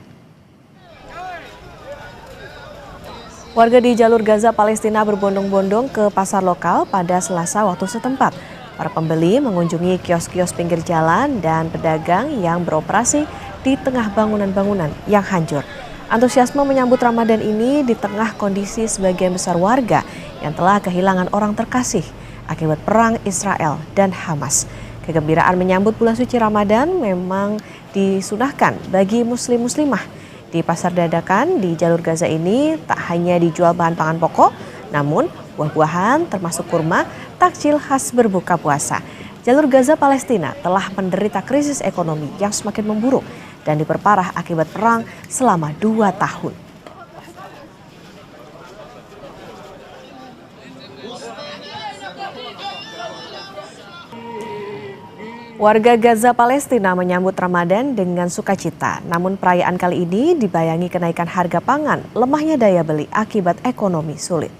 Warga di jalur Gaza, Palestina berbondong-bondong ke pasar lokal pada Selasa waktu setempat. Para pembeli mengunjungi kios-kios pinggir jalan dan pedagang yang beroperasi di tengah bangunan-bangunan yang hancur. Antusiasme menyambut Ramadan ini di tengah kondisi sebagian besar warga yang telah kehilangan orang terkasih akibat perang Israel dan Hamas. Kegembiraan menyambut bulan suci Ramadan memang disunahkan bagi muslim-muslimah. Di pasar dadakan di jalur Gaza ini tak hanya dijual bahan pangan pokok, namun buah-buahan termasuk kurma, takjil khas berbuka puasa. Jalur Gaza Palestina telah menderita krisis ekonomi yang semakin memburuk dan diperparah akibat perang selama 2 tahun. Warga Gaza Palestina menyambut Ramadan dengan sukacita. Namun perayaan kali ini dibayangi kenaikan harga pangan, lemahnya daya beli akibat ekonomi sulit.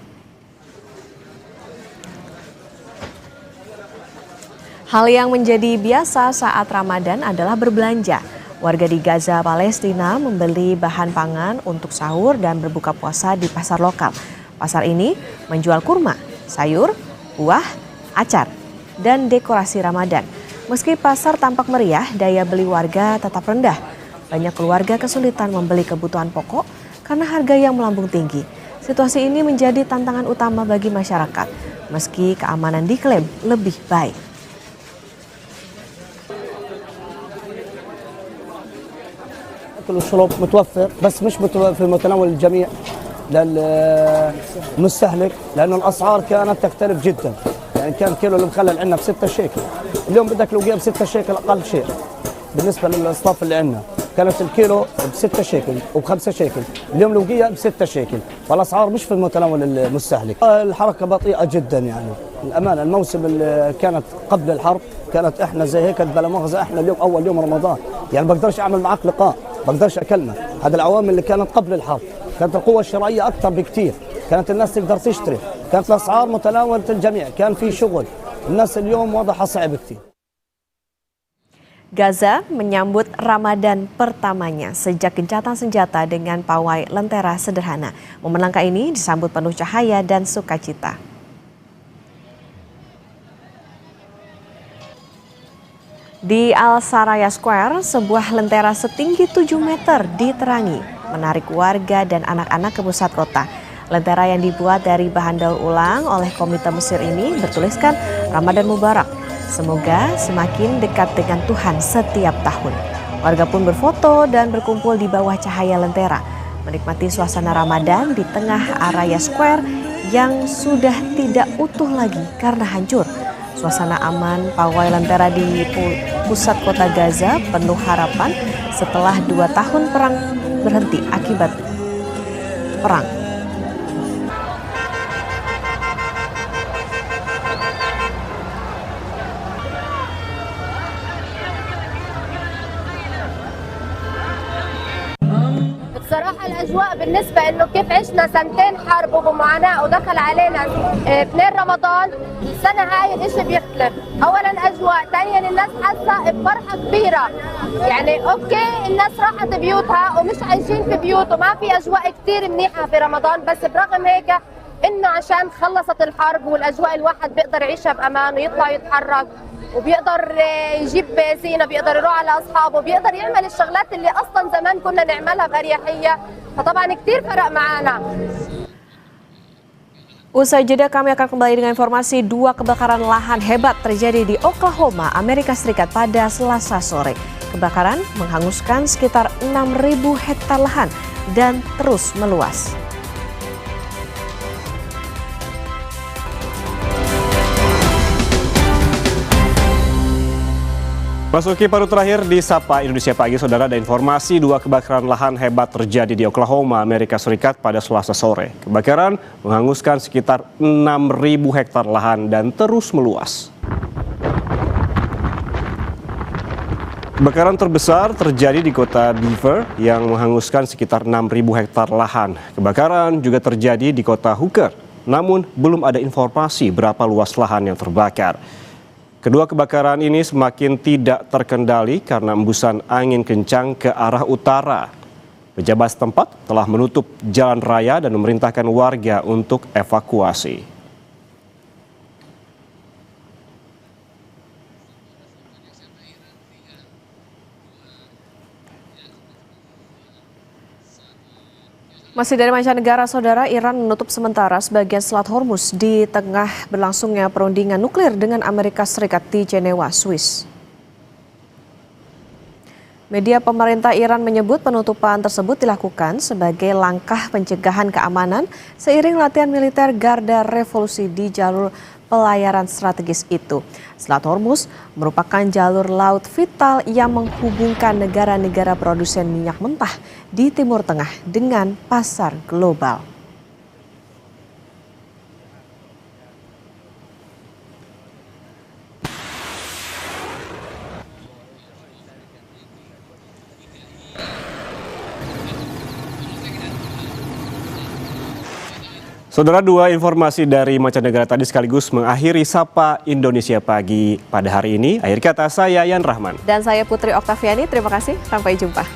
Hal yang menjadi biasa saat Ramadan adalah berbelanja. Warga di Gaza Palestina membeli bahan pangan untuk sahur dan berbuka puasa di pasar lokal. Pasar ini menjual kurma, sayur, buah, acar, dan dekorasi Ramadan. Meski pasar tampak meriah, daya beli warga tetap rendah. Banyak keluarga kesulitan membeli kebutuhan pokok karena harga yang melambung tinggi. Situasi ini menjadi tantangan utama bagi masyarakat, meski keamanan diklaim lebih baik. الأكل والشرب متوفر بس مش في متناول الجميع للمستهلك لأنه الأسعار كانت تختلف جدا. يعني كان كيلو المخلل عندنا ب6 شيكل، اليوم بدك لوقيه ب6 شيكل أقل شيء بالنسبة للصف اللي عندنا. كانت الكيلو ب6 شيكل وب5 شيكل، اليوم لوقيه ب6 شيكل، فالأسعار مش في متناول المستهلك. الحركة بطيئة جدا يعني الأمانة. الموسم اللي كانت قبل الحرب كانت احنا زي هيك بلا مؤاخذة احنا اليوم أول يوم رمضان، يعني بقدرش أعمل معك لقاء، بقدرش أكلمك. هذه العوامل اللي كانت قبل الحرب، كانت القوة الشرائية أكثر بكثير، كانت الناس تقدر تشتري، كانت الأسعار متناولة الجميع، كان في شغل. الناس اليوم وضعها صعب كثير. Gaza menyambut Ramadan pertamanya sejak gencatan senjata dengan pawai lentera sederhana. Momen langka ini disambut penuh cahaya dan sukacita. Di Al-Saraya Square, sebuah lentera setinggi 7 meter diterangi, menarik warga dan anak-anak ke pusat kota. Lentera yang dibuat dari bahan daur ulang oleh Komite Mesir ini bertuliskan Ramadan Mubarak. Semoga semakin dekat dengan Tuhan setiap tahun. Warga pun berfoto dan berkumpul di bawah cahaya lentera, menikmati suasana Ramadan di tengah Araya Square yang sudah tidak utuh lagi karena hancur. Suasana aman pawai lentera di pusat kota Gaza penuh harapan setelah 2 tahun perang berhenti akibat perang. بصراحة الأجواء الاجواء بالنسبه انه كيف عشنا سنتين حرب ومعاناه ودخل علينا 2 رمضان السنه هاي الاشي بيختلف. اولا اجواء، ثانيا الناس حاسه بفرحه كبيره. يعني اوكي الناس راحت بيوتها ومش عايشين في بيوت وما في اجواء كثير منيحه في رمضان، بس برغم هيك انه عشان خلصت الحرب والاجواء الواحد بيقدر يعيشها بامان ويطلع يتحرك وبيقدر يجيب زينه، بيقدر يروح على اصحابه، بيقدر يعمل الشغلات اللي اصلا زمان كنا نعملها باريحيه، فطبعا كثير فرق معنا. Usai jeda kami akan kembali dengan informasi 2 kebakaran lahan hebat terjadi di Oklahoma, Amerika Serikat pada Selasa sore. Kebakaran menghanguskan sekitar 6.000 hektar lahan dan terus meluas. Masuki paruh terakhir di Sapa Indonesia Pagi, Saudara, ada informasi 2 kebakaran lahan hebat terjadi di Oklahoma, Amerika Serikat pada Selasa sore. Kebakaran menghanguskan sekitar 6.000 hektar lahan dan terus meluas. Kebakaran terbesar terjadi di kota Beaver yang menghanguskan sekitar 6.000 hektar lahan. Kebakaran juga terjadi di kota Hooker, namun belum ada informasi berapa luas lahan yang terbakar. Kedua kebakaran ini semakin tidak terkendali karena embusan angin kencang ke arah utara. Pejabat setempat telah menutup jalan raya dan memerintahkan warga untuk evakuasi. Masih dari mancanegara, Saudara, Iran menutup sementara sebagian Selat Hormuz di tengah berlangsungnya perundingan nuklir dengan Amerika Serikat di Jenewa, Swiss. Media pemerintah Iran menyebut penutupan tersebut dilakukan sebagai langkah pencegahan keamanan seiring latihan militer Garda Revolusi di jalur pelayaran strategis itu. Selat Hormuz merupakan jalur laut vital yang menghubungkan negara-negara produsen minyak mentah di Timur Tengah dengan pasar global. Saudara, 2 informasi dari mancanegara tadi sekaligus mengakhiri Sapa Indonesia Pagi pada hari ini. Akhir kata saya Yan Rahman. Dan saya Putri Oktaviani, terima kasih. Sampai jumpa.